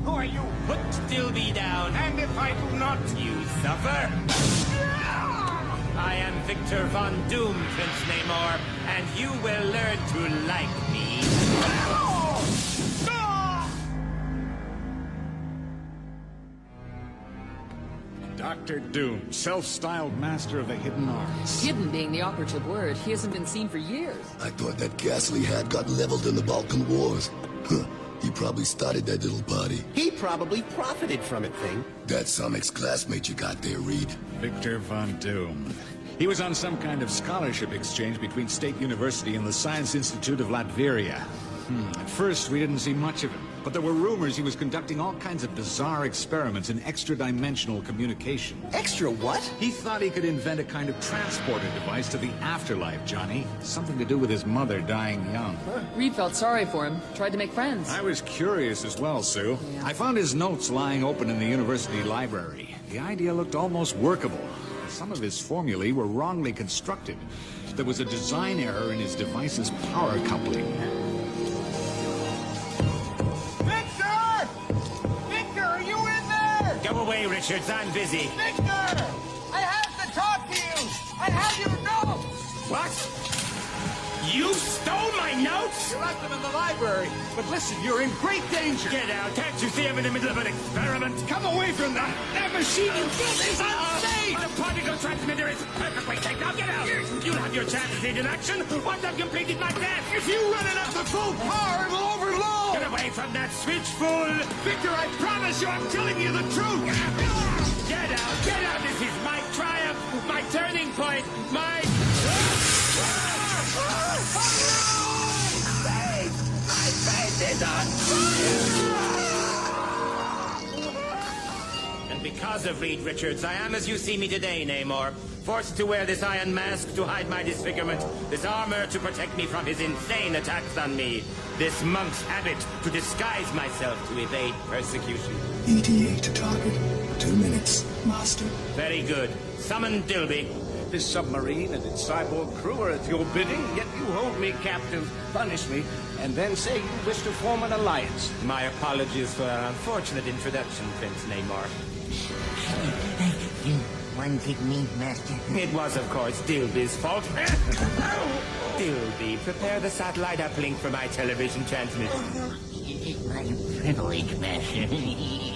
Who are you? Put Dilby down. And if I do not? You suffer. I am Victor Von Doom, Prince Namor, and you will learn to like me. Dr. Doom, self-styled master of the hidden arts. Hidden being the operative word. He hasn't been seen for years. I thought that ghastly hat got leveled in the Balkan Wars. Huh. He probably started that little party. He probably profited from it, Thing. That's some ex-classmate you got there, Reed. Victor Von Doom. He was on some kind of scholarship exchange between State University and the Science Institute of Latveria. At first, we didn't see much of him, but there were rumors he was conducting all kinds of bizarre experiments in extra-dimensional communication. Extra what? He thought he could invent a kind of transporter device to the afterlife, Johnny. Something to do with his mother dying young. Reed felt sorry for him. Tried to make friends. I was curious as well, Sue. Yeah. I found his notes lying open in the university library. The idea looked almost workable. Some of his formulae were wrongly constructed. There was a design error in his device's power coupling. Go away, Richards. I'm busy. Victor! I have to talk to you! I have your notes! What? You stole my notes? You left them in the library. But listen, you're in great danger. Get out. Can't you see I'm in the middle of an experiment? Come away from that. That machine you built is unsafe. The particle transmitter is perfectly safe. Now get out. You'll have your chances in action once I've completed my task. If you run it up to full power, it will overload. Get away from that switch, fool. Victor, I promise you I'm telling you the truth. Get out. Get out. This is my triumph. My turning point. My... And because of Reed Richards, I am as you see me today, Namor. Forced to wear this iron mask to hide my disfigurement. This armor to protect me from his insane attacks on me. This monk's habit to disguise myself to evade persecution. ETA to target. 2 minutes, Master. Very good. Summon Dilby. This submarine and its cyborg crew are at your bidding, yet you hold me captive, punish me, and then say you wish to form an alliance. My apologies for our unfortunate introduction, Prince Namor. You wanted me, Master? It was, of course, Dilby's fault. Dilby, prepare the satellite uplink for my television transmission. It is my privilege, Master.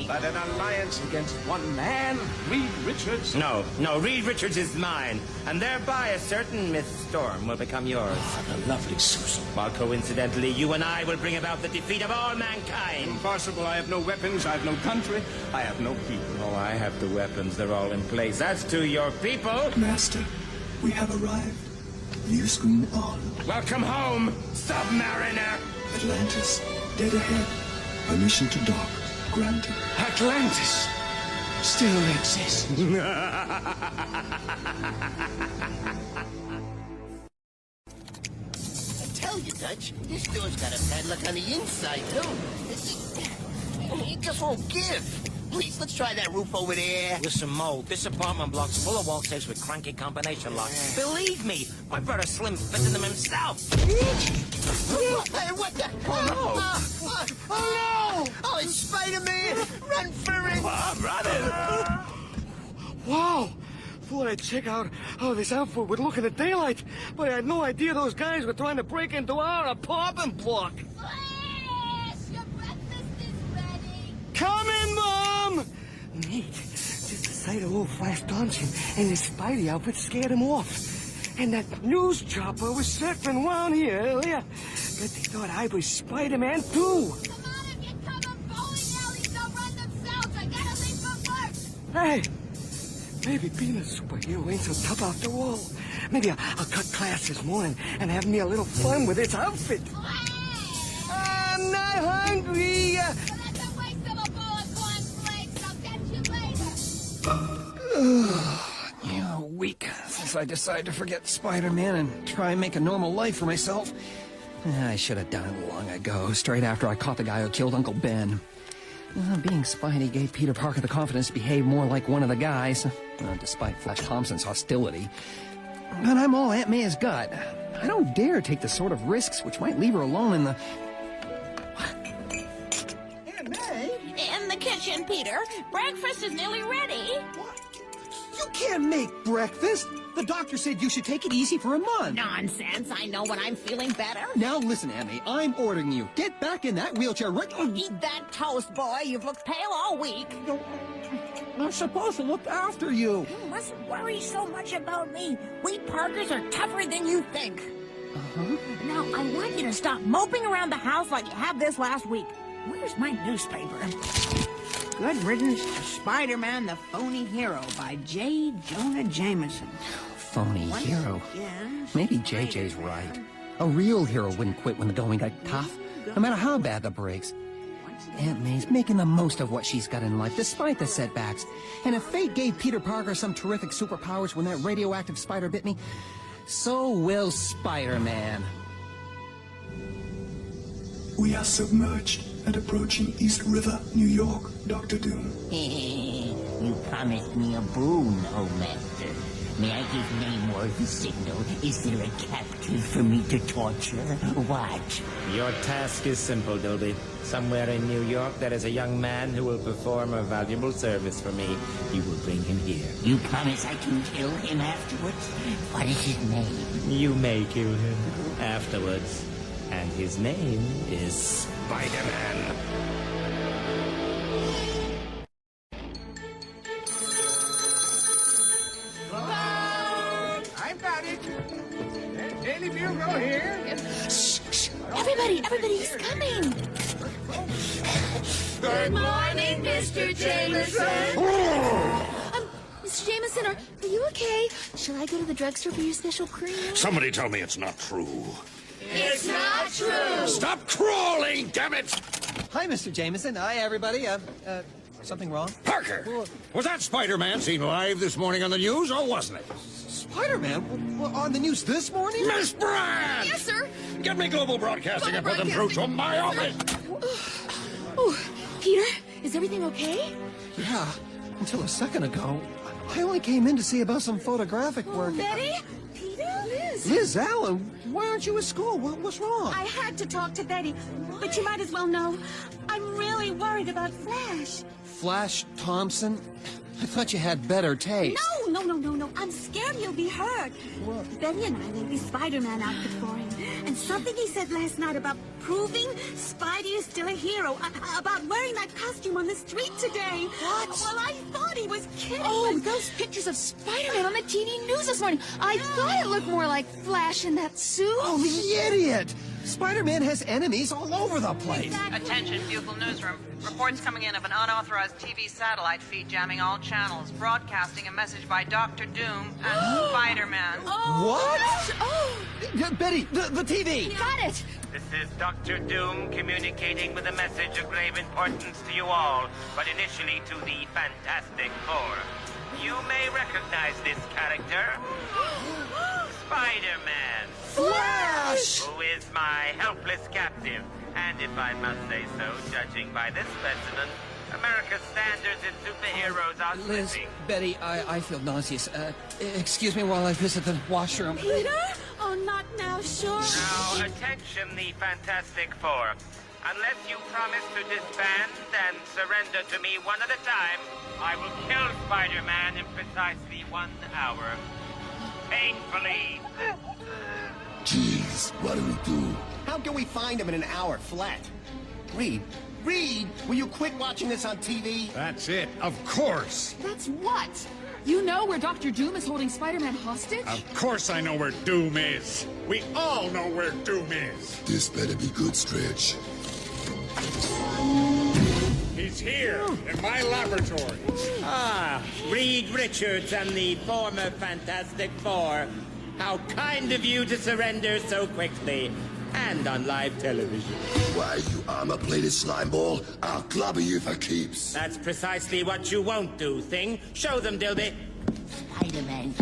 But an alliance against one man, Reed Richards? No, Reed Richards is mine, and thereby a certain Miss Storm will become yours. The lovely Susan. While coincidentally, you and I will bring about the defeat of all mankind. Impossible. I have no weapons, I have no country, I have no people. Oh, I have the weapons. They're all in place. As to your people... Master, we have arrived. View screen on. Welcome home, Submariner! Atlantis, dead ahead. Permission to dock. Granted. Atlantis still exists. Tell tell you, Dutch. This door's got a padlock on the inside, too. It just won't give. Please, let's try that roof over there. Listen, Mo, this apartment block's full of wall safes with cranky combination locks. Believe me, my brother Slim fitted them himself. What the? Oh, no! Oh, it's Spider-Man! Run for it! I'm running! Wow! Thought I'd check out how this outfit would look in the daylight, but I had no idea those guys were trying to break into our apartment block. Flash, your breakfast is ready. Coming, Mom! Neat. Just the sight of old Flash Thompson and his Spidey outfit scared him off. And that news chopper was circling around here earlier. But they thought I was Spider-Man, too. Come on, if you come up, bowling alleys don't run themselves. I gotta leave for work. Hey, maybe being a superhero ain't so tough after all. Maybe I'll cut class this morning and have me a little fun with this outfit. I'm not hungry. Well, that's a waste of a bowl of cornflakes. I'll catch you later. Yeah, a week since I decided to forget Spider-Man and try and make a normal life for myself. I should have done it long ago, straight after I caught the guy who killed Uncle Ben. Being Spidey gave Peter Parker the confidence to behave more like one of the guys, despite Flash Thompson's hostility. But I'm all Aunt May's gut. I don't dare take the sort of risks which might leave her alone in the... Aunt May? In the kitchen, Peter. Breakfast is nearly ready. You can't make breakfast! The doctor said you should take it easy for a month. Nonsense. I know when I'm feeling better. Now listen, Annie, I'm ordering you. Get back in that wheelchair right... Eat that toast, boy. You've looked pale all week. I'm supposed to look after you. You mustn't worry so much about me. We Parkers are tougher than you think. Uh-huh. Now, I want you to stop moping around the house like you have this last week. Where's my newspaper? Good Riddance to Spider-Man, the Phony Hero by J. Jonah Jameson. Phony hero. Yes. Maybe JJ's right. A real hero wouldn't quit when the going got tough, no matter how bad the breaks. Aunt May's making the most of what she's got in life, despite the setbacks. And if fate gave Peter Parker some terrific superpowers when that radioactive spider bit me, so will Spider-Man. We are submerged and approaching East River, New York, Dr. Doom. You promised me a boon, oh master. May I give Namor the signal? Is there a captive for me to torture? What? Your task is simple, Dobie. Somewhere in New York, there is a young man who will perform a valuable service for me. You will bring him here. You promise I can kill him afterwards? What is his name? You may kill him afterwards. And his name is Spider-Man. I've got it. Daily Bugle here. Shh. Everybody's coming. Good morning, Mr. Jameson. Mr. Jameson, are you okay? Shall I go to the drugstore for your special cream? Somebody tell me it's not true. It's not true. Stop crawling, damn it! Hi, Mr. Jameson. Hi, everybody. Something wrong? Parker! Was that Spider-Man seen live this morning on the news, or wasn't it? Spider-Man? On the news this morning? Miss Brand! Yes, sir. Get me Global Broadcasting and put them through to my office! Oh, Peter, is everything okay? Yeah, until a second ago. I only came in to see about some photographic work. Betty? Peter? Liz Allen, why aren't you at school? What's wrong? I had to talk to Betty, but you might as well know. I'm really worried about Flash. Flash Thompson? I thought you had better taste. No. I'm scared he'll be hurt. Betty and I made the Spider-Man outfit for him. And something he said last night about proving Spidey is still a hero. About wearing that costume on the street today. What? Well, I thought he was kidding. Oh, those pictures of Spider-Man on the TV news this morning. I thought it looked more like Flash in that suit. Oh, the idiot! Spider-Man has enemies all over the place. Attention, Bugle Newsroom. Reports coming in of an unauthorized TV satellite feed jamming all channels, broadcasting a message by Dr. Doom and Spider-Man. What? Oh, Betty, the TV! got it. This is Dr. Doom communicating with a message of grave importance to you all, but initially to the Fantastic Four. You may recognize this character. Spider-Man. Flash! Who is is my helpless captive. And if I must say so, judging by this specimen, America's standards in superheroes are Liz, slipping. Betty, I feel nauseous. Excuse me while I visit the washroom. Peter? Oh, not now, sure. Now, attention, the Fantastic Four. Unless you promise to disband and surrender to me one at a time, I will kill Spider-Man in precisely 1 hour. Painfully. Jeez, what do we do? How can we find him in an hour flat? Reed, will you quit watching this on TV? That's it, of course. That's what? You know where Dr. Doom is holding Spider-Man hostage? Of course I know where Doom is. We all know where Doom is. This better be good, Stretch. He's here, in my laboratory. Ah, Reed Richards and the former Fantastic Four. How kind of you to surrender so quickly. And on live television. Why, you armor-plated slime ball? I'll clobber you for keeps. That's precisely what you won't do, Thing. Show them, Dilby. Spider-Man,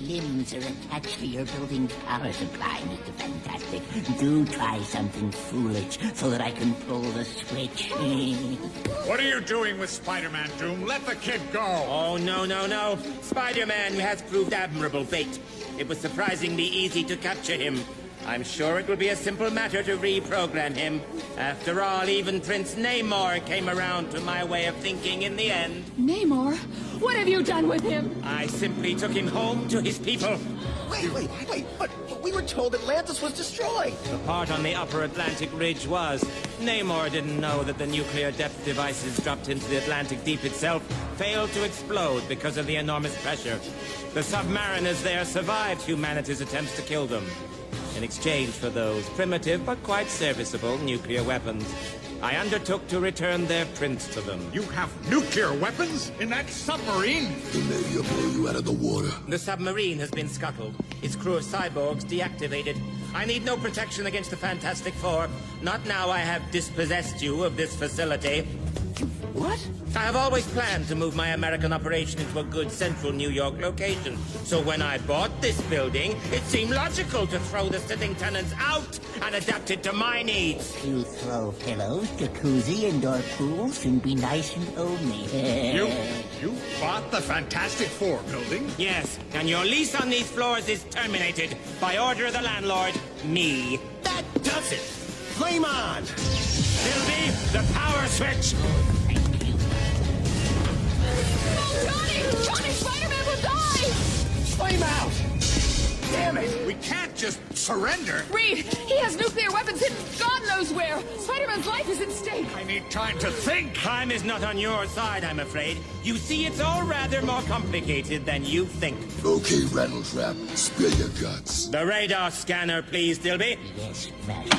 limbs are attached to your building's power supply, Mr. Fantastic. Do try something foolish so that I can pull the switch. What are you doing with Spider-Man, Doom? Let the kid go. Oh, no. Spider-Man has proved admirable bait. It was surprisingly easy to capture him. I'm sure it will be a simple matter to reprogram him. After all, even Prince Namor came around to my way of thinking in the end. Namor? What have you done with him? I simply took him home to his people. Wait, but we were told Atlantis was destroyed. The part on the upper Atlantic ridge was. Namor didn't know that the nuclear depth devices dropped into the Atlantic deep itself failed to explode because of the enormous pressure. The submariners there survived humanity's attempts to kill them. In exchange for those primitive but quite serviceable nuclear weapons, I undertook to return their prince to them. You have nuclear weapons in that submarine? Then maybe I'll blow you out of the water. The submarine has been scuttled. Its crew of cyborgs deactivated. I need no protection against the Fantastic Four. Not now I have dispossessed you of this facility. What? I have always planned to move my American operation into a good central New York location. So when I bought this building, it seemed logical to throw the sitting tenants out and adapt it to my needs. You throw pillows, jacuzzi, indoor pools, and be nice and homey. You bought the Fantastic Four building? Yes, and your lease on these floors is terminated by order of the landlord, me. That does it. Flame on. Dilby, the power switch. Johnny, Spider-Man will die! Flame out! Damn it! We can't just surrender. Reed, he has nuclear weapons hidden God knows where. Spider-Man's life is at stake. I need time to think. Time is not on your side, I'm afraid. You see, it's all rather more complicated than you think. Okay, Rattletrap, spill your guts. The radar scanner, please, Dilby. Yes, Master.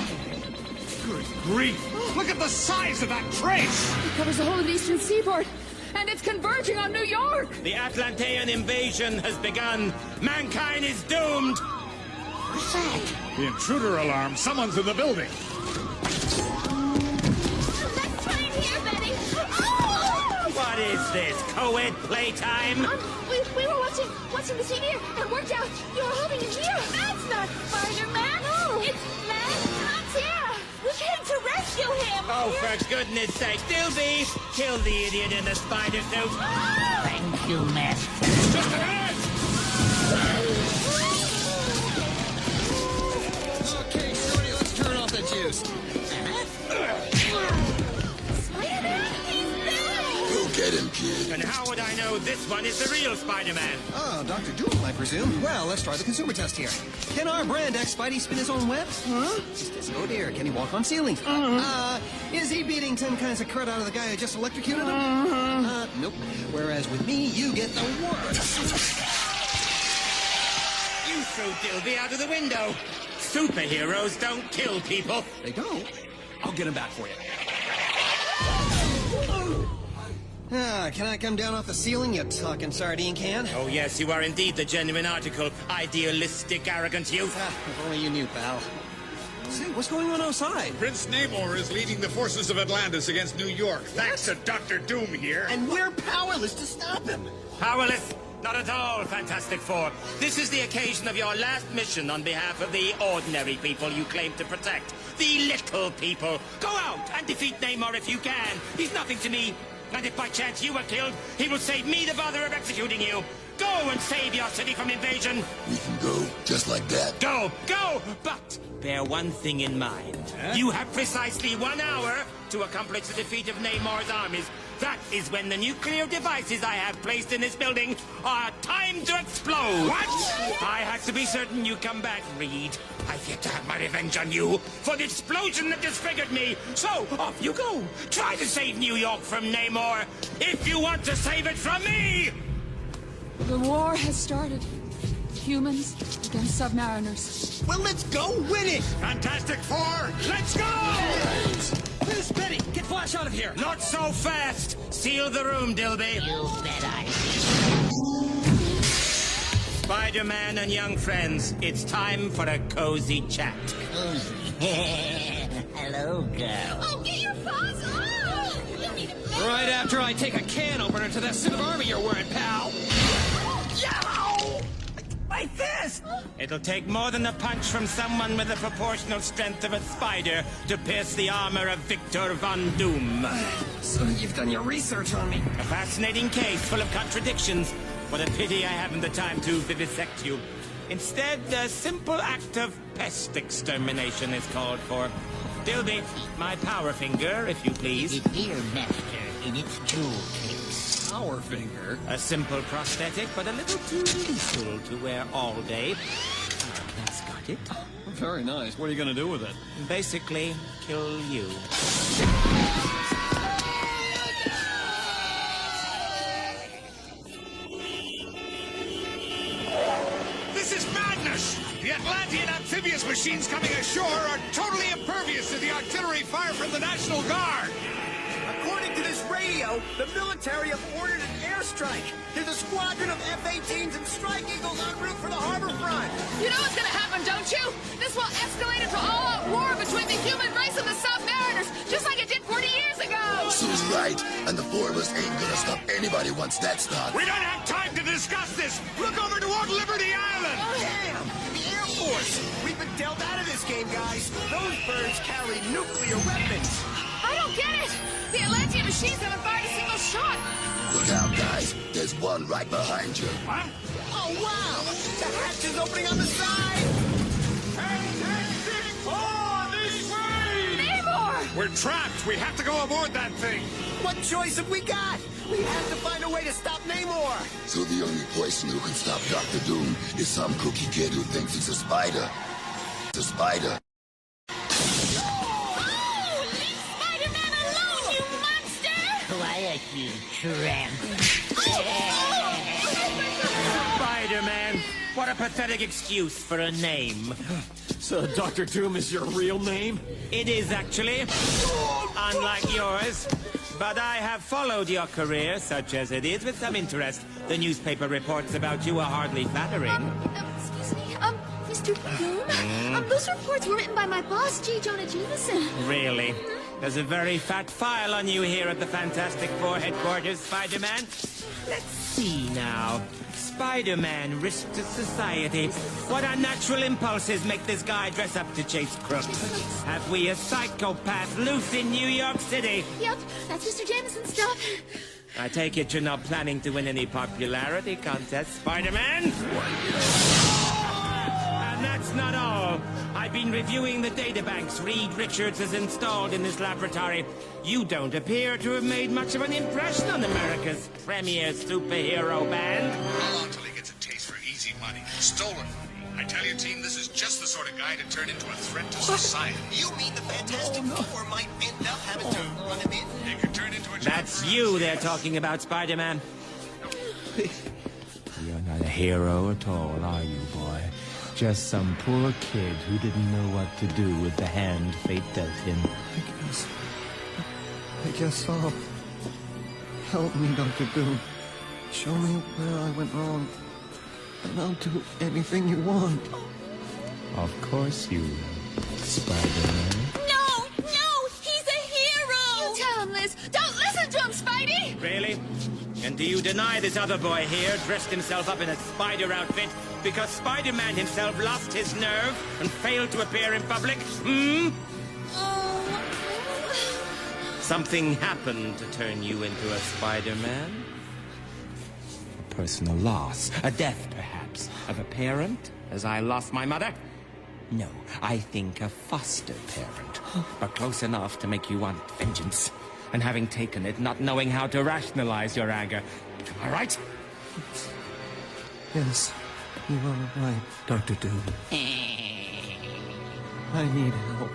Good grief! Look at the size of that trace! It covers the whole of the eastern seaboard. And it's converging on New York! The Atlantean invasion has begun. Mankind is doomed! What's that? The intruder alarm. Someone's in the building. Let's try it here, Betty. Oh! What is this, co-ed playtime? We were watching the TV and worked out you were hiding in here. That's not Spider-Man. No, it's Matt. We came to rescue him. Oh, for goodness sake, Dilby, kill the idiot in the spider suit. Thank you, Master. Just a minute! Okay, Shorty, let's turn off the juice. Spider-Man, he's there. Go get him, kid. And how would I know this one is the real Spider-Man? Oh, Dr. Doom, I presume. Well, let's try the consumer test here. Can our brand X Spidey spin his own webs? Huh? Oh dear, can he walk on ceilings? Is he beating 10 kinds of crud out of the guy who just electrocuted him? Nope. Whereas with me, you get the works. You threw Dilby out of the window. Superheroes don't kill people. They don't? I'll get him back for you. Can I come down off the ceiling, you talking sardine can? Oh, yes, you are indeed the genuine article. Idealistic, arrogant youth. If only you knew, pal. Say, what's going on outside? Prince Namor is leading the forces of Atlantis against New York, thanks to Dr. Doom here. And we're powerless to stop him. Powerless? Not at all, Fantastic Four. This is the occasion of your last mission on behalf of the ordinary people you claim to protect. The little people. Go out and defeat Namor if you can. He's nothing to me. And if by chance you were killed, he will save me the bother of executing you. Go and save your city from invasion. We can go just like that. Go, go! But bear one thing in mind. You have precisely 1 hour to accomplish the defeat of Namor's armies. That is when the nuclear devices I have placed in this building are timed to explode. What? I have to be certain you come back, Reed. I've yet to have my revenge on you for the explosion that disfigured me. So, off you go. Try to save New York from Namor, if you want to save it from me! The war has started. Humans against submariners. Well, let's go win it! Fantastic Four, let's go! Where's Betty? Get Flash out of here! Not so fast! Seal the room, Dilby. You bet I Spider-Man and young friends, it's time for a cozy chat. Cozy. Hello, girl. Oh, get your paws off! You need a Right after I take a can opener to that suit of armor you're wearing, pal. Yow! My fist! It'll take more than a punch from someone with the proportional strength of a spider to pierce the armor of Victor Von Doom. So you've done your research on me. A fascinating case full of contradictions. What a pity I haven't the time to vivisect you. Instead, a simple act of pest extermination is called for. Dilby, my power finger, if you please. It is here, master, in its jewel case. Power finger? A simple prosthetic, but a little too lethal to wear all day. That's got it. Very nice. What are you going to do with it? Basically, kill you. This is madness! The Atlantean amphibious machines coming ashore are totally impervious to the artillery fire from the National Guard! According to this radio, the military have ordered an airstrike. There's a squadron of F-18s and Strike Eagles en route for the harbor front. You know what's gonna happen, don't you? This will escalate into all-out war between the human race and the submariners, just like it did 40 years ago! Sue's right, and the four of us ain't gonna stop anybody once that starts. We don't have time to discuss this! Look over toward Liberty Island! Damn! The Air Force! We've been dealt out of this game, guys. Those birds carry nuclear weapons. I don't get it! The Atlantean machines haven't fired a single shot! Look out, guys. There's one right behind you. What? Oh, wow! The hatch is opening on the side! Fantastic Four, this way! Namor! We're trapped. We have to go aboard that thing. What choice have we got? We have to find a way to stop Namor! So the only person who can stop Dr. Doom is some cookie kid who thinks he's a spider. It's a spider. Quiet, you tramp. Spider-Man, what a pathetic excuse for a name. So Dr. Doom is your real name? It is, actually. Unlike yours. But I have followed your career, such as it is, with some interest. The newspaper reports about you are hardly flattering. Excuse me, Mr. Doom? Those reports were written by my boss, J. Jonah Jameson. Really? There's a very fat file on you here at the Fantastic Four headquarters, Spider-Man. Let's see now. Spider-Man, risk to society. What unnatural impulses make this guy dress up to chase crooks? Have we a psychopath loose in New York City? Yep, that's Mr. Jameson's stuff. I take it you're not planning to win any popularity contests, Spider-Man? And that's not all. I've been reviewing the databanks Reed Richards has installed in this laboratory. You don't appear to have made much of an impression on America's premier superhero band. Hold on till he gets a taste for easy money. Stolen money. I tell you, team, this is just the sort of guy to turn into a threat to society. You mean the Fantastic Four might end up having to run him in? He could turn into a... That's you they're talking about, Spider-Man. You're not a hero at all, are you, boy? Just some poor kid who didn't know what to do with the hand fate dealt him. I guess I'll... Help me, Dr. Doom. Show me where I went wrong. And I'll do anything you want. Of course you will, Spider-Man. No! He's a hero! You tell him, Liz! Don't listen to him, Spidey! Really? And do you deny this other boy here dressed himself up in a spider outfit because Spider-Man himself lost his nerve and failed to appear in public? Something happened to turn you into a Spider-Man? A personal loss, a death perhaps, of a parent, as I lost my mother? No, I think a foster parent, but close enough to make you want vengeance. And having taken it, not knowing how to rationalize your anger. All right? Yes, you are right, Dr. Doom. I need help.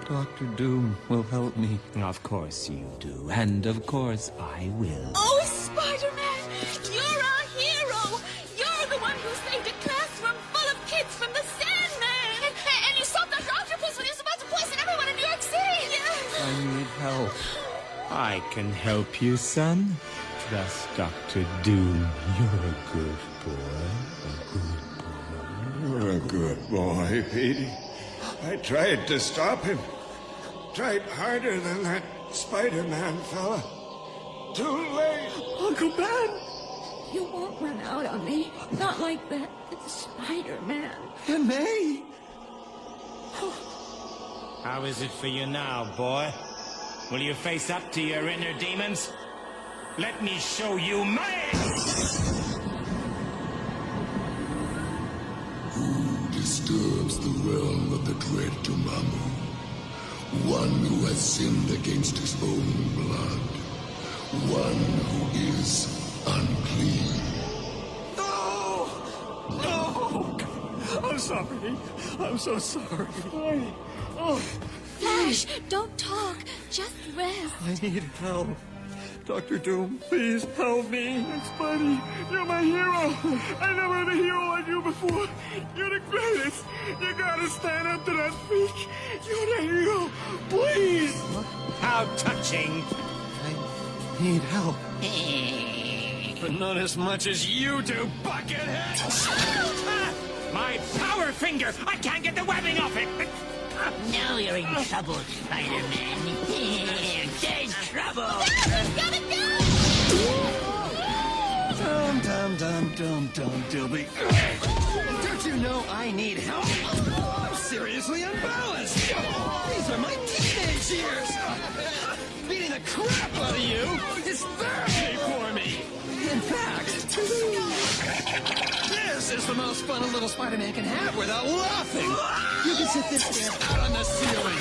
Dr. Doom will help me. Of course you do, and of course I will. Oh, Spider-Man, you're a hero. You're the one who saved a classroom full of kids from the Sandman. And you stopped Dr. Octopus when he was about to poison everyone in New York City. Yes. I need help. I can help you, son. Thus, Dr. Doom, you're a good boy. You're a good boy, Petey. I tried to stop him. Tried harder than that Spider-Man fella. Too late. Uncle Ben! You won't run out on me. Not like that Spider-Man. And May! How is it for you now, boy? Will you face up to your inner demons? Let me show you mine! Who disturbs the realm of the dread Dormammu? One who has sinned against his own blood. One who is unclean. No! No! I'm sorry. I'm so sorry. Flash, don't talk. Just rest. I need help. Dr. Doom, please help me. Spidey, you're my hero. I never had a hero like you before. You're the greatest. You gotta stand up to that freak. You're the hero. Please. How touching. I need help. But not as much as you do, Buckethead. My power finger! I can't get the webbing off it! Now you're in trouble, Spider-Man. There's trouble. Gotta go! Dum, Dilby. Don't you know I need help? I'm seriously unbalanced. These are my teenage years. Beating the crap out of you is therapy for me. In fact, this is the most fun a little Spider-Man can have without laughing. You can sit this stand out on the ceiling.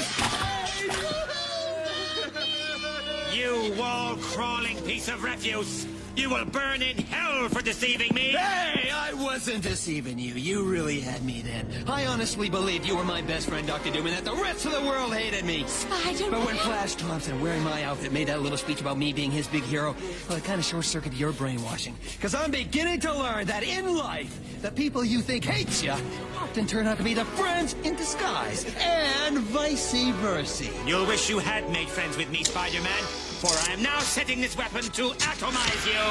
You wall-crawling piece of refuse! You will burn in hell for deceiving me! Hey, I wasn't deceiving you. You really had me then. I honestly believed you were my best friend, Dr. Doom, and that the rest of the world hated me. Spider-Man! But when Flash Thompson, wearing my outfit, made that little speech about me being his big hero, well, it kind of short-circuited your brainwashing. Because I'm beginning to learn that in life, the people you think hate you often turn out to be the friends in disguise, and vice versa. You'll wish you had made friends with me, Spider-Man, for I am now setting this weapon to atomize you!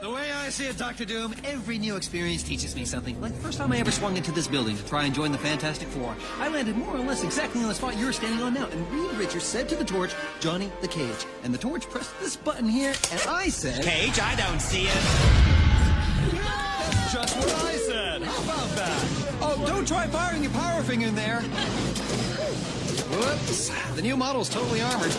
The way I see it, Dr. Doom, every new experience teaches me something. Like the first time I ever swung into this building to try and join the Fantastic Four, I landed more or less exactly on the spot you're standing on now, and Reed Richards said to the Torch, "Johnny the Cage." And the Torch pressed this button here, and I said... Cage, I don't see it. That's just what I said. How about that? Oh, don't try firing your power finger in there. Whoops. The new model's totally armored.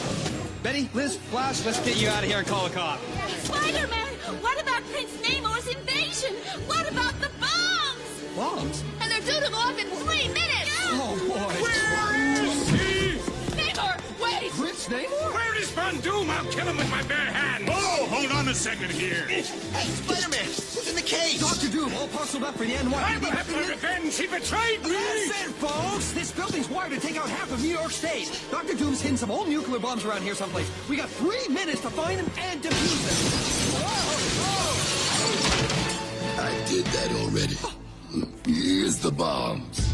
Betty, Liz, Flash, let's get you out of here and call a cop. Spider-Man, what about Prince Namor's invasion? What about the bombs? Bombs? And they're due to go off in 3 minutes! Oh, boy. Where is he? Namor, wait! Prince Namor? Where is Von Doom? I'll kill him with my bare hands. Oh, hold on a second here. Hey, Spider-Man, who's in the cage? Dr. Doom, all parceled up for the NYPD. I will have my revenge. He betrayed me. That's it, folks. This building's wired to take out half of New York State. Dr. Doom's hidden some old nuclear bombs around here someplace. We got 3 minutes to find them and defuse them. I did that already. Here's the bombs.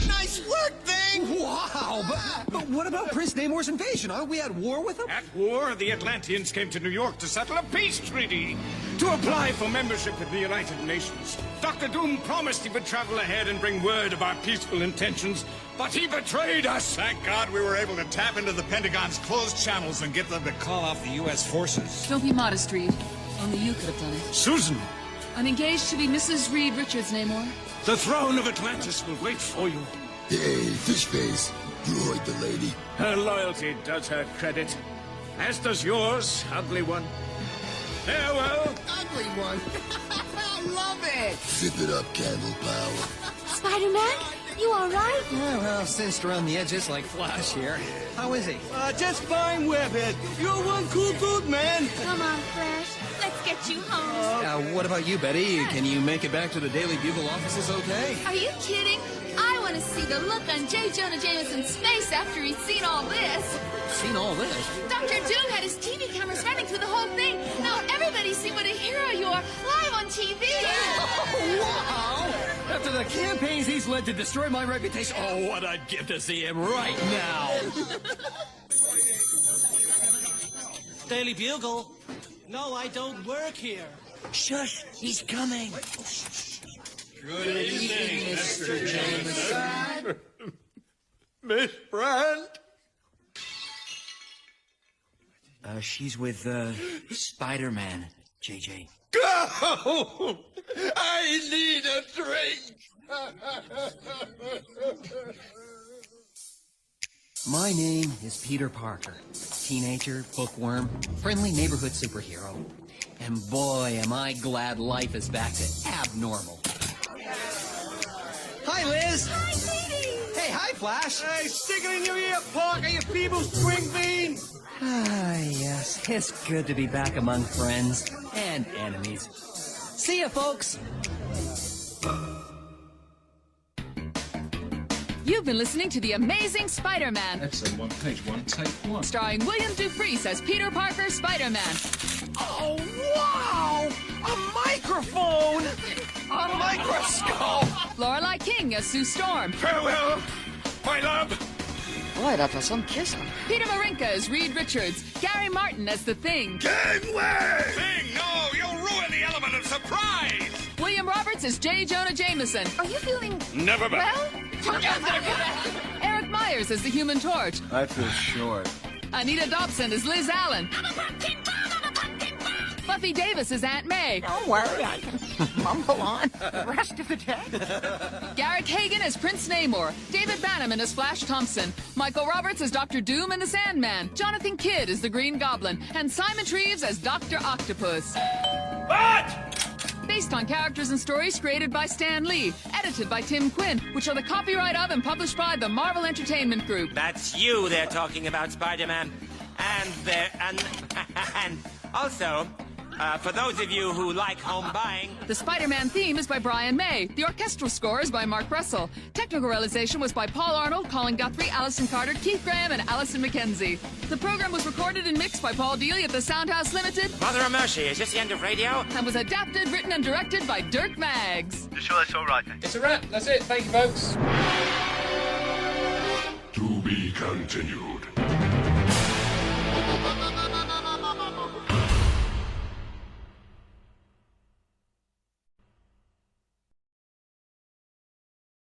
Nice work, Thing! Wow, but what about Prince Namor's invasion? Aren't we at war with him? At war, the Atlanteans came to New York to settle a peace treaty. to apply for membership in the United Nations. Dr. Doom promised he would travel ahead and bring word of our peaceful intentions, but he betrayed us. Thank God we were able to tap into the Pentagon's closed channels and get them to call off the U.S. forces. Don't be modest, Reed. Only you could have done it. Susan! I'm engaged to be Mrs. Reed Richards, Namor. The throne of Atlantis will wait for you. Hey, fish face. You heard the lady. Her loyalty does her credit, as does yours, ugly one. Farewell. Ugly one. I love it. Zip it up, Candle Power. Spider-Man, you all right? Yeah, well, cinched around the edges like Flash here. How is he? Just fine, Webhead. You're one cool dude, man. Come on, Flash. Let's get you home. What about you, Betty? Can you make it back to the Daily Bugle offices okay? Are you kidding? I want to see the look on J. Jonah Jameson's face after he's seen all this. Seen all this? Dr. Doom had his TV cameras running through the whole thing. Now everybody's seen what a hero you are live on TV. Wow! After the campaigns he's led to destroy my reputation, oh, what I'd give to see him right now. Daily Bugle? No, I don't work here. Shush, he's coming. Good evening, Mr. Jameson. Miss Brandt? She's with, Spider-Man, JJ. Go! I need a drink! My name is Peter Parker. Teenager, bookworm, friendly neighborhood superhero. And boy, am I glad life is back to abnormal. Hi, Liz! Hi, sweetie! Hey, hi, Flash! Hey, stick it in your ear, Parker, you people's string bean! Ah, yes. It's good to be back among friends and enemies. See ya, folks! You've been listening to The Amazing Spider-Man. That's a one-page, one take one. Starring William Dufris as Peter Parker, Spider-Man. Oh, wow! A microphone! A microscope! Lorelei King as Sue Storm. Farewell, my love! Boy, that was some kissing. Peter Marinka as Reed Richards. Gary Martin as The Thing. Gangway! Thing, no, you'll ruin the element of surprise! William Roberts as J. Jonah Jameson. Are you feeling Never back. well? Eric Myers as the Human Torch. I feel short. Anita Dobson as Liz Allen. Buffy Davis as Aunt May. Don't worry, I can mumble on the rest of the day. Garrick Hagan as Prince Namor. David Bannerman as Flash Thompson. Michael Roberts as Dr. Doom and the Sandman. Jonathan Kidd as the Green Goblin. And Simon Treves as Dr. Octopus. What? Based on characters and stories created by Stan Lee, edited by Tim Quinn, which are the copyright of and published by the Marvel Entertainment Group. That's you they're talking about, Spider-Man. And also, for those of you who like home buying... The Spider-Man theme is by Brian May. The orchestral score is by Mark Russell. Technical realization was by Paul Arnold, Colin Guthrie, Allison Carter, Keith Graham, and Allison McKenzie. The program was recorded and mixed by Paul Dealey at the Soundhouse Limited. Mother of Mercy, is this the end of radio? And was adapted, written, and directed by Dirk Maggs. You sure that's all right then? It's a wrap. That's it. Thank you, folks. To be continued.